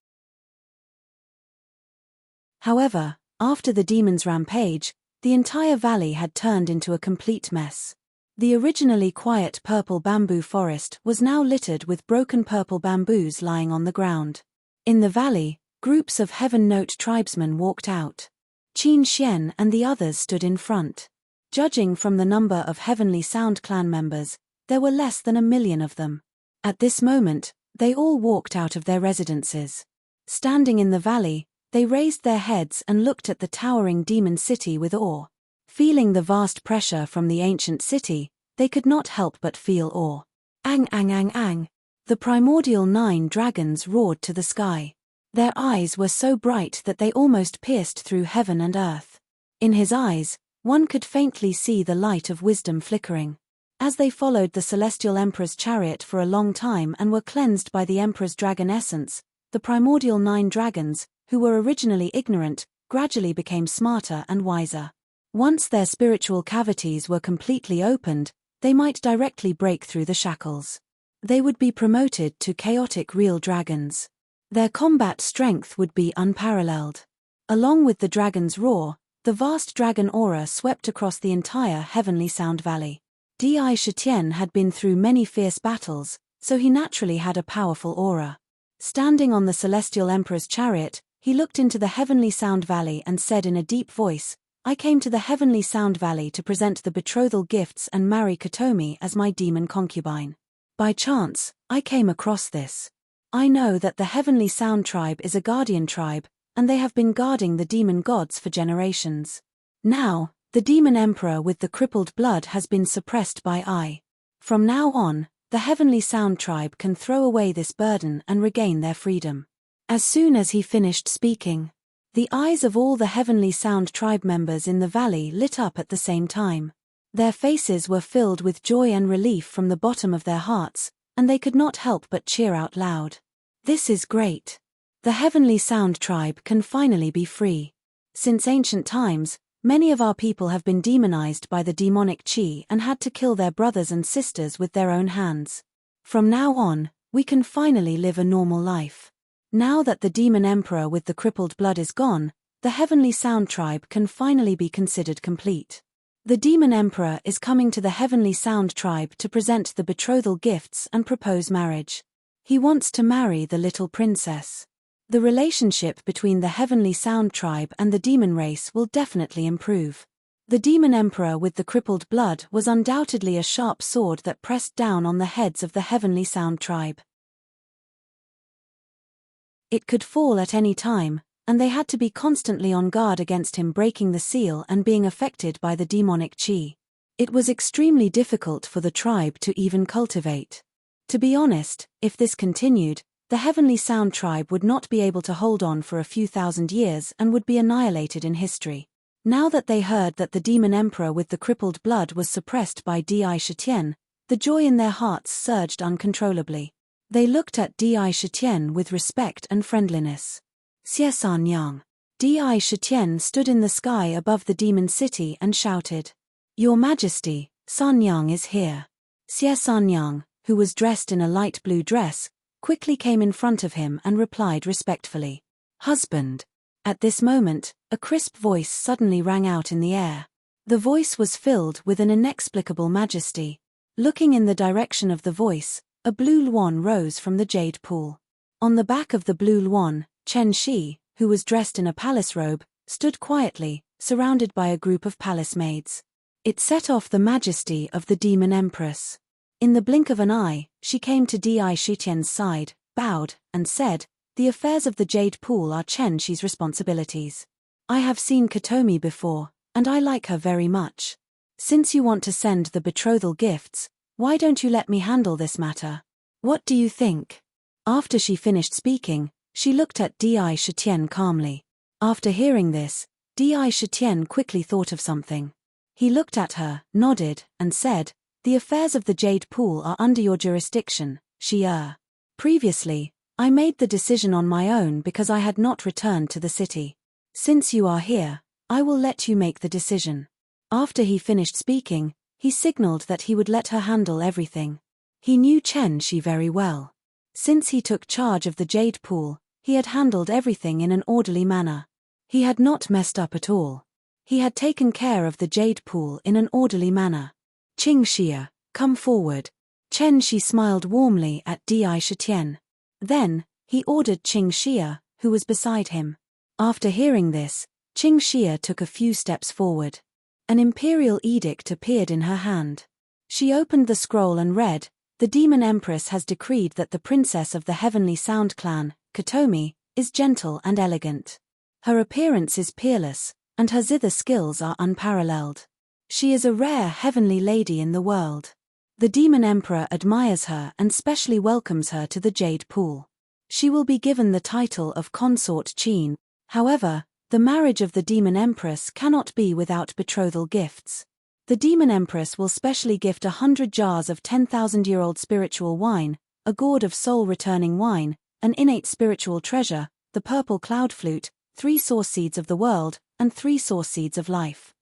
However, after the demon's rampage, the entire valley had turned into a complete mess. The originally quiet purple bamboo forest was now littered with broken purple bamboos lying on the ground. In the valley, groups of Heaven Note tribesmen walked out. Qin Xian and the others stood in front. Judging from the number of Heavenly Sound clan members, there were less than 1 million of them. At this moment, they all walked out of their residences. Standing in the valley, they raised their heads and looked at the towering demon city with awe. Feeling the vast pressure from the ancient city, they could not help but feel awe. Ang ang ang ang. The primordial 9 dragons roared to the sky. Their eyes were so bright that they almost pierced through heaven and earth. In his eyes, one could faintly see the light of wisdom flickering. As they followed the celestial emperor's chariot for a long time and were cleansed by the emperor's dragon essence, the primordial 9 dragons, who were originally ignorant, gradually became smarter and wiser. Once their spiritual cavities were completely opened, they might directly break through the shackles. They would be promoted to chaotic real dragons. Their combat strength would be unparalleled. Along with the dragon's roar, the vast dragon aura swept across the entire heavenly sound valley. Di Shitian had been through many fierce battles, so he naturally had a powerful aura. Standing on the celestial emperor's chariot, he looked into the heavenly sound valley and said in a deep voice, I came to the heavenly Sound Valley to present the betrothal gifts and marry Kotomi as my demon concubine. By chance, I came across this. I know that the heavenly Sound tribe is a guardian tribe, and they have been guarding the demon gods for generations. Now, the demon emperor with the crippled blood has been suppressed by I. From now on, the heavenly Sound tribe can throw away this burden and regain their freedom. As soon as he finished speaking, the eyes of all the heavenly Sound tribe members in the valley lit up at the same time. Their faces were filled with joy and relief from the bottom of their hearts, and they could not help but cheer out loud. This is great. The heavenly Sound tribe can finally be free. Since ancient times, many of our people have been demonized by the demonic chi and had to kill their brothers and sisters with their own hands. From now on, we can finally live a normal life. Now that the demon emperor with the crippled blood is gone, the heavenly Sound tribe can finally be considered complete. The demon emperor is coming to the heavenly Sound tribe to present the betrothal gifts and propose marriage. He wants to marry the little princess. The relationship between the heavenly Sound tribe and the demon race will definitely improve. The demon emperor with the crippled blood was undoubtedly a sharp sword that pressed down on the heads of the heavenly Sound tribe. It could fall at any time, and they had to be constantly on guard against him breaking the seal and being affected by the demonic chi. It was extremely difficult for the tribe to even cultivate. To be honest, if this continued, the heavenly Sound tribe would not be able to hold on for a few thousand years and would be annihilated in history. Now that they heard that the demon emperor with the crippled blood was suppressed by Di Shitian, the joy in their hearts surged uncontrollably. They looked at Di Shitian with respect and friendliness. Xie San Yang. Di Shitian stood in the sky above the demon city and shouted, "Your Majesty, San Yang is here." Xie San Yang, who was dressed in a light blue dress, quickly came in front of him and replied respectfully, "Husband." At this moment, a crisp voice suddenly rang out in the air. The voice was filled with an inexplicable majesty. Looking in the direction of the voice, a blue luan rose from the jade pool. On the back of the blue luan, Chen Shi, who was dressed in a palace robe, stood quietly, surrounded by a group of palace maids. It set off the majesty of the demon empress. In the blink of an eye, she came to Di Shitian's side, bowed, and said, "The affairs of the jade pool are Chen Shi's responsibilities. I have seen Kotomi before, and I like her very much. Since you want to send the betrothal gifts, why don't you let me handle this matter? What do you think?" After she finished speaking, she looked at Di Shitian calmly. After hearing this, Di Shitian quickly thought of something. He looked at her, nodded, and said, "The affairs of the jade pool are under your jurisdiction, Xie. Previously, I made the decision on my own because I had not returned to the city. Since you are here, I will let you make the decision." After he finished speaking, he signaled that he would let her handle everything. He knew Chen Shi very well. Since he took charge of the jade pool, he had handled everything in an orderly manner. He had not messed up at all. He had taken care of the jade pool in an orderly manner. "Qing Xie, come forward." Chen Shi smiled warmly at Di Shitian. Then, he ordered Qing Xie, who was beside him. After hearing this, Qing Xie took a few steps forward. An imperial edict appeared in her hand. She opened the scroll and read, "The demon empress has decreed that the princess of the heavenly Sound clan, Kotomi, is gentle and elegant. Her appearance is peerless, and her zither skills are unparalleled. She is a rare heavenly lady in the world. The demon emperor admires her and specially welcomes her to the jade pool. She will be given the title of consort Qin. However, the marriage of the demon empress cannot be without betrothal gifts. The demon empress will specially gift 100 jars of 10,000-year-old spiritual wine, a gourd of soul-returning wine, an innate spiritual treasure, the purple cloud flute, 3 source seeds of the world, and 3 source seeds of life."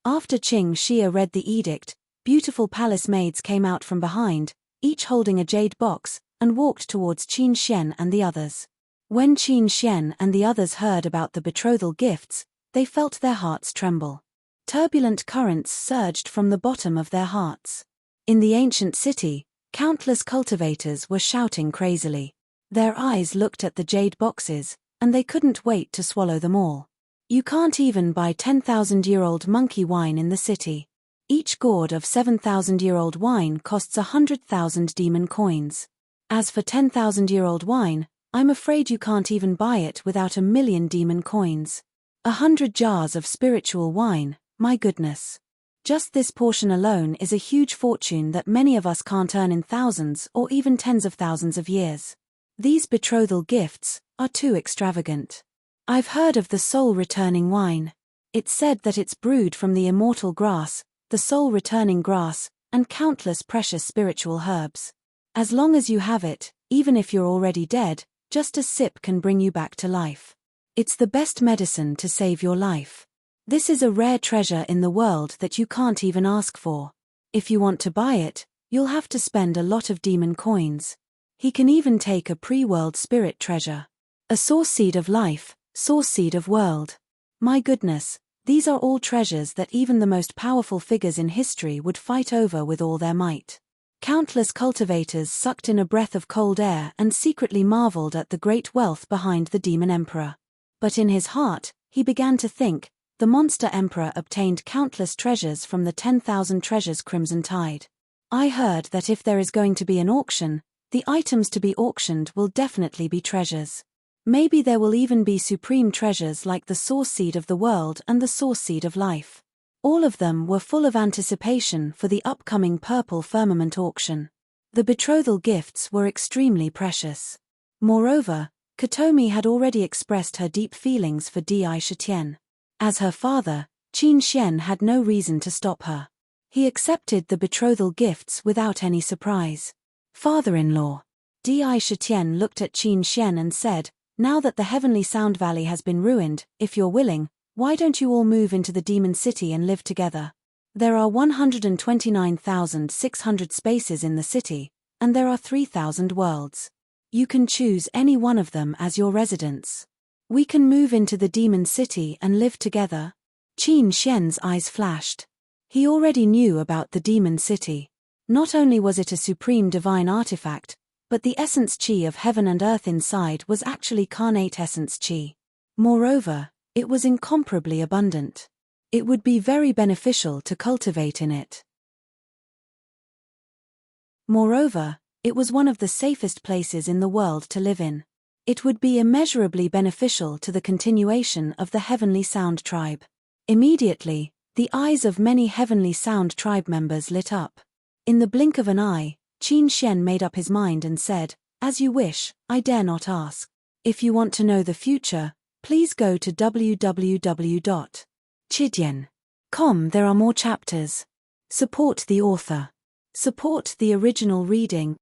After Qing Xie read the edict, beautiful palace maids came out from behind, each holding a jade box, and walked towards Qin Xian and the others. When Qin Xian and the others heard about the betrothal gifts, they felt their hearts tremble. Turbulent currents surged from the bottom of their hearts. In the ancient city, countless cultivators were shouting crazily. Their eyes looked at the jade boxes, and they couldn't wait to swallow them all. You can't even buy 10,000-year-old monkey wine in the city. Each gourd of 7,000-year-old wine costs 100,000 demon coins. As for 10,000-year-old wine, I'm afraid you can't even buy it without 1,000,000 demon coins. 100 jars of spiritual wine, my goodness. Just this portion alone is a huge fortune that many of us can't earn in thousands or even tens of thousands of years. These betrothal gifts are too extravagant. I've heard of the soul-returning wine. It's said that it's brewed from the immortal grass, the soul-returning grass, and countless precious spiritual herbs. As long as you have it, even if you're already dead, just a sip can bring you back to life. It's the best medicine to save your life. This is a rare treasure in the world that you can't even ask for. If you want to buy it, you'll have to spend a lot of demon coins. He can even take a pre-world spirit treasure. A source seed of life, source seed of world. My goodness, these are all treasures that even the most powerful figures in history would fight over with all their might. Countless cultivators sucked in a breath of cold air and secretly marveled at the great wealth behind the demon emperor. But in his heart, he began to think, the monster emperor obtained countless treasures from the 10,000 treasures Crimson Tide. I heard that if there is going to be an auction, the items to be auctioned will definitely be treasures. Maybe there will even be supreme treasures like the source seed of the world and the source seed of life. All of them were full of anticipation for the upcoming Purple Firmament auction. The betrothal gifts were extremely precious. Moreover, Katomi had already expressed her deep feelings for Di Shitian. As her father, Qin Xian had no reason to stop her. He accepted the betrothal gifts without any surprise. Father-in-law. Di Shitian looked at Qin Xian and said, now that the Heavenly Sound Valley has been ruined, if you're willing, why don't you all move into the Demon City and live together? There are 129,600 spaces in the city, and there are 3,000 worlds. You can choose any one of them as your residence. We can move into the Demon City and live together. Qin Xian's eyes flashed. He already knew about the Demon City. Not only was it a supreme divine artifact, but the essence qi of heaven and earth inside was actually carnate essence qi. Moreover, it was incomparably abundant. It would be very beneficial to cultivate in it. Moreover, it was one of the safest places in the world to live in. It would be immeasurably beneficial to the continuation of the Heavenly Sound tribe. Immediately, the eyes of many Heavenly Sound tribe members lit up. In the blink of an eye, Qin Xian made up his mind and said, as you wish, I dare not ask. If you want to know the future, please go to www.chidian.com. There are more chapters. Support the author. Support the original reading.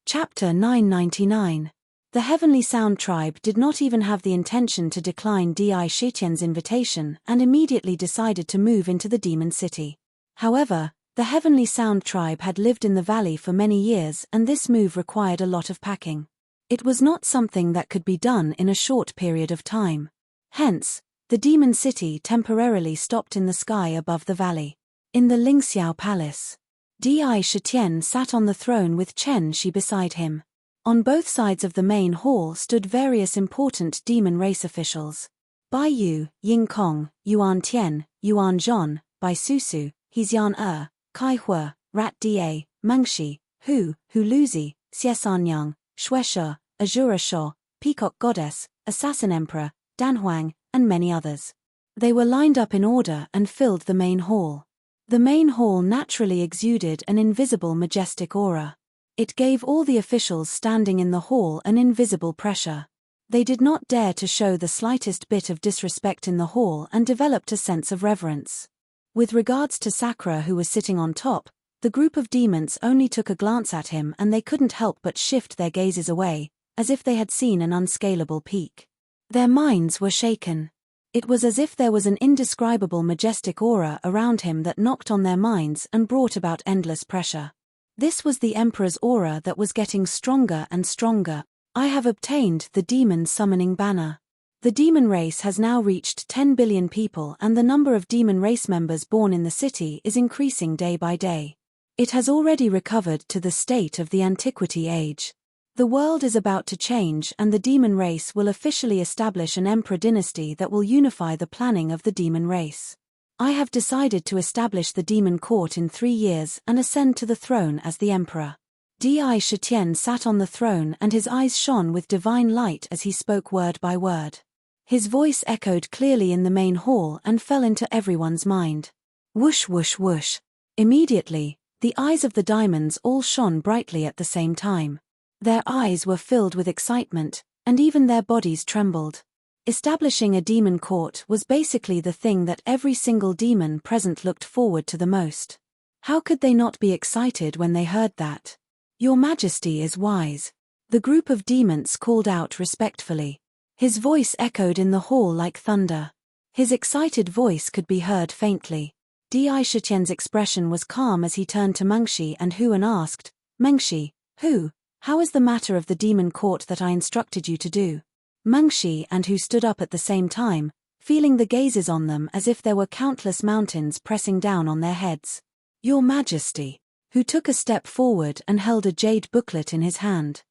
Chapter 999. The Heavenly Sound tribe did not even have the intention to decline Di Shitian's invitation and immediately decided to move into the Demon City. However, the Heavenly Sound tribe had lived in the valley for many years and this move required a lot of packing. It was not something that could be done in a short period of time. Hence, the Demon City temporarily stopped in the sky above the valley. In the Lingxiao Palace, Di Shitian sat on the throne with Chen Shi beside him. On both sides of the main hall stood various important demon race officials. Bai Yu, Ying Kong, Yuan Tian, Yuan Zhon, Bai Susu, Hexian Kai Hua, Rat Da, Mengshi, Hu Luzi, Xiesanyang, Shueshe, Azura Sho, Peacock Goddess, Assassin Emperor, Dan Huang, and many others. They were lined up in order and filled the main hall. The main hall naturally exuded an invisible majestic aura. It gave all the officials standing in the hall an invisible pressure. They did not dare to show the slightest bit of disrespect in the hall and developed a sense of reverence. With regards to Sakura, who was sitting on top, the group of demons only took a glance at him and they couldn't help but shift their gazes away, as if they had seen an unscalable peak. Their minds were shaken. It was as if there was an indescribable majestic aura around him that knocked on their minds and brought about endless pressure. This was the Emperor's aura that was getting stronger and stronger. I have obtained the demon summoning banner. The demon race has now reached 10 billion people and the number of demon race members born in the city is increasing day by day. It has already recovered to the state of the Antiquity Age. The world is about to change and the demon race will officially establish an emperor dynasty that will unify the planning of the demon race. I have decided to establish the demon court in 3 years and ascend to the throne as the emperor. Di Shitian sat on the throne and his eyes shone with divine light as he spoke word by word. His voice echoed clearly in the main hall and fell into everyone's mind. Whoosh whoosh whoosh. Immediately, the eyes of the diamonds all shone brightly at the same time. Their eyes were filled with excitement, and even their bodies trembled. Establishing a demon court was basically the thing that every single demon present looked forward to the most. How could they not be excited when they heard that? Your Majesty is wise. The group of demons called out respectfully. His voice echoed in the hall like thunder. His excited voice could be heard faintly. Di Shitian's expression was calm as he turned to Mengshi and Hu and asked, Mengshi, Hu, how is the matter of the demon court that I instructed you to do? Mengshi and Hu stood up at the same time, feeling the gazes on them as if there were countless mountains pressing down on their heads. Your Majesty. Hu took a step forward and held a jade booklet in his hand.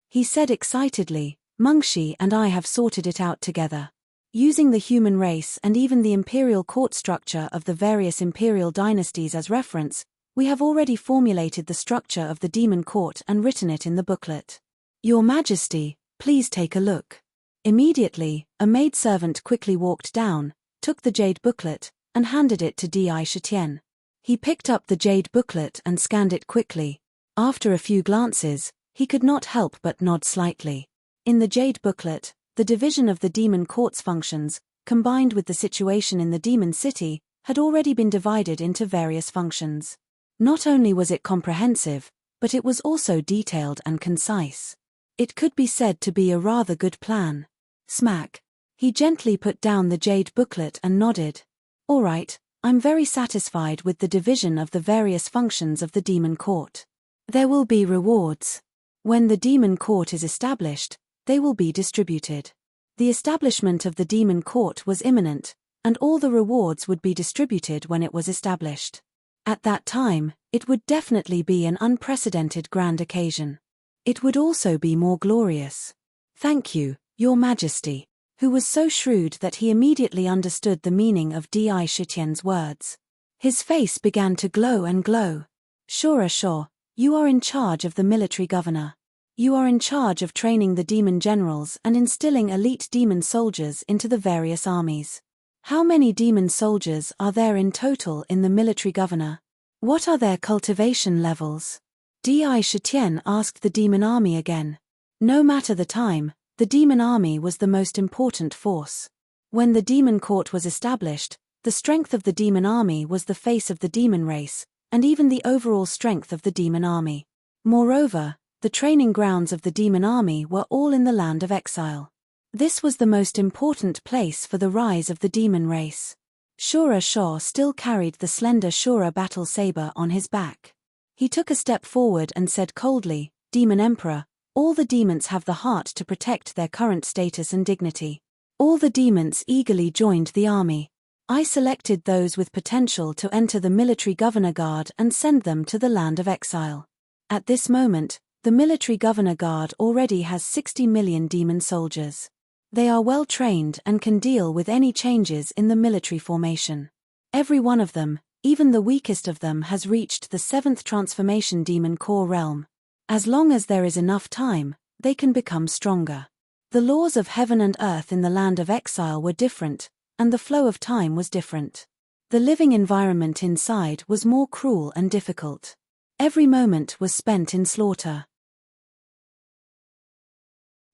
He said excitedly, Mengshi and I have sorted it out together. Using the human race and even the imperial court structure of the various imperial dynasties as reference, we have already formulated the structure of the demon court and written it in the booklet. Your Majesty, please take a look. Immediately, a maidservant quickly walked down, took the jade booklet, and handed it to Di Shitian. He picked up the jade booklet and scanned it quickly. After a few glances, he could not help but nod slightly. In the jade booklet, the division of the demon court's functions, combined with the situation in the demon city, had already been divided into various functions. Not only was it comprehensive, but it was also detailed and concise. It could be said to be a rather good plan. Smack. He gently put down the jade booklet and nodded. All right, I'm very satisfied with the division of the various functions of the demon court. There will be rewards. When the demon court is established, they will be distributed. The establishment of the demon court was imminent, and all the rewards would be distributed when it was established. At that time, it would definitely be an unprecedented grand occasion. It would also be more glorious. Thank you, Your Majesty, who was so shrewd that he immediately understood the meaning of Di Shitian's words. His face began to glow and glow. Sure, you are in charge of the military governor. You are in charge of training the demon generals and instilling elite demon soldiers into the various armies. How many demon soldiers are there in total in the military governor? What are their cultivation levels? Di Shitian asked the demon army again. No matter the time, the demon army was the most important force. When the demon court was established, the strength of the demon army was the face of the demon race, and even the overall strength of the demon army. Moreover, the training grounds of the demon army were all in the land of exile. This was the most important place for the rise of the demon race. Shura Shah still carried the slender Shura battle saber on his back. He took a step forward and said coldly, Demon Emperor, all the demons have the heart to protect their current status and dignity. All the demons eagerly joined the army. I selected those with potential to enter the military governor guard and send them to the land of exile. At this moment, the military governor guard already has 60 million demon soldiers. They are well trained and can deal with any changes in the military formation. Every one of them, even the weakest of them, has reached the 7th transformation demon core realm. As long as there is enough time, they can become stronger. The laws of heaven and earth in the land of exile were different, and the flow of time was different. The living environment inside was more cruel and difficult. Every moment was spent in slaughter.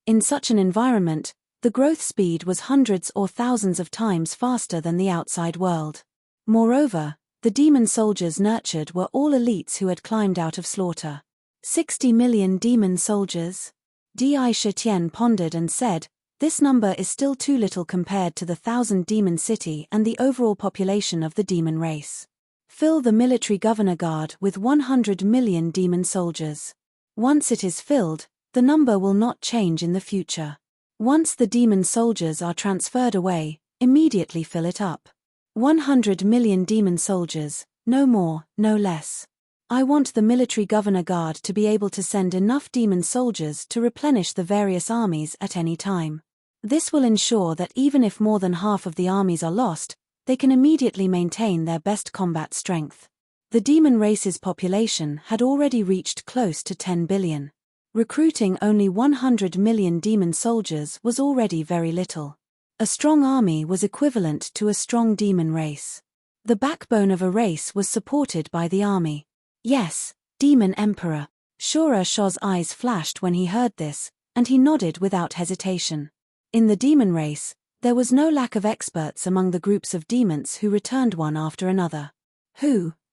In such an environment, the growth speed was hundreds or thousands of times faster than the outside world. Moreover, the demon soldiers nurtured were all elites who had climbed out of slaughter. 60 million demon soldiers? Di Shitian pondered and said, this number is still too little compared to the 1,000 demon city and the overall population of the demon race. Fill the military governor guard with 100 million demon soldiers. Once it is filled, the number will not change in the future. Once the demon soldiers are transferred away, immediately fill it up. 100 million demon soldiers, no more, no less. I want the military governor guard to be able to send enough demon soldiers to replenish the various armies at any time. This will ensure that even if more than half of the armies are lost, they can immediately maintain their best combat strength. The demon race's population had already reached close to 10 billion. Recruiting only 100 million demon soldiers was already very little. A strong army was equivalent to a strong demon race. The backbone of a race was supported by the army. Yes, Demon Emperor. Shura Shaw's eyes flashed when he heard this, and he nodded without hesitation. In the demon race, there was no lack of experts among the groups of demons who returned one after another.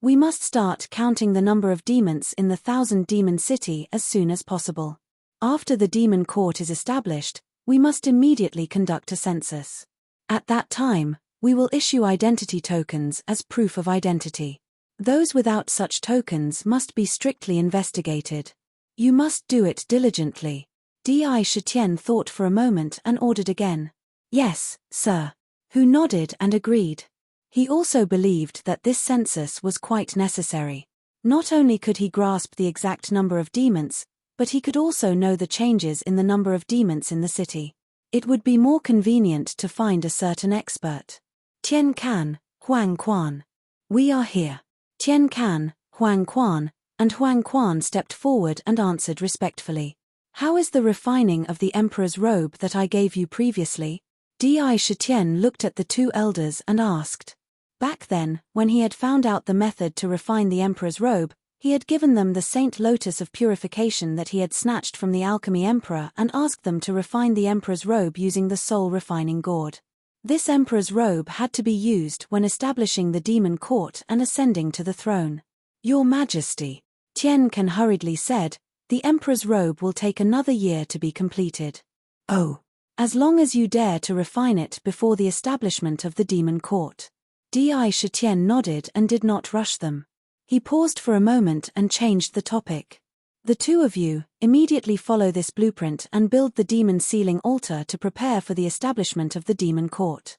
We must start counting the number of demons in the 1,000-demon city as soon as possible. After the demon court is established, we must immediately conduct a census. At that time, we will issue identity tokens as proof of identity. Those without such tokens must be strictly investigated. You must do it diligently. Di Shitian thought for a moment and ordered again. Yes, sir. Hu nodded and agreed. He also believed that this census was quite necessary. Not only could he grasp the exact number of demons, but he could also know the changes in the number of demons in the city. It would be more convenient to find a certain expert. Tian Can, Huang Quan. We are here. Tian Can, Huang Quan, and Huang Quan stepped forward and answered respectfully. How is the refining of the emperor's robe that I gave you previously? Di Shitian looked at the two elders and asked. Back then, when he had found out the method to refine the emperor's robe, he had given them the Saint Lotus of Purification that he had snatched from the alchemy emperor and asked them to refine the emperor's robe using the soul refining gourd. This emperor's robe had to be used when establishing the demon court and ascending to the throne. Your Majesty, Tian Can hurriedly said, the emperor's robe will take another year to be completed. Oh. As long as you dare to refine it before the establishment of the demon court. Di Shitian nodded and did not rush them. He paused for a moment and changed the topic. The two of you, immediately follow this blueprint and build the demon sealing altar to prepare for the establishment of the demon court.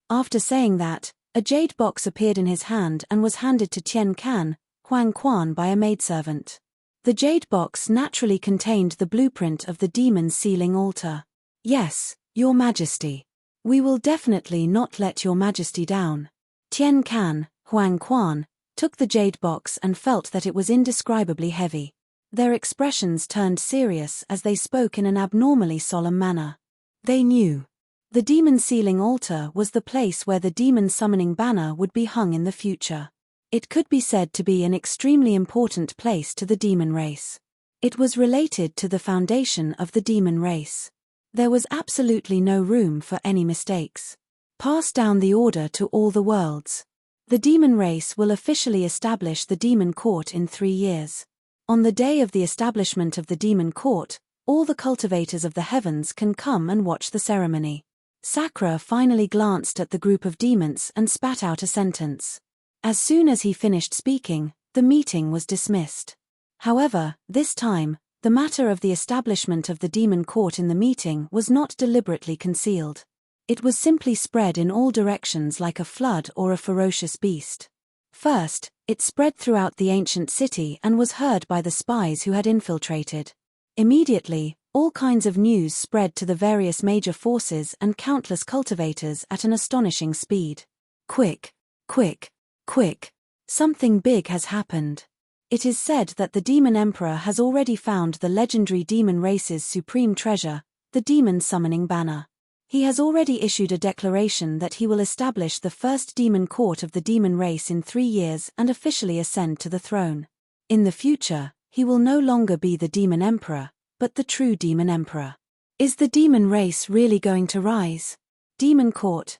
After saying that, a jade box appeared in his hand and was handed to Tian Can, Huang Quan by a maidservant. The jade box naturally contained the blueprint of the demon sealing altar. Yes, Your Majesty. We will definitely not let Your Majesty down. Tian Can, Huang Quan, took the jade box and felt that it was indescribably heavy. Their expressions turned serious as they spoke in an abnormally solemn manner. They knew. The demon sealing altar was the place where the demon summoning banner would be hung in the future. It could be said to be an extremely important place to the demon race. It was related to the foundation of the demon race. There was absolutely no room for any mistakes. Pass down the order to all the worlds. The demon race will officially establish the demon court in 3 years. On the day of the establishment of the demon court, all the cultivators of the heavens can come and watch the ceremony. Sakura finally glanced at the group of demons and spat out a sentence. As soon as he finished speaking, the meeting was dismissed. However, this time, the matter of the establishment of the demon court in the meeting was not deliberately concealed. It was simply spread in all directions like a flood or a ferocious beast. First, it spread throughout the ancient city and was heard by the spies who had infiltrated. Immediately, all kinds of news spread to the various major forces and countless cultivators at an astonishing speed. Quick, quick, quick. Something big has happened. It is said that the Demon Emperor has already found the legendary demon race's supreme treasure, the demon summoning banner. He has already issued a declaration that he will establish the first demon court of the demon race in 3 years and officially ascend to the throne. In the future, he will no longer be the Demon Emperor, but the true Demon Emperor. Is the demon race really going to rise? Demon court,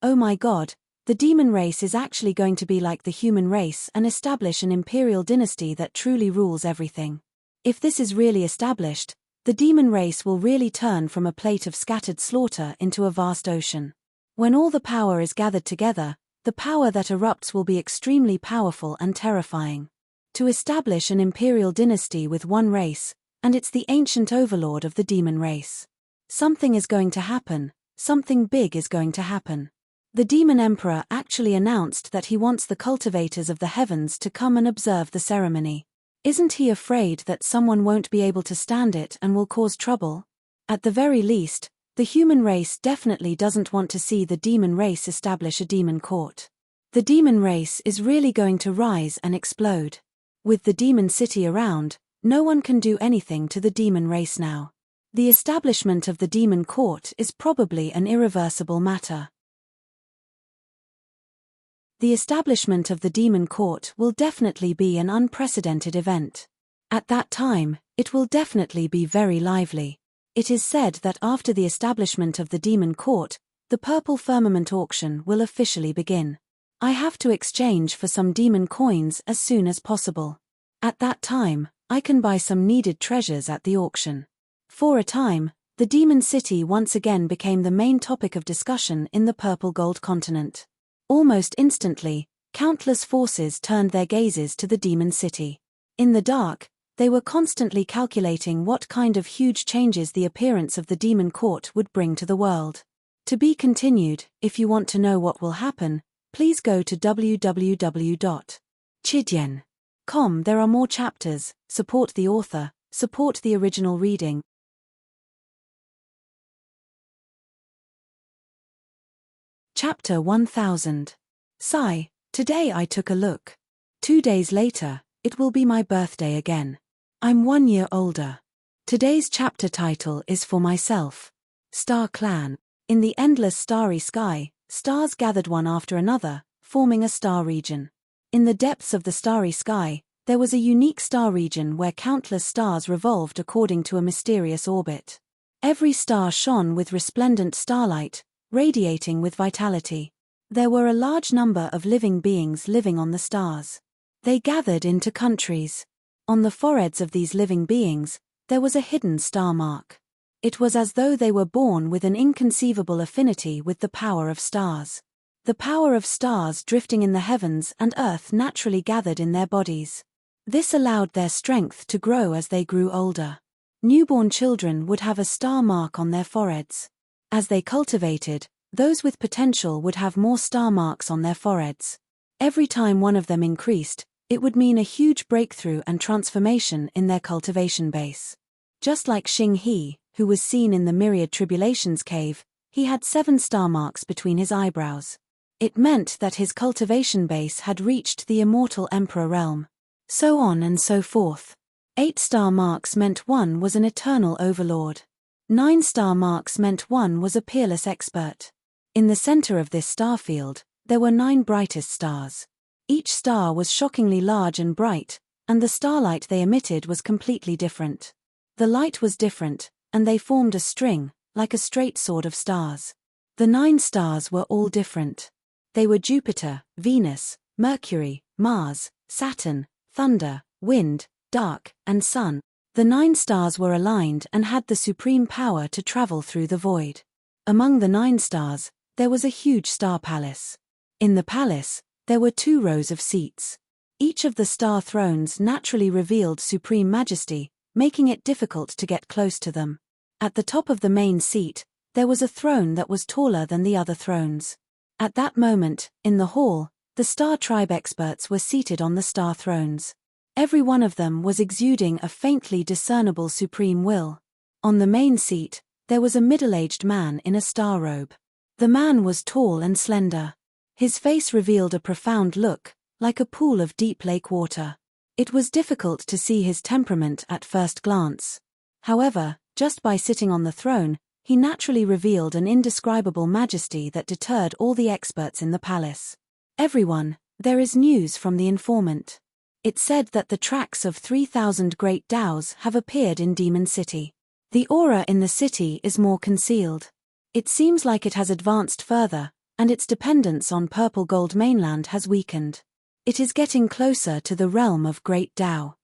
oh my god, the demon race is actually going to be like the human race and establish an imperial dynasty that truly rules everything. If this is really established, the demon race will really turn from a plate of scattered slaughter into a vast ocean. When all the power is gathered together, the power that erupts will be extremely powerful and terrifying. To establish an imperial dynasty with one race, and it's the ancient overlord of the demon race. Something is going to happen, something big is going to happen. The demon emperor actually announced that he wants the cultivators of the heavens to come and observe the ceremony. Isn't he afraid that someone won't be able to stand it and will cause trouble? At the very least, the human race definitely doesn't want to see the demon race establish a demon court. The demon race is really going to rise and explode. With the demon city around, no one can do anything to the demon race now. The establishment of the demon court is probably an irreversible matter. The establishment of the demon court will definitely be an unprecedented event. At that time, it will definitely be very lively. It is said that after the establishment of the demon court, the purple firmament auction will officially begin. I have to exchange for some demon coins as soon as possible. At that time, I can buy some needed treasures at the auction. For a time, the demon city once again became the main topic of discussion in the purple gold continent. Almost instantly, countless forces turned their gazes to the demon city. In the dark, they were constantly calculating what kind of huge changes the appearance of the demon court would bring to the world. To be continued. If you want to know what will happen, please go to www.chidyen.com. There are more chapters. Support the author, support the original reading. Chapter 1000. Sigh, today I took a look. 2 days later, it will be my birthday again. I'm 1 year older. Today's chapter title is For Myself. Star Clan. In the endless starry sky, stars gathered one after another, forming a star region. In the depths of the starry sky, there was a unique star region where countless stars revolved according to a mysterious orbit. Every star shone with resplendent starlight, radiating with vitality. There were a large number of living beings living on the stars. They gathered into countries. On the foreheads of these living beings, there was a hidden star mark. It was as though they were born with an inconceivable affinity with the power of stars. The power of stars drifting in the heavens and earth naturally gathered in their bodies. This allowed their strength to grow as they grew older. Newborn children would have a star mark on their foreheads. As they cultivated, those with potential would have more star marks on their foreheads. Every time one of them increased, it would mean a huge breakthrough and transformation in their cultivation base. Just like Xing He, who was seen in the Myriad Tribulations cave, he had 7 star marks between his eyebrows. It meant that his cultivation base had reached the immortal emperor realm. So on and so forth. 8 star marks meant one was an eternal overlord. 9 star marks meant one was a peerless expert. In the center of this star field, there were 9 brightest stars. Each star was shockingly large and bright, and the starlight they emitted was completely different. The light was different, and they formed a string, like a straight sword of stars. The 9 stars were all different. They were Jupiter, Venus, Mercury, Mars, Saturn, Thunder, Wind, Dark, and Sun. The 9 stars were aligned and had the supreme power to travel through the void. Among the 9 stars, there was a huge star palace. In the palace, there were 2 rows of seats. Each of the star thrones naturally revealed supreme majesty, making it difficult to get close to them. At the top of the main seat, there was a throne that was taller than the other thrones. At that moment, in the hall, the star tribe experts were seated on the star thrones. Every one of them was exuding a faintly discernible supreme will. On the main seat, there was a middle-aged man in a star robe. The man was tall and slender. His face revealed a profound look, like a pool of deep lake water. It was difficult to see his temperament at first glance. However, just by sitting on the throne, he naturally revealed an indescribable majesty that deterred all the experts in the palace. Everyone, there is news from the informant. It said that the tracks of 3,000 great dows have appeared in Demon City. The aura in the city is more concealed. It seems like it has advanced further, and its dependence on purple gold mainland has weakened. It is getting closer to the realm of Great Tao.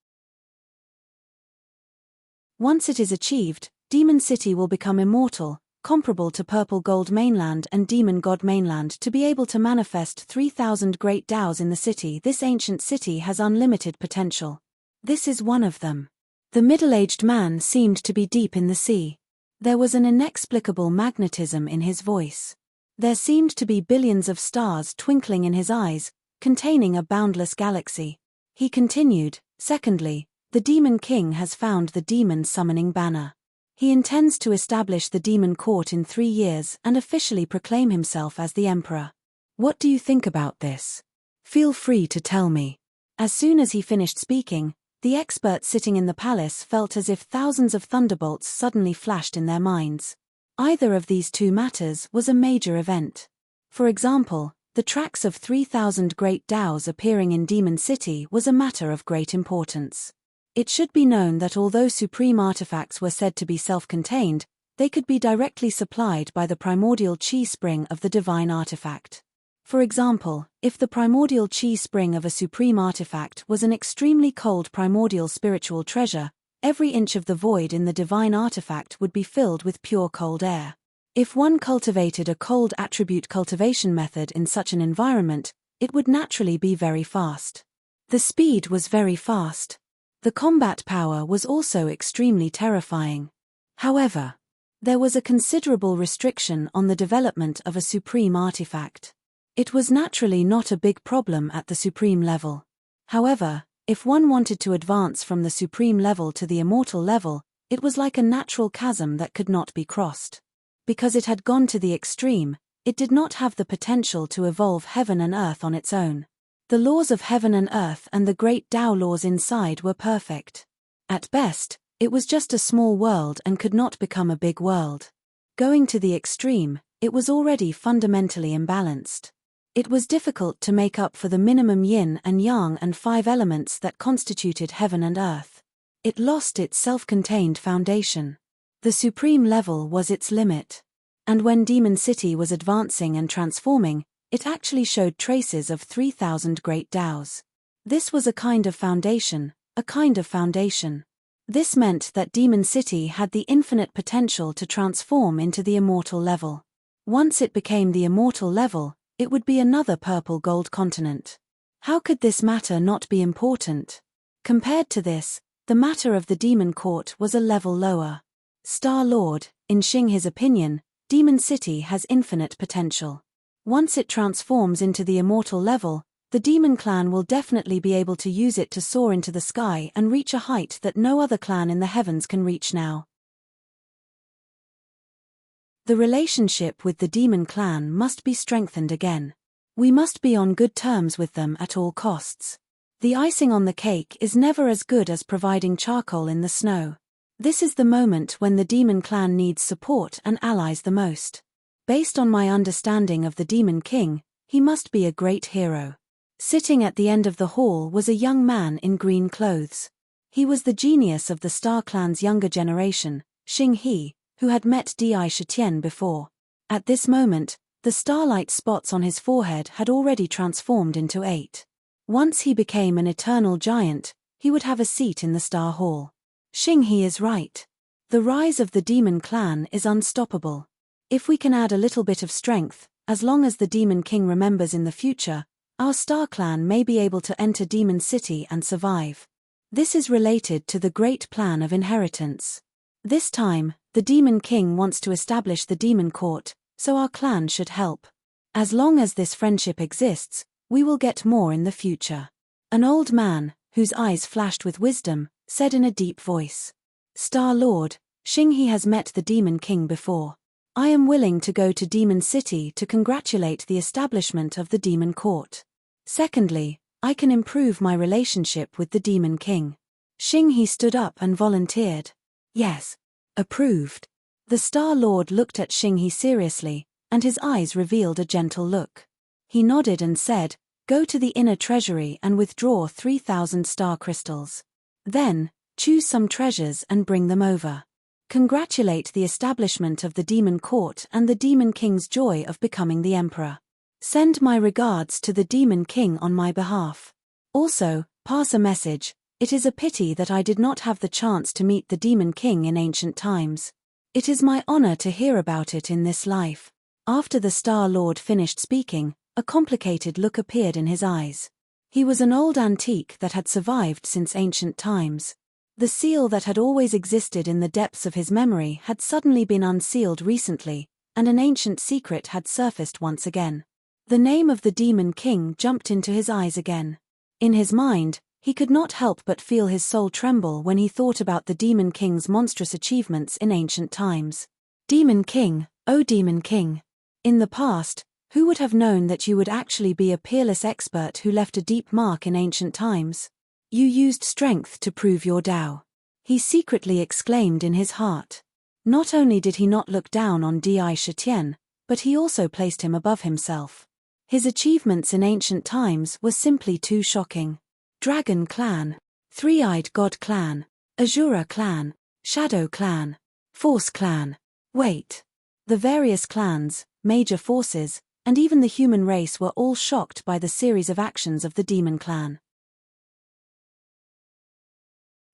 Once it is achieved, Demon City will become immortal, comparable to purple gold mainland and demon god mainland. To be able to manifest 3,000 great dows in the city, this ancient city has unlimited potential. This is one of them. The middle-aged man seemed to be deep in the sea. There was an inexplicable magnetism in his voice. There seemed to be billions of stars twinkling in his eyes, containing a boundless galaxy. He continued, "Secondly, the Demon King has found the demon summoning banner. He intends to establish the demon court in 3 years and officially proclaim himself as the emperor. What do you think about this? Feel free to tell me." As soon as he finished speaking, the experts sitting in the palace felt as if thousands of thunderbolts suddenly flashed in their minds. Either of these two matters was a major event. For example, the tracks of 3,000 great DAOs appearing in Demon City was a matter of great importance. It should be known that although supreme artifacts were said to be self-contained, they could be directly supplied by the primordial chi spring of the divine artifact. For example, if the primordial chi spring of a supreme artifact was an extremely cold primordial spiritual treasure, every inch of the void in the divine artifact would be filled with pure cold air. If one cultivated a cold attribute cultivation method in such an environment, it would naturally be very fast. The speed was very fast. The combat power was also extremely terrifying. However, there was a considerable restriction on the development of a supreme artifact. It was naturally not a big problem at the supreme level. However, if one wanted to advance from the supreme level to the immortal level, it was like a natural chasm that could not be crossed. Because it had gone to the extreme, it did not have the potential to evolve heaven and earth on its own. The laws of heaven and earth and the great Tao laws inside were perfect. At best, it was just a small world and could not become a big world. Going to the extreme, it was already fundamentally imbalanced. It was difficult to make up for the minimum yin and yang and 5 elements that constituted heaven and earth. It lost its self-contained foundation. The supreme level was its limit. And when Demon City was advancing and transforming, it actually showed traces of 3,000 great DAOs. This was a kind of foundation, a kind of foundation. This meant that Demon City had the infinite potential to transform into the immortal level. Once it became the immortal level, it would be another purple gold continent. How could this matter not be important? Compared to this, the matter of the demon court was a level lower. Star Lord, in his opinion, Demon City has infinite potential. Once it transforms into the immortal level, the demon clan will definitely be able to use it to soar into the sky and reach a height that no other clan in the heavens can reach now. The relationship with the demon clan must be strengthened again. We must be on good terms with them at all costs. The icing on the cake is never as good as providing charcoal in the snow. This is the moment when the demon clan needs support and allies the most. Based on my understanding of the Demon King, he must be a great hero. Sitting at the end of the hall was a young man in green clothes. He was the genius of the Star Clan's younger generation, Xing He, who had met Di Shitian before. At this moment, the starlight spots on his forehead had already transformed into 8. Once he became an eternal giant, he would have a seat in the Star Hall. Xing He is right. The rise of the Demon Clan is unstoppable. If we can add a little bit of strength, as long as the Demon King remembers in the future, our Star Clan may be able to enter Demon City and survive. This is related to the great plan of inheritance. This time, the Demon King wants to establish the Demon Court, so our clan should help. As long as this friendship exists, we will get more in the future. An old man, whose eyes flashed with wisdom, said in a deep voice. Star Lord, Xing He has met the Demon King before. I am willing to go to Demon City to congratulate the establishment of the Demon Court. Secondly, I can improve my relationship with the Demon King. Xing He stood up and volunteered. Yes. Approved. The Star Lord looked at Xing He seriously, and his eyes revealed a gentle look. He nodded and said, Go to the inner treasury and withdraw 3,000 star crystals. Then, choose some treasures and bring them over. Congratulate the establishment of the Demon Court and the Demon King's joy of becoming the Emperor. Send my regards to the Demon King on my behalf. Also, pass a message. It is a pity that I did not have the chance to meet the Demon King in ancient times. It is my honor to hear about it in this life. After the Star Lord finished speaking, a complicated look appeared in his eyes. He was an old antique that had survived since ancient times. The seal that had always existed in the depths of his memory had suddenly been unsealed recently, and an ancient secret had surfaced once again. The name of the Demon King jumped into his eyes again. In his mind, he could not help but feel his soul tremble when he thought about the Demon King's monstrous achievements in ancient times. Demon King, oh Demon King! In the past, who would have known that you would actually be a peerless expert who left a deep mark in ancient times? You used strength to prove your Tao. He secretly exclaimed in his heart. Not only did he not look down on Di Shitian, but he also placed him above himself. His achievements in ancient times were simply too shocking. Dragon Clan, Three-Eyed God Clan, Azura Clan, Shadow Clan, Force Clan. Wait. The various clans, major forces, and even the human race were all shocked by the series of actions of the Demon Clan.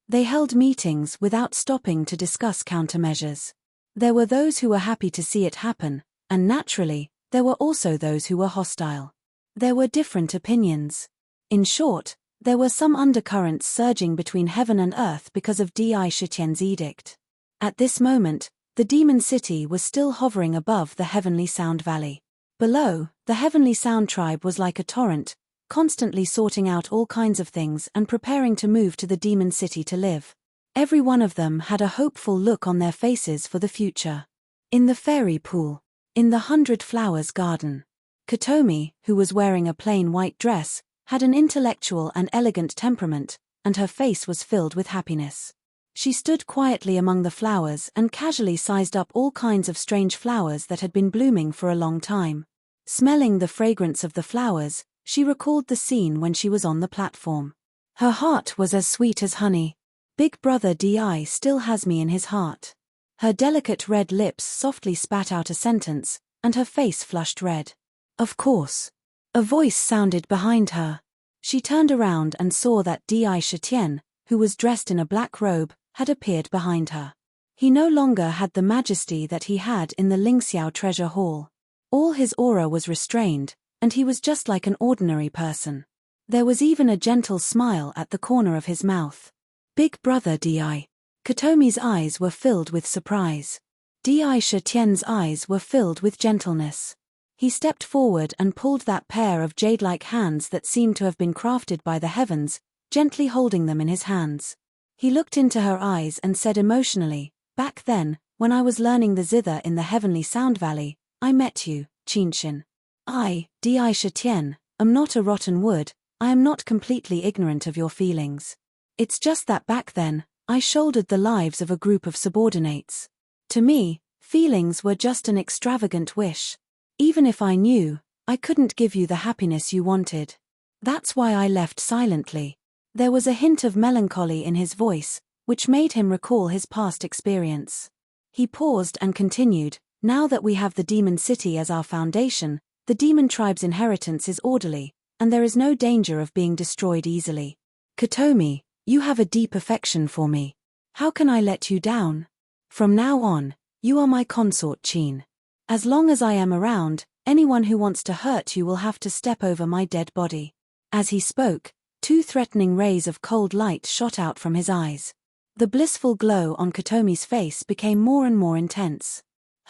They held meetings without stopping to discuss countermeasures. There were those who were happy to see it happen, and naturally, there were also those who were hostile. There were different opinions. In short, there were some undercurrents surging between heaven and earth because of Di Shitian's edict. At this moment, the Demon City was still hovering above the Heavenly Sound Valley. Below, the Heavenly Sound Tribe was like a torrent, constantly sorting out all kinds of things and preparing to move to the Demon City to live. Every one of them had a hopeful look on their faces for the future. In the fairy pool. In the 100 Flowers garden. Kotomi, who was wearing a plain white dress, had an intellectual and elegant temperament, and her face was filled with happiness. She stood quietly among the flowers and casually sized up all kinds of strange flowers that had been blooming for a long time. Smelling the fragrance of the flowers, she recalled the scene when she was on the platform. Her heart was as sweet as honey. Big Brother Di still has me in his heart. Her delicate red lips softly spat out a sentence, and her face flushed red. Of course. A voice sounded behind her. She turned around and saw that Di Shitian, who was dressed in a black robe, had appeared behind her. He no longer had the majesty that he had in the Lingxiao treasure hall. All his aura was restrained, and he was just like an ordinary person. There was even a gentle smile at the corner of his mouth. Big Brother Di. Kotomi's eyes were filled with surprise. Di Shitian's eyes were filled with gentleness. He stepped forward and pulled that pair of jade-like hands that seemed to have been crafted by the heavens, gently holding them in his hands. He looked into her eyes and said emotionally, "Back then, when I was learning the zither in the Heavenly Sound Valley, I met you, Qinshin. I, Di Shitian, am not a rotten wood. I am not completely ignorant of your feelings. It's just that back then, I shouldered the lives of a group of subordinates. To me, feelings were just an extravagant wish. Even if I knew, I couldn't give you the happiness you wanted. That's why I left silently." There was a hint of melancholy in his voice, which made him recall his past experience. He paused and continued, "Now that we have the Demon City as our foundation, the Demon Tribe's inheritance is orderly, and there is no danger of being destroyed easily. Kotomi, you have a deep affection for me. How can I let you down? From now on, you are my consort Qin. As long as I am around, anyone who wants to hurt you will have to step over my dead body." As he spoke, 2 threatening rays of cold light shot out from his eyes. The blissful glow on Kotomi's face became more and more intense.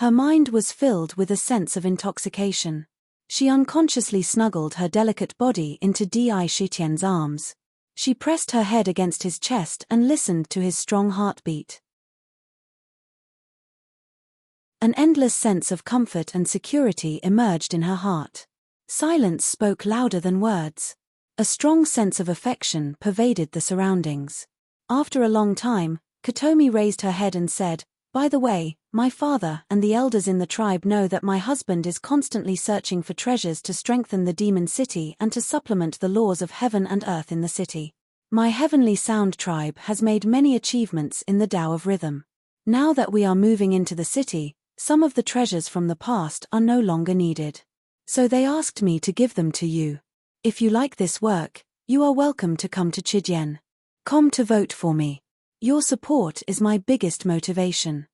Her mind was filled with a sense of intoxication. She unconsciously snuggled her delicate body into Di Shitian's arms. She pressed her head against his chest and listened to his strong heartbeat. An endless sense of comfort and security emerged in her heart. Silence spoke louder than words. A strong sense of affection pervaded the surroundings. After a long time, Kotomi raised her head and said, "By the way, my father and the elders in the tribe know that my husband is constantly searching for treasures to strengthen the Demon City and to supplement the laws of heaven and earth in the city. My Heavenly Sound tribe has made many achievements in the Tao of Rhythm. Now that we are moving into the city, some of the treasures from the past are no longer needed. So they asked me to give them to you. If you like this work, you are welcome to come to Chidian. Come to vote for me. Your support is my biggest motivation."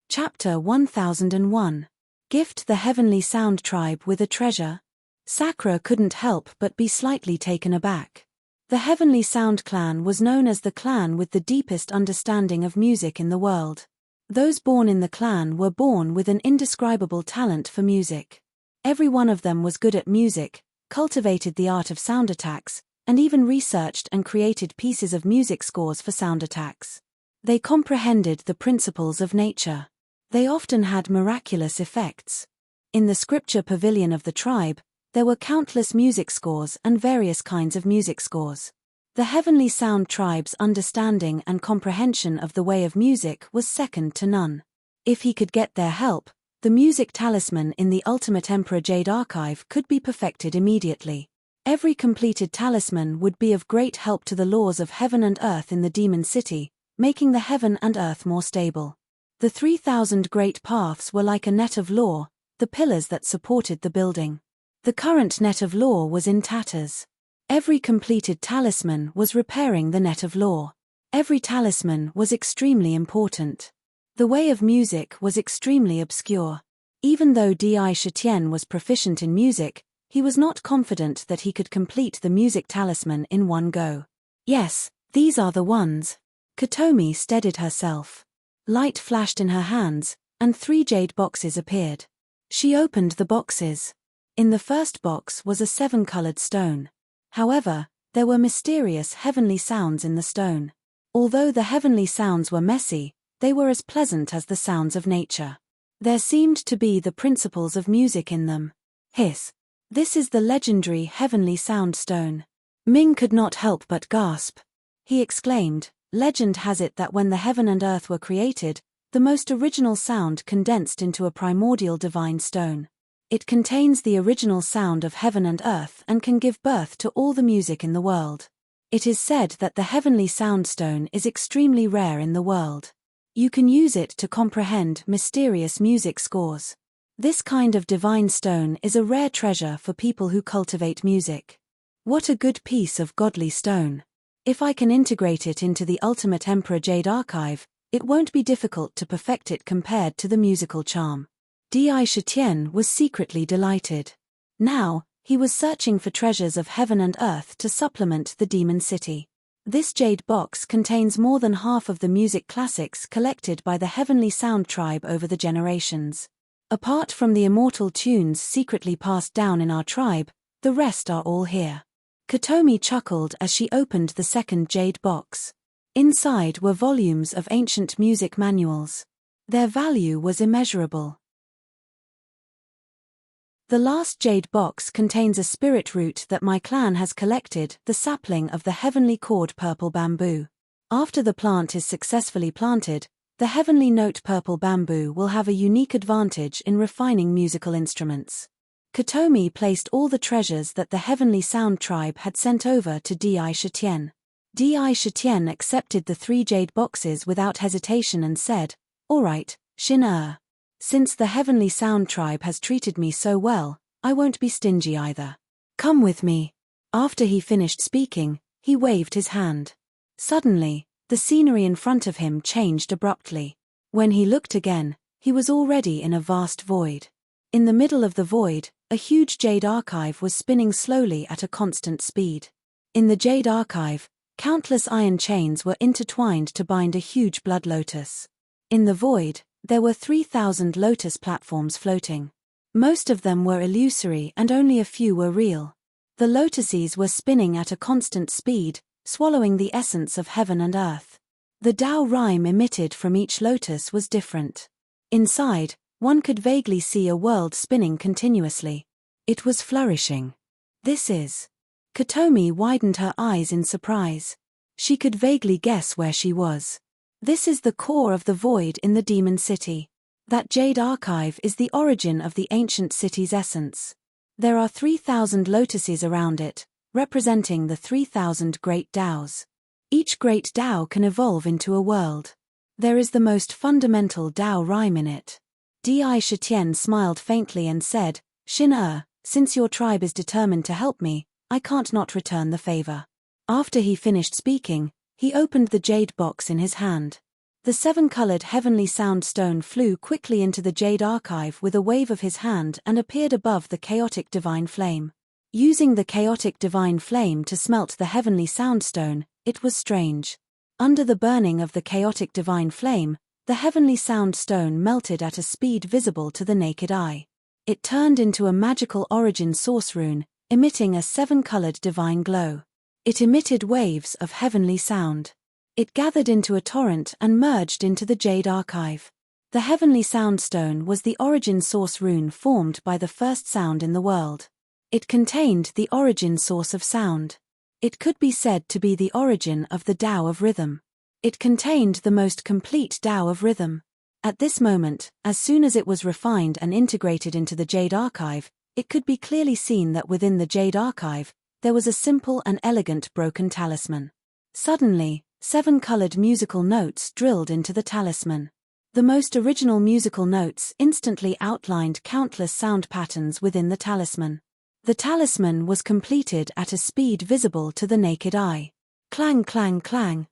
Chapter 1001. Gift the Heavenly Sound Tribe with a treasure. Sakura couldn't help but be slightly taken aback. The Heavenly Sound clan was known as the clan with the deepest understanding of music in the world. Those born in the clan were born with an indescribable talent for music. Every one of them was good at music, cultivated the art of sound attacks, and even researched and created pieces of music scores for sound attacks. They comprehended the principles of nature. They often had miraculous effects. In the scripture pavilion of the tribe, there were countless music scores and various kinds of music scores. The Heavenly Sound tribe's understanding and comprehension of the way of music was second to none. If he could get their help, the music talisman in the Ultimate Emperor Jade Archive could be perfected immediately. Every completed talisman would be of great help to the laws of heaven and earth in the demon city, making the heaven and earth more stable. The 3,000 great paths were like a net of law, the pillars that supported the building. The current net of law was in tatters. Every completed talisman was repairing the net of law. Every talisman was extremely important. The way of music was extremely obscure. Even though Di Shitian was proficient in music, he was not confident that he could complete the music talisman in one go. Yes, these are the ones. Kotomi steadied herself. Light flashed in her hands, and 3 jade boxes appeared. She opened the boxes. In the first box was a 7-colored stone. However, there were mysterious heavenly sounds in the stone. Although the heavenly sounds were messy, they were as pleasant as the sounds of nature. There seemed to be the principles of music in them. Hiss. This is the legendary heavenly sound stone. Ming could not help but gasp. He exclaimed, legend has it that when the heaven and earth were created, the most original sound condensed into a primordial divine stone. It contains the original sound of heaven and earth and can give birth to all the music in the world. It is said that the heavenly sound stone is extremely rare in the world. You can use it to comprehend mysterious music scores. This kind of divine stone is a rare treasure for people who cultivate music. What a good piece of godly stone. If I can integrate it into the Ultimate Emperor Jade Archive, it won't be difficult to perfect it compared to the musical charm. Di Shitian was secretly delighted. Now, he was searching for treasures of heaven and earth to supplement the demon city. This jade box contains more than half of the music classics collected by the Heavenly Sound tribe over the generations. Apart from the immortal tunes secretly passed down in our tribe, the rest are all here. Kotomi chuckled as she opened the second jade box. Inside were volumes of ancient music manuals. Their value was immeasurable. The last jade box contains a spirit root that my clan has collected, the sapling of the heavenly cord purple bamboo. After the plant is successfully planted, the heavenly note purple bamboo will have a unique advantage in refining musical instruments. Kotomi placed all the treasures that the Heavenly Sound tribe had sent over to Di Shitian. Di Shitian accepted the 3 jade boxes without hesitation and said, "All right, Shin-er. Since the Heavenly Sound tribe has treated me so well, I won't be stingy either. Come with me." After he finished speaking, he waved his hand. Suddenly, the scenery in front of him changed abruptly. When he looked again, he was already in a vast void. In the middle of the void, a huge jade archive was spinning slowly at a constant speed. In the jade archive, countless iron chains were intertwined to bind a huge blood lotus. In the void, there were 3,000 lotus platforms floating. Most of them were illusory and only a few were real. The lotuses were spinning at a constant speed, swallowing the essence of heaven and earth. The Tao rhyme emitted from each lotus was different. Inside, one could vaguely see a world spinning continuously. It was flourishing. This is. Kotomi widened her eyes in surprise. She could vaguely guess where she was. This is the core of the void in the demon city. That jade archive is the origin of the ancient city's essence. There are 3,000 lotuses around it, representing the 3,000 great Taos. Each great Tao can evolve into a world. There is the most fundamental Tao rhyme in it. Di Shitian smiled faintly and said, "Shin-er, since your tribe is determined to help me, I can't not return the favor." After he finished speaking, he opened the jade box in his hand. The 7-colored heavenly sound stone flew quickly into the jade archive with a wave of his hand and appeared above the chaotic divine flame. Using the chaotic divine flame to smelt the heavenly soundstone, it was strange. Under the burning of the chaotic divine flame, the heavenly soundstone melted at a speed visible to the naked eye. It turned into a magical origin source rune, emitting a 7-colored divine glow. It emitted waves of heavenly sound. It gathered into a torrent and merged into the Jade Archive. The heavenly soundstone was the origin source rune formed by the first sound in the world. It contained the origin source of sound. It could be said to be the origin of the Tao of rhythm. It contained the most complete Tao of rhythm. At this moment, as soon as it was refined and integrated into the Jade Archive, it could be clearly seen that within the Jade Archive, there was a simple and elegant broken talisman. Suddenly, 7-colored musical notes drilled into the talisman. The most original musical notes instantly outlined countless sound patterns within the talisman. The talisman was completed at a speed visible to the naked eye. Clang, clang, clang.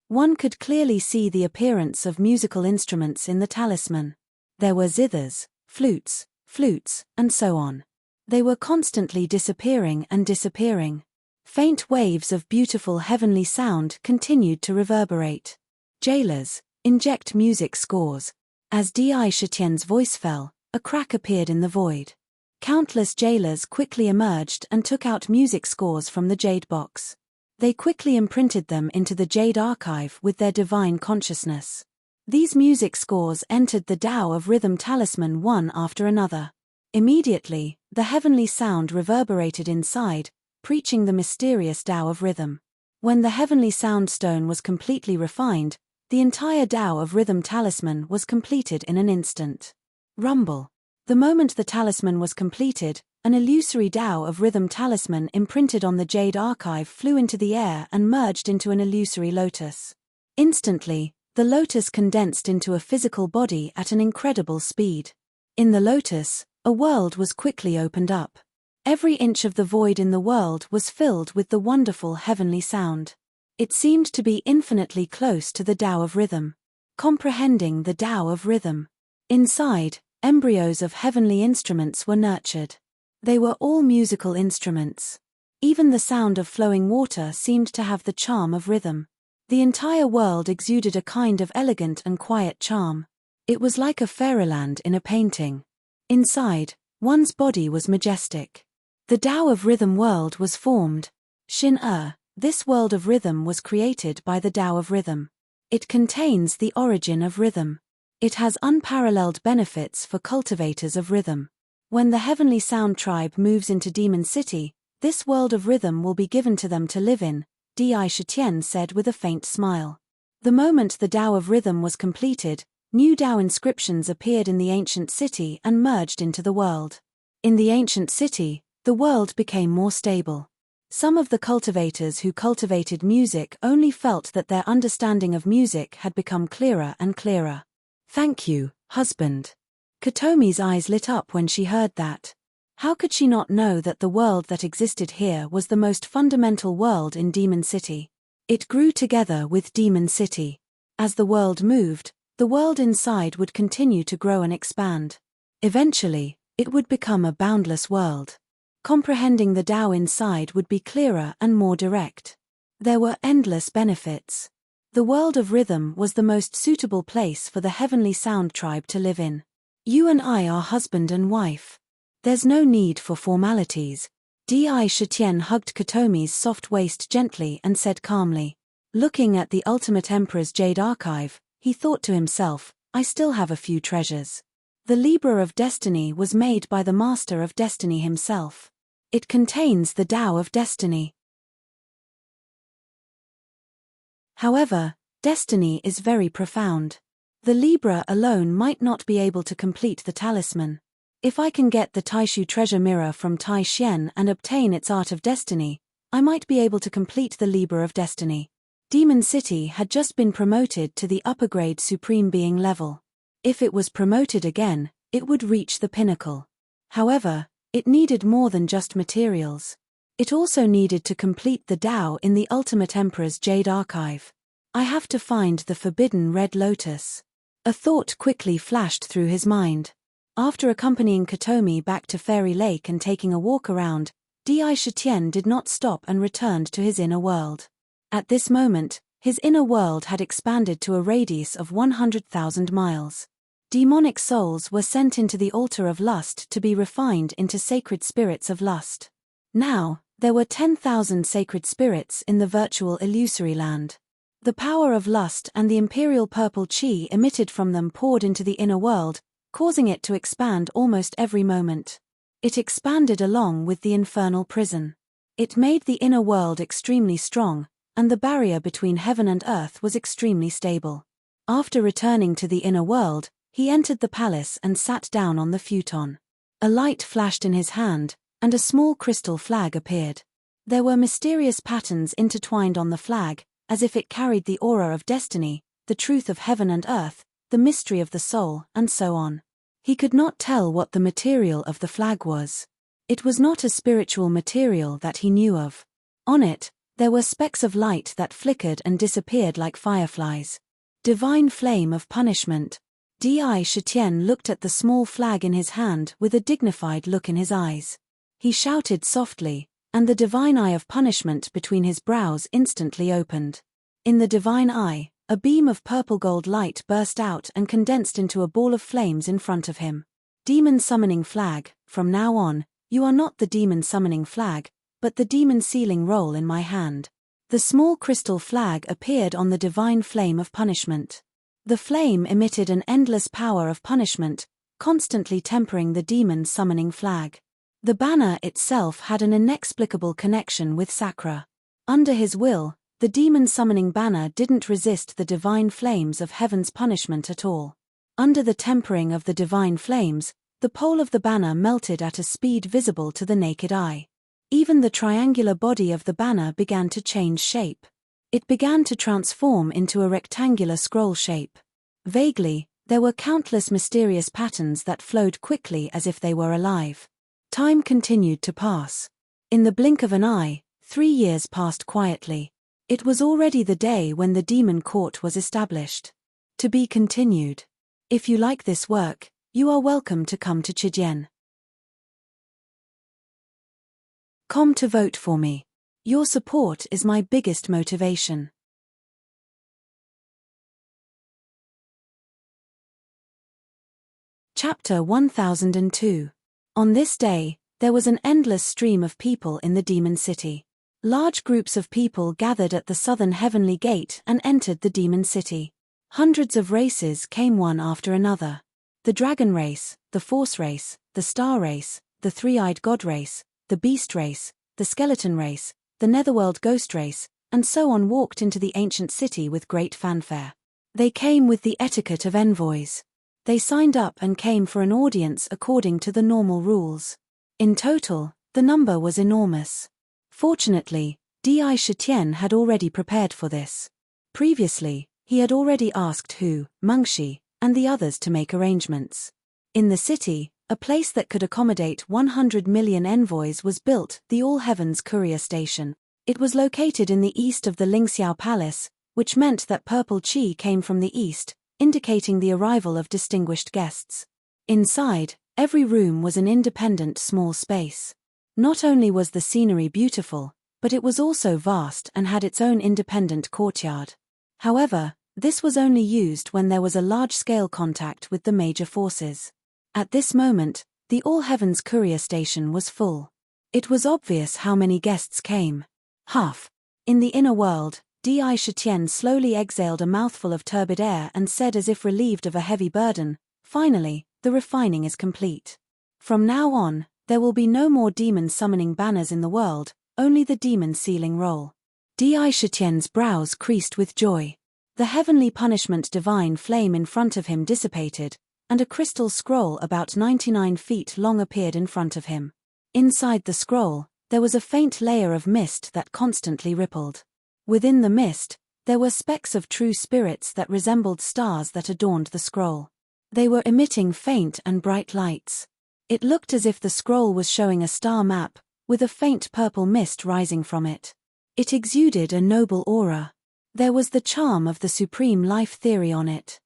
One could clearly see the appearance of musical instruments in the talisman. There were zithers, flutes, and so on. They were constantly disappearing and disappearing. Faint waves of beautiful heavenly sound continued to reverberate. Jailers, inject music scores. As Di Shitian's voice fell, a crack appeared in the void. Countless jailers quickly emerged and took out music scores from the jade box. They quickly imprinted them into the Jade Archive with their divine consciousness. These music scores entered the Tao of Rhythm talisman one after another. Immediately, the heavenly sound reverberated inside, preaching the mysterious Tao of Rhythm. When the heavenly soundstone was completely refined, the entire Tao of Rhythm talisman was completed in an instant. Rumble. The moment the talisman was completed, an illusory Tao of Rhythm talisman imprinted on the Jade Archive flew into the air and merged into an illusory lotus. Instantly, the lotus condensed into a physical body at an incredible speed. In the lotus, a world was quickly opened up. Every inch of the void in the world was filled with the wonderful heavenly sound. It seemed to be infinitely close to the Tao of Rhythm. Comprehending the Tao of Rhythm. Inside, embryos of heavenly instruments were nurtured. They were all musical instruments. Even the sound of flowing water seemed to have the charm of rhythm. The entire world exuded a kind of elegant and quiet charm. It was like a fairyland in a painting. Inside, one's body was majestic. The Tao of Rhythm world was formed. Shin-er, this world of rhythm was created by the Tao of Rhythm. It contains the origin of rhythm. It has unparalleled benefits for cultivators of rhythm. When the heavenly sound tribe moves into Demon City, this world of rhythm will be given to them to live in, Di Shitian said with a faint smile. The moment the Tao of Rhythm was completed, new Tao inscriptions appeared in the ancient city and merged into the world. In the ancient city, the world became more stable. Some of the cultivators who cultivated music only felt that their understanding of music had become clearer and clearer. Thank you, husband. Kotomi's eyes lit up when she heard that. How could she not know that the world that existed here was the most fundamental world in Demon City? It grew together with Demon City. As the world moved, the world inside would continue to grow and expand. Eventually, it would become a boundless world. Comprehending the Tao inside would be clearer and more direct. There were endless benefits. The world of rhythm was the most suitable place for the heavenly sound tribe to live in. You and I are husband and wife. There's no need for formalities. Di Shitian hugged Kotomi's soft waist gently and said calmly. Looking at the Ultimate Emperor's Jade Archive, he thought to himself, I still have a few treasures. The Libra of Destiny was made by the Master of Destiny himself. It contains the Tao of Destiny. However, destiny is very profound. The Libra alone might not be able to complete the talisman. If I can get the Taishu treasure mirror from Tai Xian and obtain its art of destiny, I might be able to complete the Libra of Destiny. Demon City had just been promoted to the upper grade Supreme Being level. If it was promoted again, it would reach the pinnacle. However, it needed more than just materials. It also needed to complete the Tao in the Ultimate Emperor's Jade Archive. I have to find the forbidden red lotus. A thought quickly flashed through his mind. After accompanying Katomi back to Fairy Lake and taking a walk around, Di Shitian did not stop and returned to his inner world. At this moment, his inner world had expanded to a radius of 100,000 miles. Demonic souls were sent into the altar of lust to be refined into sacred spirits of lust. Now, there were 10,000 sacred spirits in the virtual illusory land. The power of lust and the imperial purple chi emitted from them poured into the inner world, causing it to expand almost every moment. It expanded along with the infernal prison. It made the inner world extremely strong, and the barrier between heaven and earth was extremely stable. After returning to the inner world, he entered the palace and sat down on the futon. A light flashed in his hand, and a small crystal flag appeared. There were mysterious patterns intertwined on the flag, as if it carried the aura of destiny, the truth of heaven and earth, the mystery of the soul, and so on. He could not tell what the material of the flag was. It was not a spiritual material that he knew of. On it, there were specks of light that flickered and disappeared like fireflies. Divine flame of punishment. Di Shitian looked at the small flag in his hand with a dignified look in his eyes. He shouted softly, and the divine eye of punishment between his brows instantly opened. In the divine eye, a beam of purple-gold light burst out and condensed into a ball of flames in front of him. Demon summoning flag, from now on, you are not the demon summoning flag, but the demon sealing roll in my hand. The small crystal flag appeared on the divine flame of punishment. The flame emitted an endless power of punishment, constantly tempering the demon summoning flag. The banner itself had an inexplicable connection with Sakra. Under his will, the demon summoning banner didn't resist the divine flames of heaven's punishment at all. Under the tempering of the divine flames, the pole of the banner melted at a speed visible to the naked eye. Even the triangular body of the banner began to change shape. It began to transform into a rectangular scroll shape. Vaguely, there were countless mysterious patterns that flowed quickly as if they were alive. Time continued to pass. In the blink of an eye, 3 years passed quietly. It was already the day when the demon court was established. To be continued. If you like this work, you are welcome to come to Chijian. Come to vote for me. Your support is my biggest motivation. Chapter 1002. On this day, there was an endless stream of people in the demon city. Large groups of people gathered at the southern heavenly gate and entered the demon city. Hundreds of races came one after another. The dragon race, the force race, the star race, the three-eyed god race, the beast race, the skeleton race, the netherworld ghost race, and so on walked into the ancient city with great fanfare. They came with the etiquette of envoys. They signed up and came for an audience according to the normal rules. In total, the number was enormous. Fortunately, Di Shitian had already prepared for this. Previously, he had already asked Hu, Mengshi, and the others to make arrangements. In the city, a place that could accommodate 100 million envoys was built, the All Heavens Courier Station. It was located in the east of the Lingxiao Palace, which meant that purple qi came from the east, indicating the arrival of distinguished guests. Inside, every room was an independent small space. Not only was the scenery beautiful, but it was also vast and had its own independent courtyard. However, this was only used when there was a large-scale contact with the major forces. At this moment, the All Heavens Courier Station was full. It was obvious how many guests came. Half. In the inner world, Di Shitian slowly exhaled a mouthful of turbid air and said as if relieved of a heavy burden, "Finally, the refining is complete. From now on, there will be no more demon summoning banners in the world, only the demon sealing roll." Di Shitian's brows creased with joy. The heavenly punishment divine flame in front of him dissipated, and a crystal scroll about 99 feet long appeared in front of him. Inside the scroll, there was a faint layer of mist that constantly rippled. Within the mist, there were specks of true spirits that resembled stars that adorned the scroll. They were emitting faint and bright lights. It looked as if the scroll was showing a star map, with a faint purple mist rising from it. It exuded a noble aura. There was the charm of the supreme life theory on it.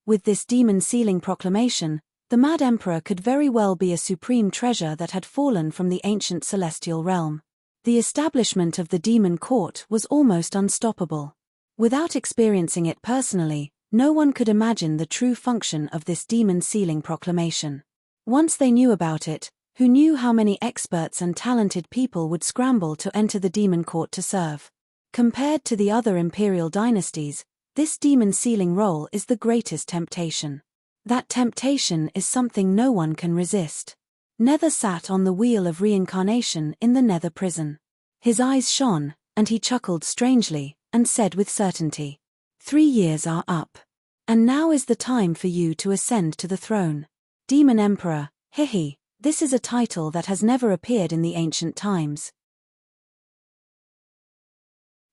With this demon sealing proclamation, The Mad Emperor could very well be a supreme treasure that had fallen from the ancient celestial realm. The establishment of the demon court was almost unstoppable. Without experiencing it personally, no one could imagine the true function of this demon sealing proclamation. Once they knew about it, who knew how many experts and talented people would scramble to enter the demon court to serve? Compared to the other imperial dynasties, this demon sealing role is the greatest temptation. That temptation is something no one can resist. Nether sat on the wheel of reincarnation in the Nether prison. His eyes shone, and he chuckled strangely, and said with certainty, 3 years are up. And now is the time for you to ascend to the throne. Demon Emperor, hihi, this is a title that has never appeared in the ancient times.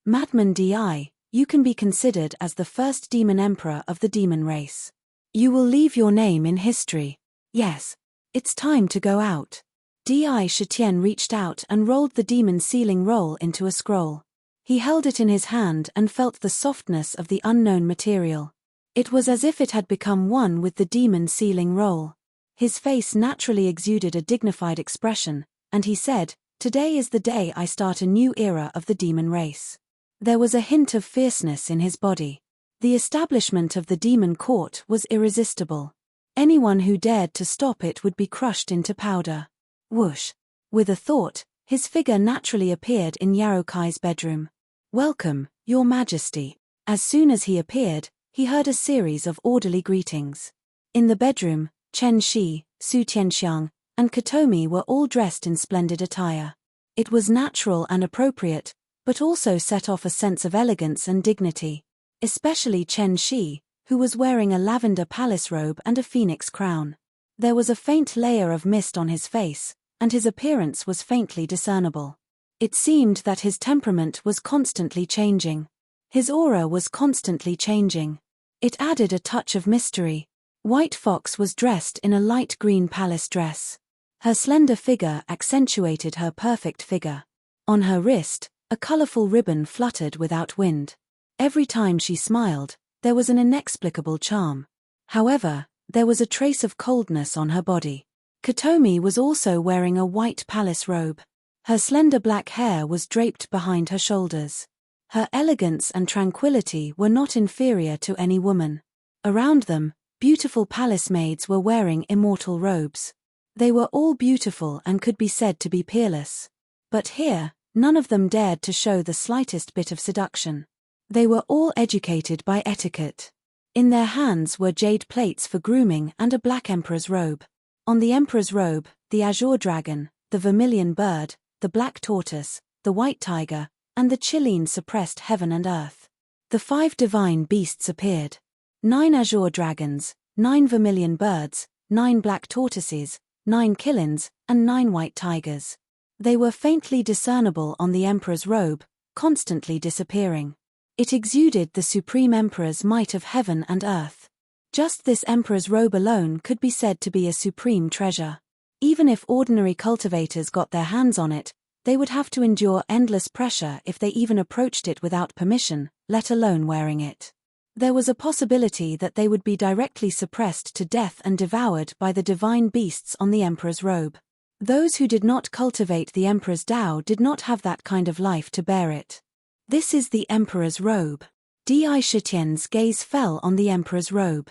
Madman Di, you can be considered as the first demon emperor of the demon race. You will leave your name in history. Yes. It's time to go out. Di Shitian reached out and rolled the demon sealing roll into a scroll. He held it in his hand and felt the softness of the unknown material. It was as if it had become one with the demon sealing roll. His face naturally exuded a dignified expression, and he said, "Today is the day I start a new era of the demon race." There was a hint of fierceness in his body. The establishment of the demon court was irresistible. Anyone who dared to stop it would be crushed into powder. Whoosh! With a thought, his figure naturally appeared in Yarokai's bedroom. "Welcome, Your Majesty." As soon as he appeared, he heard a series of orderly greetings. In the bedroom, Chen Shi, Su Tianxiang, and Katomi were all dressed in splendid attire. It was natural and appropriate, but also set off a sense of elegance and dignity. Especially Chen Shi, who was wearing a lavender palace robe and a phoenix crown. There was a faint layer of mist on his face, and his appearance was faintly discernible. It seemed that his temperament was constantly changing. His aura was constantly changing. It added a touch of mystery. White Fox was dressed in a light green palace dress. Her slender figure accentuated her perfect figure. On her wrist, a colorful ribbon fluttered without wind. Every time she smiled, there was an inexplicable charm. However, there was a trace of coldness on her body. Katomi was also wearing a white palace robe. Her slender black hair was draped behind her shoulders. Her elegance and tranquility were not inferior to any woman. Around them, beautiful palace maids were wearing immortal robes. They were all beautiful and could be said to be peerless. But here, none of them dared to show the slightest bit of seduction. They were all educated by etiquette. In their hands were jade plates for grooming and a black emperor's robe. On the emperor's robe, the azure dragon, the vermilion bird, the black tortoise, the white tiger, and the Chilean suppressed heaven and earth. The 5 divine beasts appeared. 9 azure dragons, 9 vermilion birds, 9 black tortoises, 9 killins, and 9 white tigers. They were faintly discernible on the emperor's robe, constantly disappearing. It exuded the supreme emperor's might of heaven and earth. Just this emperor's robe alone could be said to be a supreme treasure. Even if ordinary cultivators got their hands on it, they would have to endure endless pressure if they even approached it without permission, let alone wearing it. There was a possibility that they would be directly suppressed to death and devoured by the divine beasts on the emperor's robe. Those who did not cultivate the emperor's Tao did not have that kind of life to bear it. This is the emperor's robe. Di Shitian's gaze fell on the emperor's robe.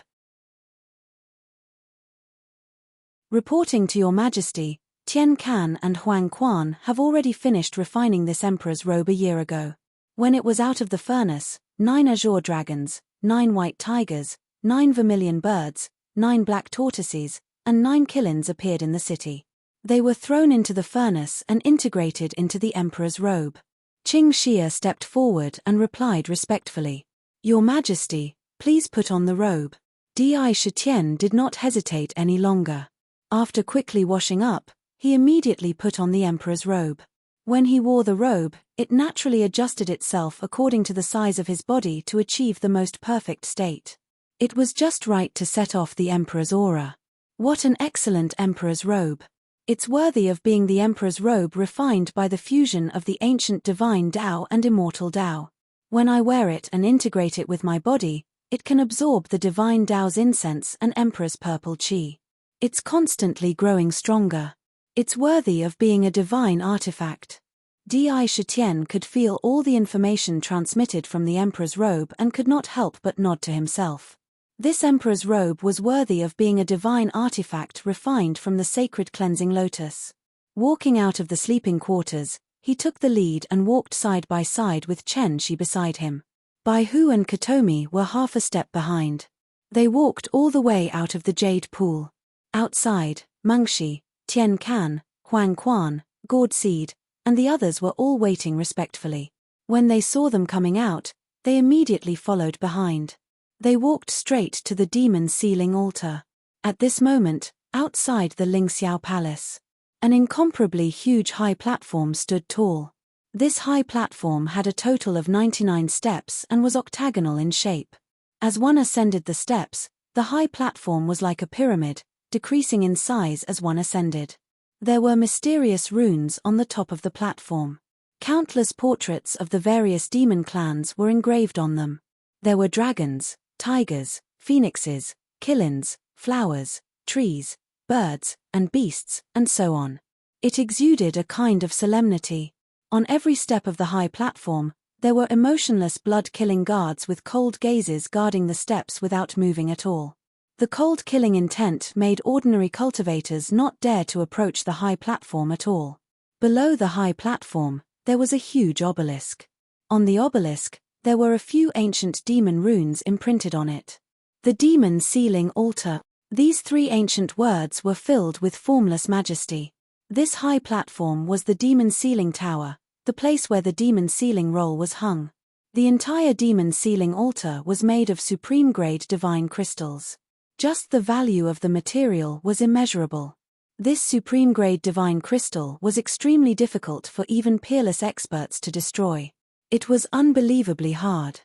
Reporting to Your Majesty, Tian Kan and Huang Quan have already finished refining this emperor's robe a year ago. When it was out of the furnace, 9 azure dragons, 9 white tigers, 9 vermilion birds, 9 black tortoises, and 9 killins appeared in the city. They were thrown into the furnace and integrated into the emperor's robe. Qing Xia stepped forward and replied respectfully, "Your Majesty, please put on the robe." Di Shitian did not hesitate any longer. After quickly washing up, he immediately put on the emperor's robe. When he wore the robe, it naturally adjusted itself according to the size of his body to achieve the most perfect state. It was just right to set off the emperor's aura. What an excellent emperor's robe! It's worthy of being the emperor's robe refined by the fusion of the ancient divine Tao and immortal Tao. When I wear it and integrate it with my body, it can absorb the divine Tao's incense and emperor's purple qi. It's constantly growing stronger. It's worthy of being a divine artifact. Di Shitian could feel all the information transmitted from the emperor's robe and could not help but nod to himself. This emperor's robe was worthy of being a divine artifact refined from the sacred cleansing lotus. Walking out of the sleeping quarters, he took the lead and walked side by side with Chen Shi beside him. Bai Hu and Katomi were half a step behind. They walked all the way out of the jade pool. Outside, Mengshi, Tian Kan, Huang Quan, Gourd Seed, and the others were all waiting respectfully. When they saw them coming out, they immediately followed behind. They walked straight to the demon sealing altar. At this moment, outside the Lingxiao Palace, an incomparably huge high platform stood tall. This high platform had a total of 99 steps and was octagonal in shape. As one ascended the steps, the high platform was like a pyramid, decreasing in size as one ascended. There were mysterious runes on the top of the platform. Countless portraits of the various demon clans were engraved on them. There were dragons, tigers, phoenixes, killins, flowers, trees, birds, and beasts, and so on. It exuded a kind of solemnity. On every step of the high platform, there were emotionless blood-killing guards with cold gazes guarding the steps without moving at all. The cold-killing intent made ordinary cultivators not dare to approach the high platform at all. Below the high platform, there was a huge obelisk. On the obelisk, there were a few ancient demon runes imprinted on it. The demon sealing altar. These 3 ancient words were filled with formless majesty. This high platform was the demon sealing tower, the place where the demon sealing roll was hung. The entire demon sealing altar was made of supreme-grade divine crystals. Just the value of the material was immeasurable. This supreme-grade divine crystal was extremely difficult for even peerless experts to destroy. It was unbelievably hard.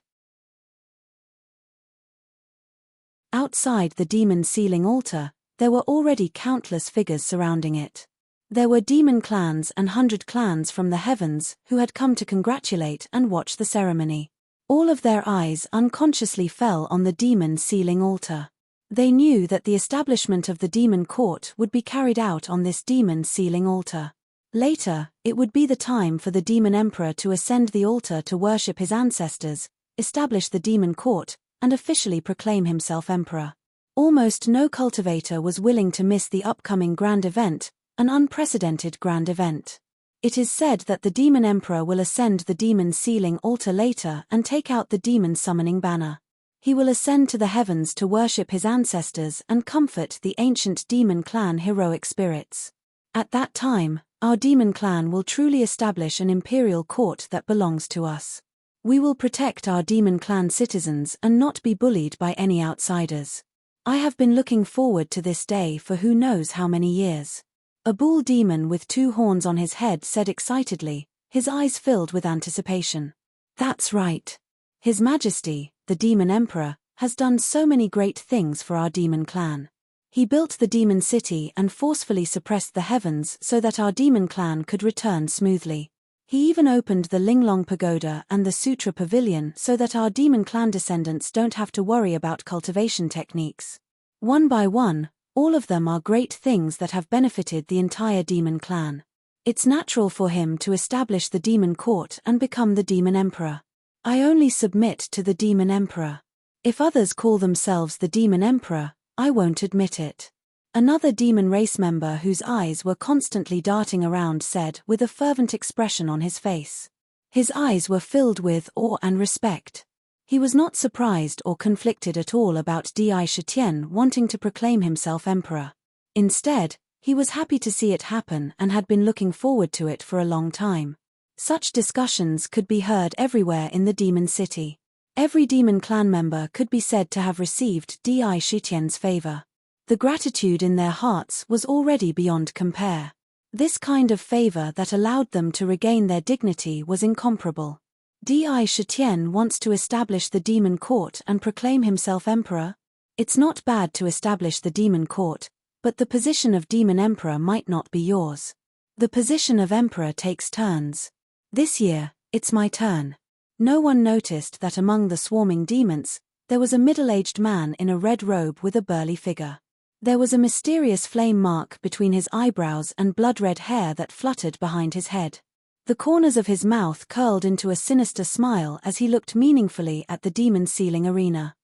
Outside the demon sealing altar, there were already countless figures surrounding it. There were demon clans and 100 clans from the heavens who had come to congratulate and watch the ceremony. All of their eyes unconsciously fell on the demon sealing altar. They knew that the establishment of the demon court would be carried out on this demon sealing altar. Later, it would be the time for the demon emperor to ascend the altar to worship his ancestors, establish the demon court, and officially proclaim himself emperor. Almost no cultivator was willing to miss the upcoming grand event, an unprecedented grand event. It is said that the demon emperor will ascend the demon sealing altar later and take out the demon summoning banner. He will ascend to the heavens to worship his ancestors and comfort the ancient demon clan heroic spirits. At that time, our demon clan will truly establish an imperial court that belongs to us. We will protect our demon clan citizens and not be bullied by any outsiders. I have been looking forward to this day for who knows how many years. A bull demon with 2 horns on his head said excitedly, his eyes filled with anticipation. That's right. His Majesty, the Demon Emperor, has done so many great things for our demon clan. He built the demon city and forcefully suppressed the heavens so that our demon clan could return smoothly. He even opened the Linglong Pagoda and the Sutra Pavilion so that our demon clan descendants don't have to worry about cultivation techniques. One by one, all of them are great things that have benefited the entire demon clan. It's natural for him to establish the demon court and become the demon emperor. I only submit to the demon emperor. If others call themselves the demon emperor, I won't admit it. Another demon race member whose eyes were constantly darting around said with a fervent expression on his face. His eyes were filled with awe and respect. He was not surprised or conflicted at all about Di Shitian wanting to proclaim himself emperor. Instead, he was happy to see it happen and had been looking forward to it for a long time. Such discussions could be heard everywhere in the demon city. Every demon clan member could be said to have received Di Shitian's favor. The gratitude in their hearts was already beyond compare. This kind of favor that allowed them to regain their dignity was incomparable. Di Shitian wants to establish the demon court and proclaim himself emperor? It's not bad to establish the demon court, but the position of demon emperor might not be yours. The position of emperor takes turns. This year, it's my turn. No one noticed that among the swarming demons, there was a middle-aged man in a red robe with a burly figure. There was a mysterious flame mark between his eyebrows and blood-red hair that fluttered behind his head. The corners of his mouth curled into a sinister smile as he looked meaningfully at the demon sealing arena.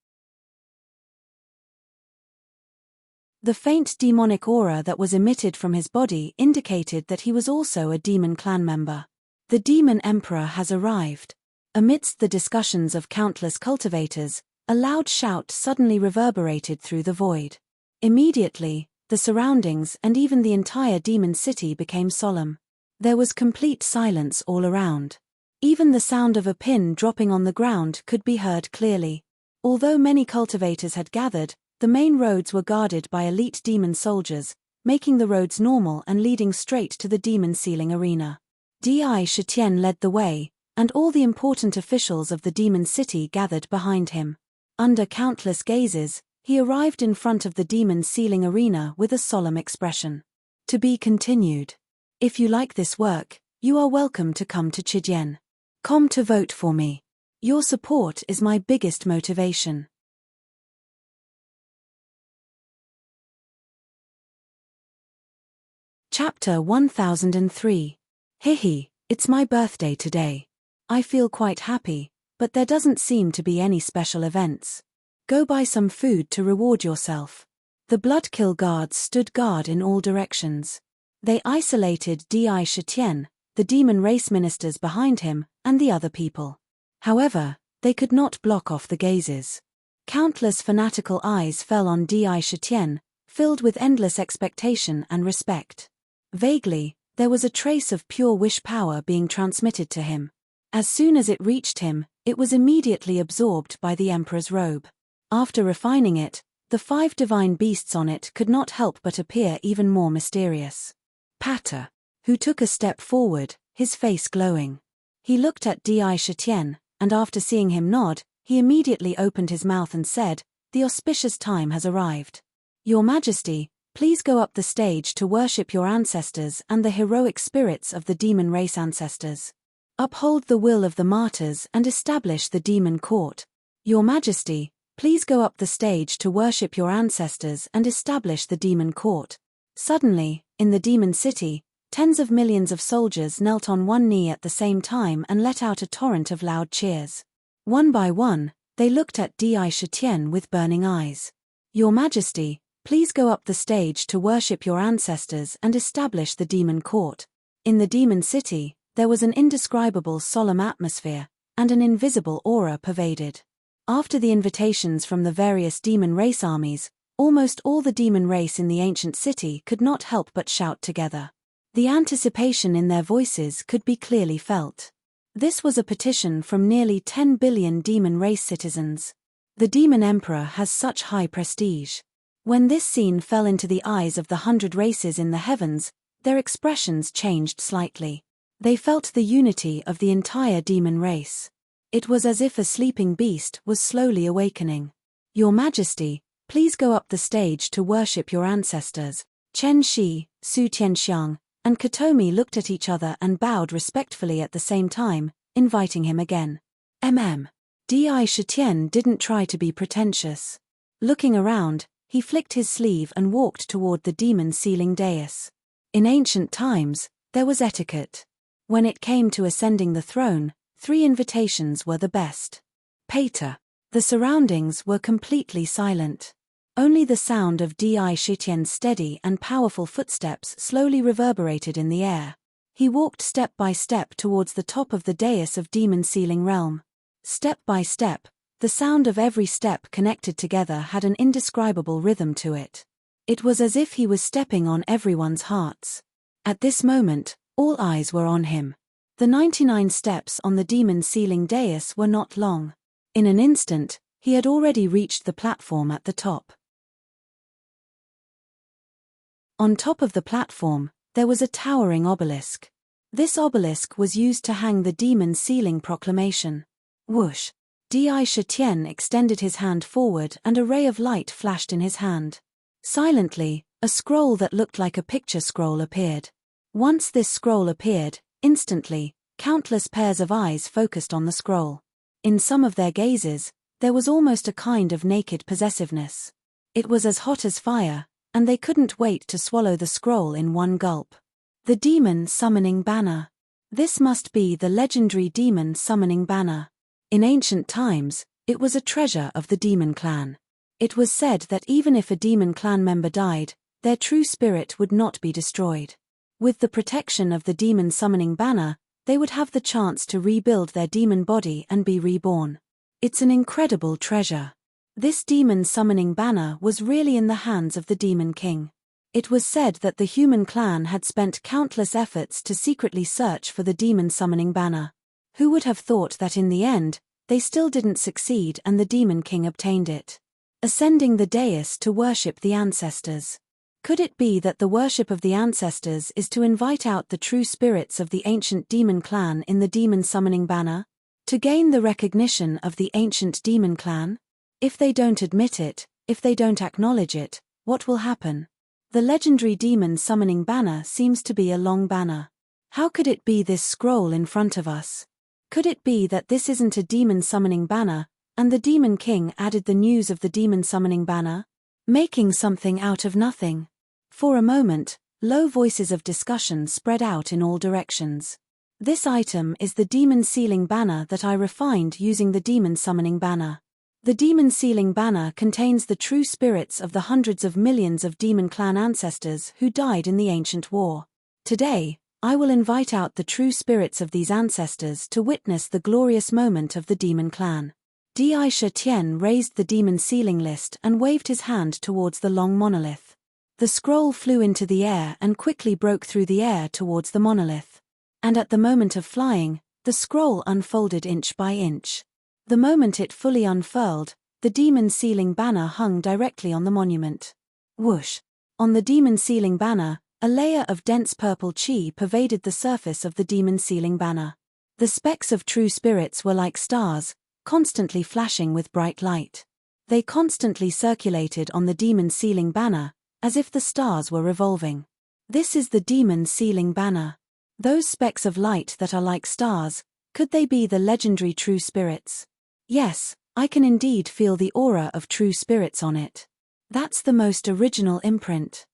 The faint demonic aura that was emitted from his body indicated that he was also a demon clan member. The demon emperor has arrived. Amidst the discussions of countless cultivators, a loud shout suddenly reverberated through the void. Immediately, the surroundings and even the entire demon city became solemn. There was complete silence all around. Even the sound of a pin dropping on the ground could be heard clearly. Although many cultivators had gathered, the main roads were guarded by elite demon soldiers, making the roads normal and leading straight to the demon sealing arena. Di Shitian led the way, and all the important officials of the demon city gathered behind him. Under countless gazes, he arrived in front of the demon sealing arena with a solemn expression. To be continued. If you like this work, you are welcome to come to Chijian. Come to vote for me. Your support is my biggest motivation. Chapter 1003. Hihi, it's my birthday today. I feel quite happy, but there doesn't seem to be any special events. Go buy some food to reward yourself. The Bloodkill guards stood guard in all directions. They isolated Di Shitian, the demon race ministers behind him, and the other people. However, they could not block off the gazes. Countless fanatical eyes fell on Di Shitian, filled with endless expectation and respect. Vaguely, there was a trace of pure wish power being transmitted to him. As soon as it reached him, it was immediately absorbed by the emperor's robe. After refining it, the 5 divine beasts on it could not help but appear even more mysterious. Pater, who took a step forward, his face glowing. He looked at Di Shitian, and after seeing him nod, he immediately opened his mouth and said, "The auspicious time has arrived. Your Majesty, please go up the stage to worship your ancestors and the heroic spirits of the demon race ancestors. Uphold the will of the martyrs and establish the demon court. Your Majesty, please go up the stage to worship your ancestors and establish the demon court." Suddenly, in the demon city, tens of millions of soldiers knelt on one knee at the same time and let out a torrent of loud cheers. One by one, they looked at Di Shitian with burning eyes. "Your Majesty, please go up the stage to worship your ancestors and establish the demon court." In the demon city, there was an indescribable solemn atmosphere, and an invisible aura pervaded. After the invitations from the various demon race armies, almost all the demon race in the ancient city could not help but shout together. The anticipation in their voices could be clearly felt. This was a petition from nearly 10 billion demon race citizens. The demon emperor has such high prestige. When this scene fell into the eyes of the 100 races in the heavens, their expressions changed slightly. They felt the unity of the entire demon race. It was as if a sleeping beast was slowly awakening. "Your Majesty, please go up the stage to worship your ancestors." Chen Shi, Su Tianxiang, and Katomi looked at each other and bowed respectfully at the same time, inviting him again. Di Shitian didn't try to be pretentious. Looking around, he flicked his sleeve and walked toward the demon sealing dais. In ancient times, there was etiquette. When it came to ascending the throne, 3 invitations were the best. Pater. The surroundings were completely silent. Only the sound of Di Shitian's steady and powerful footsteps slowly reverberated in the air. He walked step by step towards the top of the dais of demon sealing realm. Step by step, the sound of every step connected together had an indescribable rhythm to it. It was as if he was stepping on everyone's hearts. At this moment, all eyes were on him. The 99 steps on the demon sealing dais were not long. In an instant, he had already reached the platform at the top. On top of the platform, there was a towering obelisk. This obelisk was used to hang the demon sealing proclamation. Whoosh! Di Shitian extended his hand forward and a ray of light flashed in his hand. Silently, a scroll that looked like a picture scroll appeared. Once this scroll appeared, instantly, countless pairs of eyes focused on the scroll. In some of their gazes, there was almost a kind of naked possessiveness. It was as hot as fire, and they couldn't wait to swallow the scroll in one gulp. The Demon Summoning Banner. This must be the legendary Demon Summoning Banner. In ancient times, it was a treasure of the Demon Clan. It was said that even if a Demon Clan member died, their true spirit would not be destroyed. With the protection of the Demon Summoning Banner, they would have the chance to rebuild their demon body and be reborn. It's an incredible treasure. This Demon Summoning Banner was really in the hands of the Demon King. It was said that the human clan had spent countless efforts to secretly search for the Demon Summoning Banner. Who would have thought that in the end, they still didn't succeed and the Demon King obtained it? Ascending the dais to worship the ancestors. Could it be that the worship of the ancestors is to invite out the true spirits of the ancient demon clan in the Demon Summoning Banner? To gain the recognition of the ancient demon clan? If they don't admit it, if they don't acknowledge it, what will happen? The legendary Demon Summoning Banner seems to be a long banner. How could it be this scroll in front of us? Could it be that this isn't a Demon Summoning Banner, and the Demon King added the news of the Demon Summoning Banner? Making something out of nothing. For a moment, low voices of discussion spread out in all directions. This item is the Demon Sealing Banner that I refined using the Demon Summoning Banner. The Demon Sealing Banner contains the true spirits of the hundreds of millions of Demon Clan ancestors who died in the ancient war. Today, I will invite out the true spirits of these ancestors to witness the glorious moment of the Demon Clan. Di Tian raised the demon sealing list and waved his hand towards the long monolith. The scroll flew into the air and quickly broke through the air towards the monolith. And at the moment of flying, the scroll unfolded inch by inch. The moment it fully unfurled, the Demon Sealing Banner hung directly on the monument. Whoosh! On the Demon Sealing Banner, a layer of dense purple chi pervaded the surface of the Demon Sealing Banner. The specks of true spirits were like stars, constantly flashing with bright light. They constantly circulated on the Demon Sealing Banner, as if the stars were revolving. This is the Demon Sealing Banner. Those specks of light that are like stars, could they be the legendary true spirits? Yes, I can indeed feel the aura of true spirits on it. That's the most original imprint.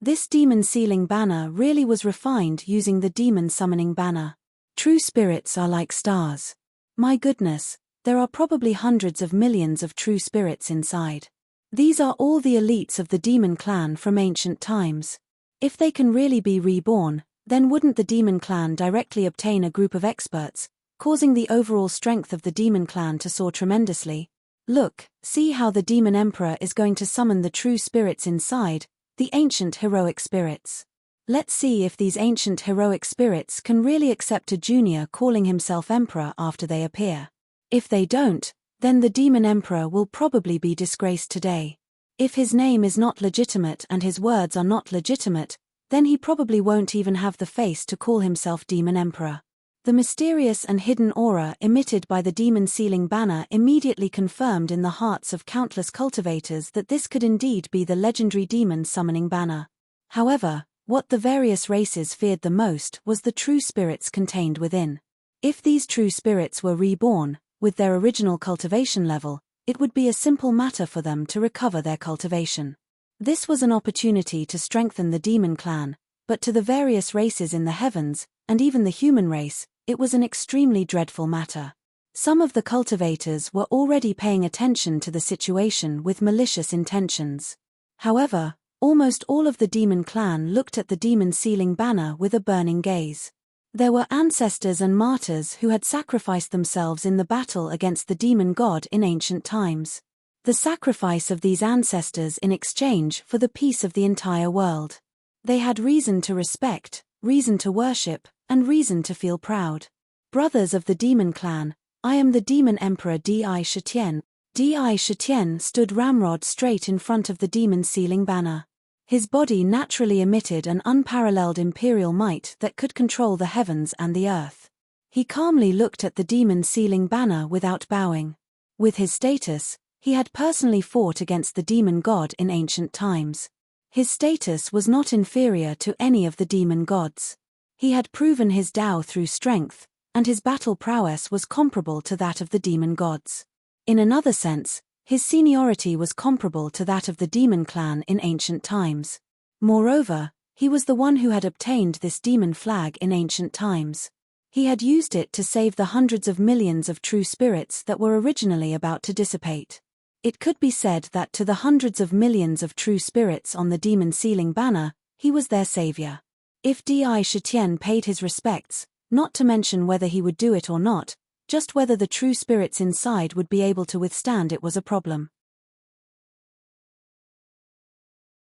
This Demon Sealing Banner really was refined using the Demon Summoning Banner. True spirits are like stars. My goodness, there are probably hundreds of millions of true spirits inside. These are all the elites of the Demon Clan from ancient times. If they can really be reborn, then wouldn't the Demon Clan directly obtain a group of experts, causing the overall strength of the Demon Clan to soar tremendously? Look, see how the Demon Emperor is going to summon the true spirits inside, the ancient heroic spirits. Let's see if these ancient heroic spirits can really accept a junior calling himself Emperor after they appear. If they don't, then the Demon Emperor will probably be disgraced today. If his name is not legitimate and his words are not legitimate, then he probably won't even have the face to call himself Demon Emperor. The mysterious and hidden aura emitted by the Demon Sealing Banner immediately confirmed in the hearts of countless cultivators that this could indeed be the legendary Demon Summoning Banner. However, what the various races feared the most was the true spirits contained within. If these true spirits were reborn, with their original cultivation level, it would be a simple matter for them to recover their cultivation. This was an opportunity to strengthen the Demon Clan, but to the various races in the heavens, and even the human race, it was an extremely dreadful matter. Some of the cultivators were already paying attention to the situation with malicious intentions. However, almost all of the Demon Clan looked at the Demon Sealing Banner with a burning gaze. There were ancestors and martyrs who had sacrificed themselves in the battle against the demon god in ancient times. The sacrifice of these ancestors in exchange for the peace of the entire world. They had reason to respect, reason to worship, and reason to feel proud. Brothers of the Demon Clan, I am the Demon Emperor Di Tian. Di Tian stood ramrod straight in front of the Demon Sealing Banner. His body naturally emitted an unparalleled imperial might that could control the heavens and the earth. He calmly looked at the Demon Sealing Banner without bowing. With his status, he had personally fought against the demon god in ancient times. His status was not inferior to any of the demon gods. He had proven his Tao through strength, and his battle prowess was comparable to that of the demon gods. In another sense, His seniority was comparable to that of the demon clan in ancient times. Moreover, he was the one who had obtained this demon flag in ancient times. He had used it to save the hundreds of millions of true spirits that were originally about to dissipate. It could be said that to the hundreds of millions of true spirits on the demon sealing banner, he was their savior. If Di Shitian paid his respects, not to mention whether he would do it or not, just whether the true spirits inside would be able to withstand it was a problem.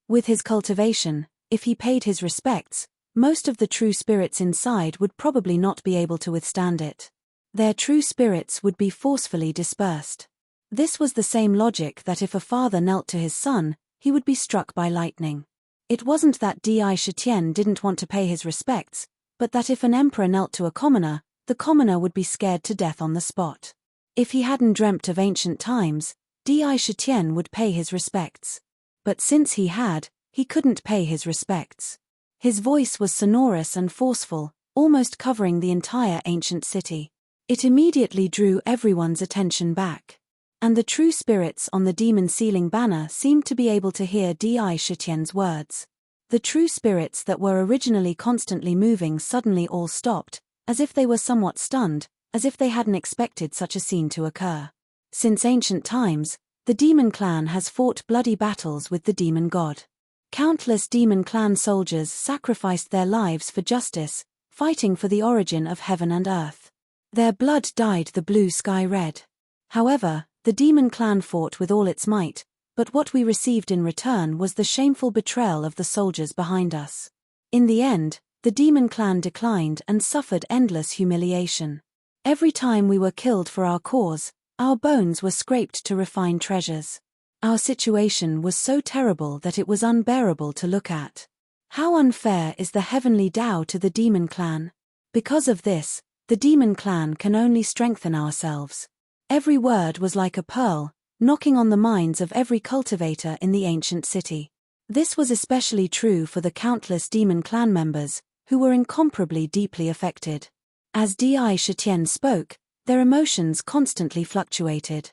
With his cultivation, if he paid his respects, most of the true spirits inside would probably not be able to withstand it. Their true spirits would be forcefully dispersed. This was the same logic that if a father knelt to his son, he would be struck by lightning. It wasn't that Di Shitian didn't want to pay his respects, but that if an emperor knelt to a commoner, the commoner would be scared to death on the spot. If he hadn't dreamt of ancient times, Di Shitian would pay his respects. But since he had, he couldn't pay his respects. His voice was sonorous and forceful, almost covering the entire ancient city. It immediately drew everyone's attention back. And the true spirits on the demon sealing banner seemed to be able to hear Di Shitian's words. The true spirits that were originally constantly moving suddenly all stopped, as if they were somewhat stunned, as if they hadn't expected such a scene to occur. Since ancient times, the demon clan has fought bloody battles with the demon god. Countless demon clan soldiers sacrificed their lives for justice, fighting for the origin of heaven and earth. Their blood dyed the blue sky red. However, the demon clan fought with all its might, but what we received in return was the shameful betrayal of the soldiers behind us. In the end, the demon clan declined and suffered endless humiliation. Every time we were killed for our cause, our bones were scraped to refine treasures. Our situation was so terrible that it was unbearable to look at. How unfair is the heavenly Tao to the demon clan? Because of this, the demon clan can only strengthen ourselves. Every word was like a pearl, knocking on the minds of every cultivator in the ancient city. This was especially true for the countless demon clan members, who were incomparably deeply affected. As Di Shitian spoke, their emotions constantly fluctuated.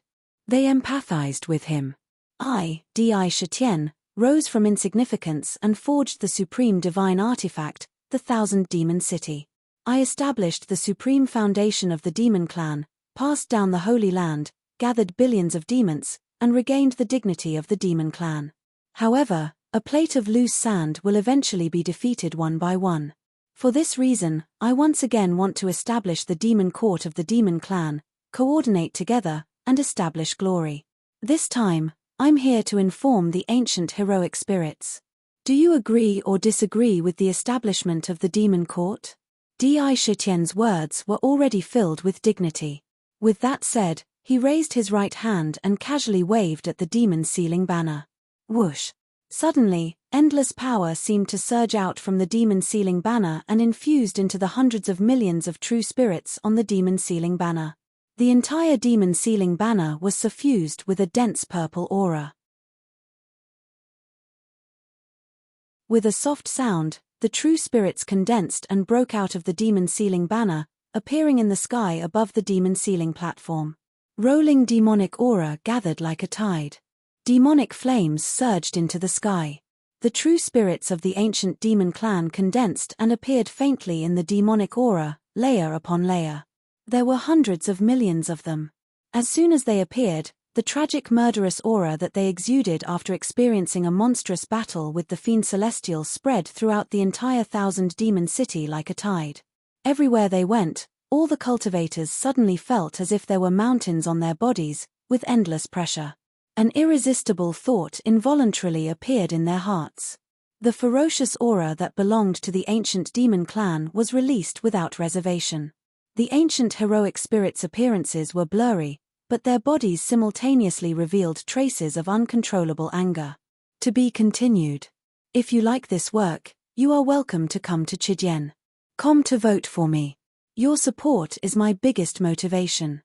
They empathized with him. I, Di Shitian, rose from insignificance and forged the supreme divine artifact, the Thousand Demon City. I established the supreme foundation of the demon clan, passed down the Holy Land, gathered billions of demons, and regained the dignity of the demon clan. However, a plate of loose sand will eventually be defeated one by one. For this reason, I once again want to establish the demon court of the demon clan, coordinate together, and establish glory. This time, I'm here to inform the ancient heroic spirits. Do you agree or disagree with the establishment of the demon court? Di Shitian's words were already filled with dignity. With that said, he raised his right hand and casually waved at the demon sealing banner. Whoosh! Suddenly, endless power seemed to surge out from the demon sealing banner and infused into the hundreds of millions of true spirits on the demon sealing banner. The entire demon sealing banner was suffused with a dense purple aura. With a soft sound, the true spirits condensed and broke out of the demon sealing banner, appearing in the sky above the demon sealing platform. Rolling demonic aura gathered like a tide. Demonic flames surged into the sky. The true spirits of the ancient demon clan condensed and appeared faintly in the demonic aura, layer upon layer. There were hundreds of millions of them. As soon as they appeared, the tragic murderous aura that they exuded after experiencing a monstrous battle with the Fiend Celestial spread throughout the entire Thousand Demon City like a tide. Everywhere they went, all the cultivators suddenly felt as if there were mountains on their bodies, with endless pressure. An irresistible thought involuntarily appeared in their hearts. The ferocious aura that belonged to the ancient demon clan was released without reservation. The ancient heroic spirits' appearances were blurry, but their bodies simultaneously revealed traces of uncontrollable anger. To be continued. If you like this work, you are welcome to come to Chidien.com to vote for me. Your support is my biggest motivation.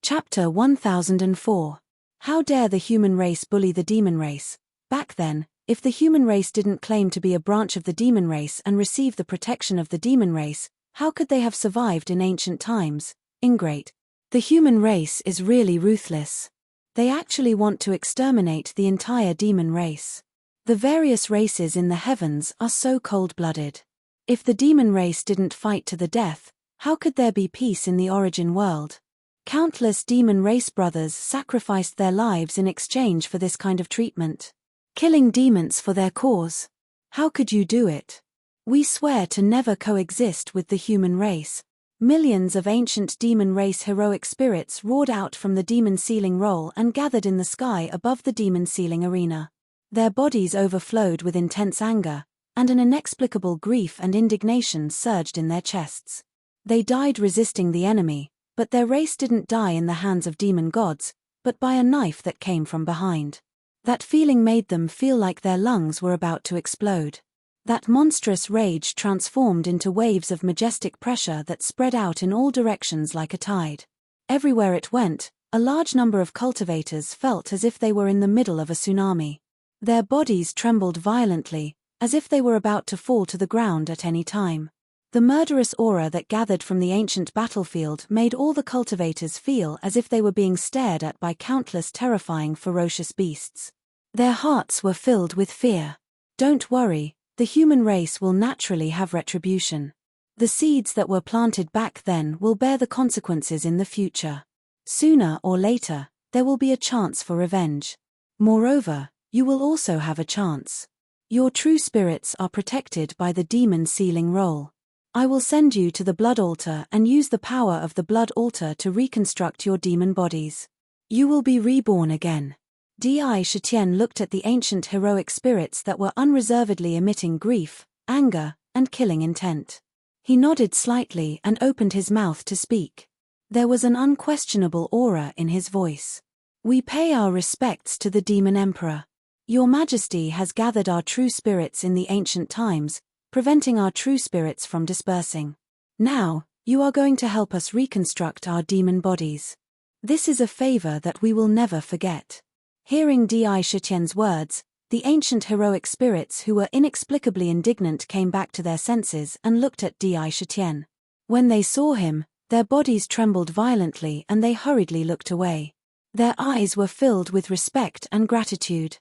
Chapter 1004. How dare the human race bully the demon race? Back then, if the human race didn't claim to be a branch of the demon race and receive the protection of the demon race, How could they have survived in ancient times? Ingrate. The human race is really ruthless. They actually want to exterminate the entire demon race. The various races in the heavens are so cold-blooded. If the demon race didn't fight to the death, how could there be peace in the origin world? Countless demon race brothers sacrificed their lives in exchange for this kind of treatment. Killing demons for their cause. How could you do it? We swear to never coexist with the human race. Millions of ancient demon race heroic spirits roared out from the demon sealing roll and gathered in the sky above the demon sealing arena. Their bodies overflowed with intense anger, and an inexplicable grief and indignation surged in their chests. They died resisting the enemy, but their race didn't die in the hands of demon gods, but by a knife that came from behind. That feeling made them feel like their lungs were about to explode. That monstrous rage transformed into waves of majestic pressure that spread out in all directions like a tide. Everywhere it went, a large number of cultivators felt as if they were in the middle of a tsunami. Their bodies trembled violently, as if they were about to fall to the ground at any time. The murderous aura that gathered from the ancient battlefield made all the cultivators feel as if they were being stared at by countless terrifying ferocious beasts. Their hearts were filled with fear. Don't worry, the human race will naturally have retribution. The seeds that were planted back then will bear the consequences in the future. Sooner or later, there will be a chance for revenge. Moreover, you will also have a chance. Your true spirits are protected by the demon sealing roll. I will send you to the blood altar and use the power of the blood altar to reconstruct your demon bodies. You will be reborn again. Di Shitian looked at the ancient heroic spirits that were unreservedly emitting grief, anger, and killing intent. He nodded slightly and opened his mouth to speak. There was an unquestionable aura in his voice. We pay our respects to the Demon Emperor. Your Majesty has gathered our true spirits in the ancient times, preventing our true spirits from dispersing. Now, you are going to help us reconstruct our demon bodies. This is a favor that we will never forget. Hearing Di Shitian's words, the ancient heroic spirits who were inexplicably indignant came back to their senses and looked at Di Shitian. When they saw him, their bodies trembled violently and they hurriedly looked away. Their eyes were filled with respect and gratitude.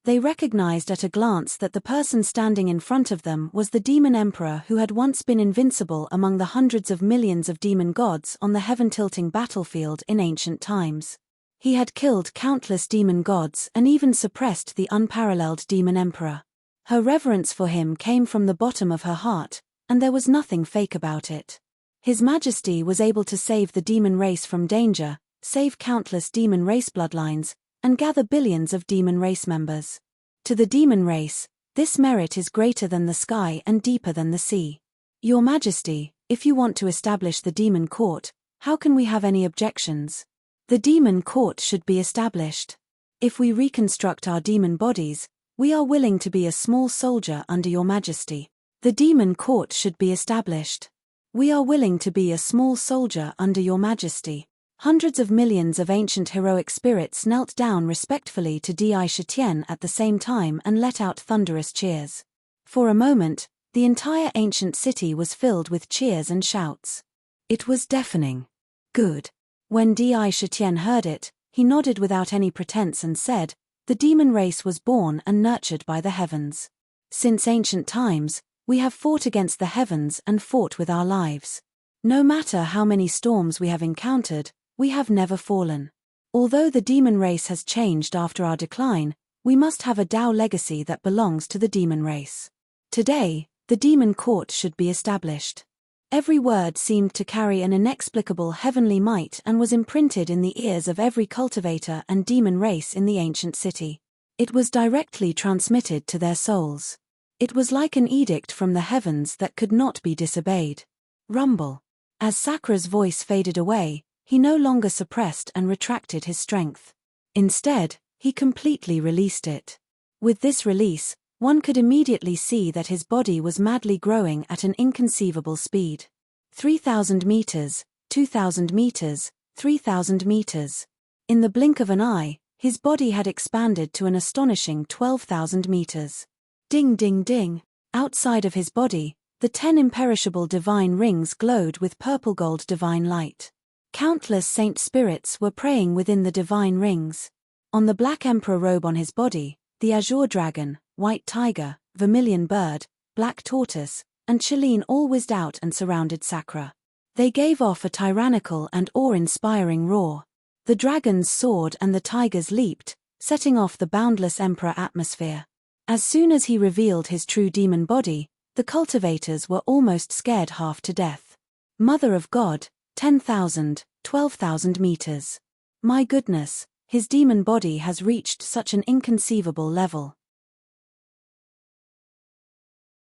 They recognized at a glance that the person standing in front of them was the Demon Emperor who had once been invincible among the hundreds of millions of demon gods on the heaven-tilting battlefield in ancient times. He had killed countless demon gods and even suppressed the unparalleled Demon Emperor. Her reverence for him came from the bottom of her heart, and there was nothing fake about it. His Majesty was able to save the demon race from danger, save countless demon race bloodlines, and gather billions of demon race members. To the demon race, this merit is greater than the sky and deeper than the sea. Your Majesty, if you want to establish the demon court, how can we have any objections? The demon court should be established. If we reconstruct our demon bodies, we are willing to be a small soldier under your Majesty. The demon court should be established. We are willing to be a small soldier under your Majesty. Hundreds of millions of ancient heroic spirits knelt down respectfully to Di Shitian at the same time and let out thunderous cheers. For a moment, the entire ancient city was filled with cheers and shouts. It was deafening. Good. When Di Shitian heard it, he nodded without any pretense and said, "The demon race was born and nurtured by the heavens. Since ancient times, we have fought against the heavens and fought with our lives. No matter how many storms we have encountered, we have never fallen. Although the demon race has changed after our decline, we must have a Tao legacy that belongs to the demon race. Today, the demon court should be established." Every word seemed to carry an inexplicable heavenly might and was imprinted in the ears of every cultivator and demon race in the ancient city. It was directly transmitted to their souls. It was like an edict from the heavens that could not be disobeyed. Rumble. As Sakra's voice faded away, he no longer suppressed and retracted his strength. Instead, he completely released it. With this release, one could immediately see that his body was madly growing at an inconceivable speed. 3,000 meters, 2,000 meters, 3,000 meters. In the blink of an eye, his body had expanded to an astonishing 12,000 meters. Ding ding ding. Outside of his body, the 10 imperishable divine rings glowed with purple-gold divine light. Countless saint spirits were praying within the divine rings. On the black emperor robe on his body, the azure dragon, white tiger, vermilion bird, black tortoise, and Chilean all whizzed out and surrounded Sakra. They gave off a tyrannical and awe-inspiring roar. The dragons soared and the tigers leaped, setting off the boundless emperor atmosphere. As soon as he revealed his true demon body, the cultivators were almost scared half to death. Mother of God, 10,000, 12,000 meters. My goodness, his demon body has reached such an inconceivable level.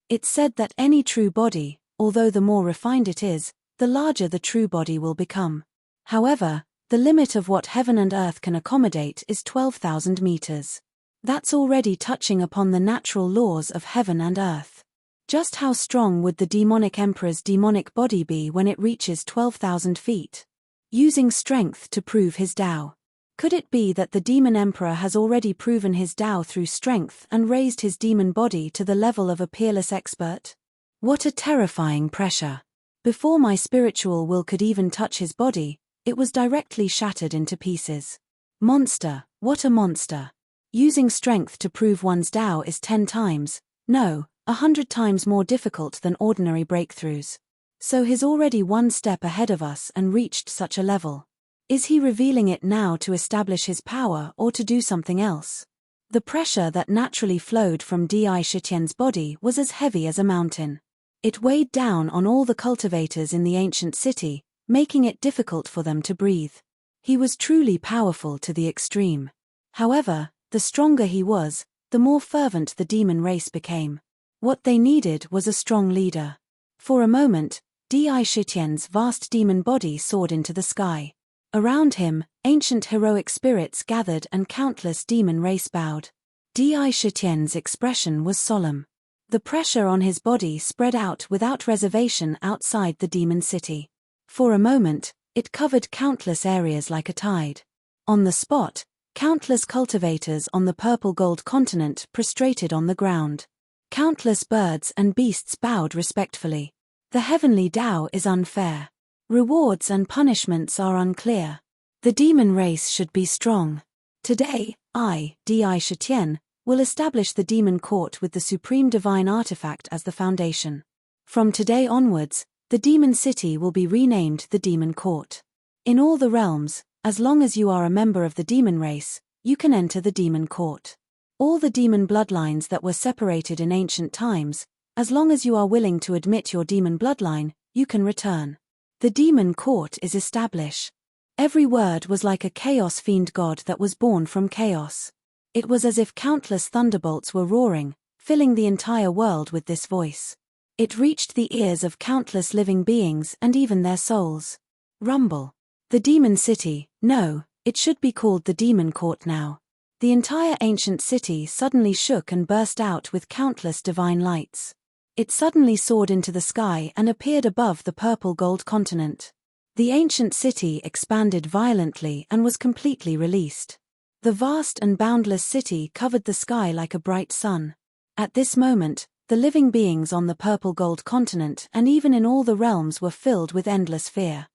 It's said that any true body, although the more refined it is, the larger the true body will become. However, the limit of what heaven and earth can accommodate is 12,000 meters. That's already touching upon the natural laws of heaven and earth. Just how strong would the demonic emperor's demonic body be when it reaches 12,000 feet? Using strength to prove his Tao. Could it be that the demon emperor has already proven his Tao through strength and raised his demon body to the level of a peerless expert? What a terrifying pressure. Before my spiritual will could even touch his body, it was directly shattered into pieces. Monster, what a monster. Using strength to prove one's Tao is 10 times, no, 100 times more difficult than ordinary breakthroughs. So he's already one step ahead of us and reached such a level. Is he revealing it now to establish his power or to do something else? The pressure that naturally flowed from Di Shitian's body was as heavy as a mountain. It weighed down on all the cultivators in the ancient city, making it difficult for them to breathe. He was truly powerful to the extreme. However, the stronger he was, the more fervent the demon race became. What they needed was a strong leader. For a moment, Di Shitian's vast demon body soared into the sky. Around him, ancient heroic spirits gathered and countless demon race bowed. Di Shitian's expression was solemn. The pressure on his body spread out without reservation outside the demon city. For a moment, it covered countless areas like a tide. On the spot, countless cultivators on the purple-gold continent prostrated on the ground. Countless birds and beasts bowed respectfully. The heavenly Tao is unfair. Rewards and punishments are unclear. The demon race should be strong. Today, I, Di Shitian, will establish the demon court with the supreme divine artifact as the foundation. From today onwards, the demon city will be renamed the demon court. In all the realms, as long as you are a member of the demon race, you can enter the demon court. All the demon bloodlines that were separated in ancient times, as long as you are willing to admit your demon bloodline, you can return. The demon court is established. Every word was like a chaos fiend god that was born from chaos. It was as if countless thunderbolts were roaring, filling the entire world with this voice. It reached the ears of countless living beings and even their souls. Rumble. The demon city, no, it should be called the demon court now. The entire ancient city suddenly shook and burst out with countless divine lights. It suddenly soared into the sky and appeared above the purple-gold continent. The ancient city expanded violently and was completely released. The vast and boundless city covered the sky like a bright sun. At this moment, the living beings on the purple-gold continent and even in all the realms were filled with endless fear.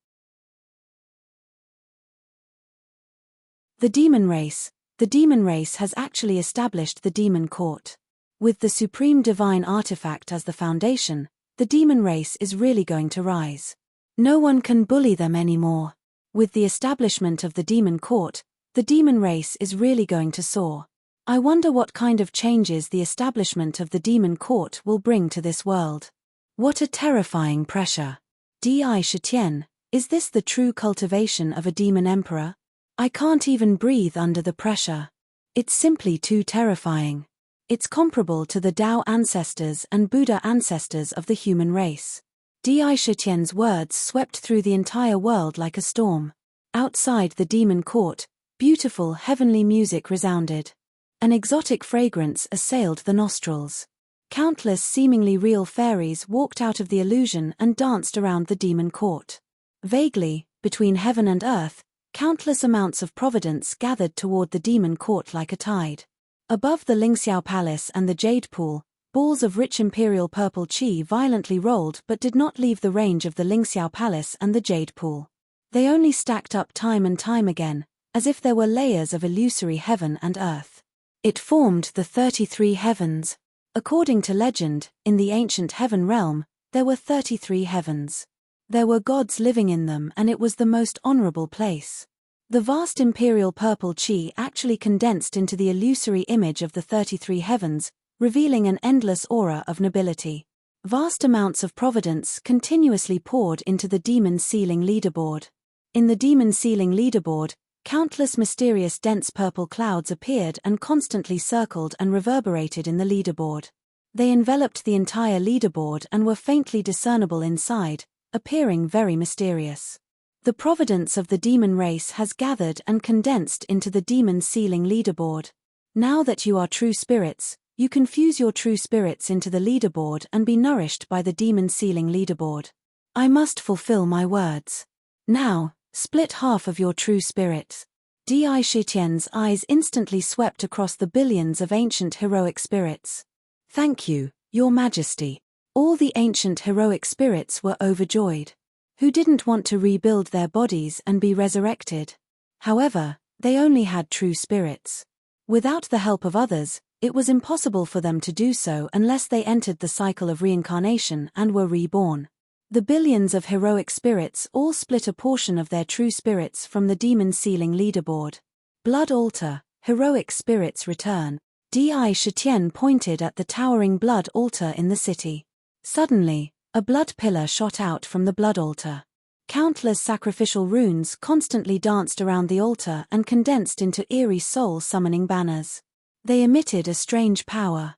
The demon race has actually established the demon court. With the supreme divine artifact as the foundation, the demon race is really going to rise. No one can bully them anymore. With the establishment of the demon court, the demon race is really going to soar. I wonder what kind of changes the establishment of the demon court will bring to this world. What a terrifying pressure. Di Shitian, is this the true cultivation of a demon emperor? I can't even breathe under the pressure. It's simply too terrifying. It's comparable to the Tao ancestors and Buddha ancestors of the human race. Di Shitian's words swept through the entire world like a storm. Outside the demon court, beautiful heavenly music resounded. An exotic fragrance assailed the nostrils. Countless seemingly real fairies walked out of the illusion and danced around the demon court. Vaguely, between heaven and earth, countless amounts of providence gathered toward the demon court like a tide. Above the Lingxiao Palace and the Jade Pool, Balls of rich imperial purple qi violently rolled but did not leave the range of the Lingxiao Palace and the Jade Pool. They only stacked up time and time again, as if there were layers of illusory heaven and earth. It formed the 33 heavens. According to legend, in the ancient heaven realm, there were 33 heavens. There were gods living in them, and it was the most honorable place. The vast imperial purple qi actually condensed into the illusory image of the 33 heavens, revealing an endless aura of nobility. Vast amounts of providence continuously poured into the demon ceiling leaderboard. In the demon ceiling leaderboard, countless mysterious dense purple clouds appeared and constantly circled and reverberated in the leaderboard. They enveloped the entire leaderboard and were faintly discernible inside, appearing very mysterious. The providence of the demon race has gathered and condensed into the demon ceiling leaderboard. Now that you are true spirits, you can fuse your true spirits into the leaderboard and be nourished by the demon ceiling leaderboard. I must fulfill my words. Now, split half of your true spirits. Di Shitian's eyes instantly swept across the billions of ancient heroic spirits. Thank you, Your Majesty. All the ancient heroic spirits were overjoyed. Who didn't want to rebuild their bodies and be resurrected? However, they only had true spirits. Without the help of others, it was impossible for them to do so unless they entered the cycle of reincarnation and were reborn. The billions of heroic spirits all split a portion of their true spirits from the demon ceiling leaderboard. Blood altar, heroic spirits return. Di Shitian pointed at the towering blood altar in the city. Suddenly, a blood pillar shot out from the blood altar. Countless sacrificial runes constantly danced around the altar and condensed into eerie soul-summoning banners. They emitted a strange power.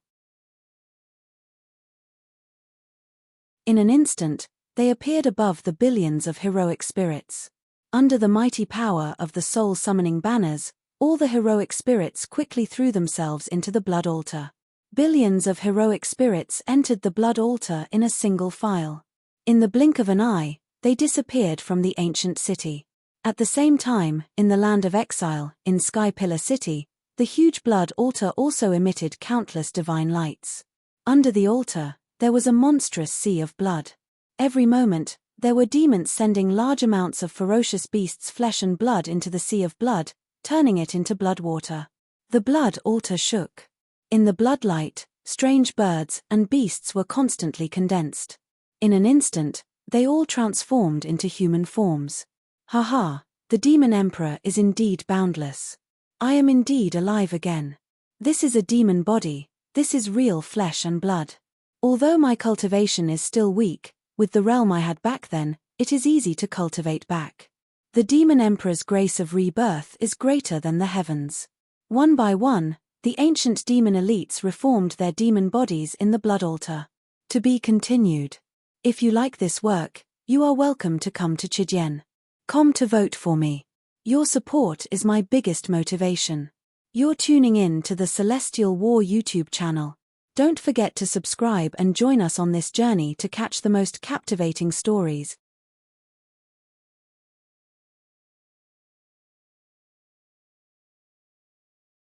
In an instant, they appeared above the billions of heroic spirits. Under the mighty power of the soul-summoning banners, all the heroic spirits quickly threw themselves into the blood altar. Billions of heroic spirits entered the blood altar in a single file. In the blink of an eye, they disappeared from the ancient city. At the same time, in the land of exile, in Sky Pillar City, the huge blood altar also emitted countless divine lights. Under the altar, there was a monstrous sea of blood. Every moment, there were demons sending large amounts of ferocious beasts' flesh and blood into the sea of blood, turning it into blood water. The blood altar shook. In the bloodlight, strange birds and beasts were constantly condensed. In an instant, they all transformed into human forms. Ha, the demon emperor is indeed boundless. I am indeed alive again. This is a demon body, this is real flesh and blood. Although my cultivation is still weak, with the realm I had back then, it is easy to cultivate back. The demon emperor's grace of rebirth is greater than the heavens. One by one, the ancient demon elites reformed their demon bodies in the blood altar. To be continued. If you like this work, you are welcome to come to Chidian. Come to vote for me. Your support is my biggest motivation. You're tuning in to the Celestial War YouTube channel. Don't forget to subscribe and join us on this journey to catch the most captivating stories,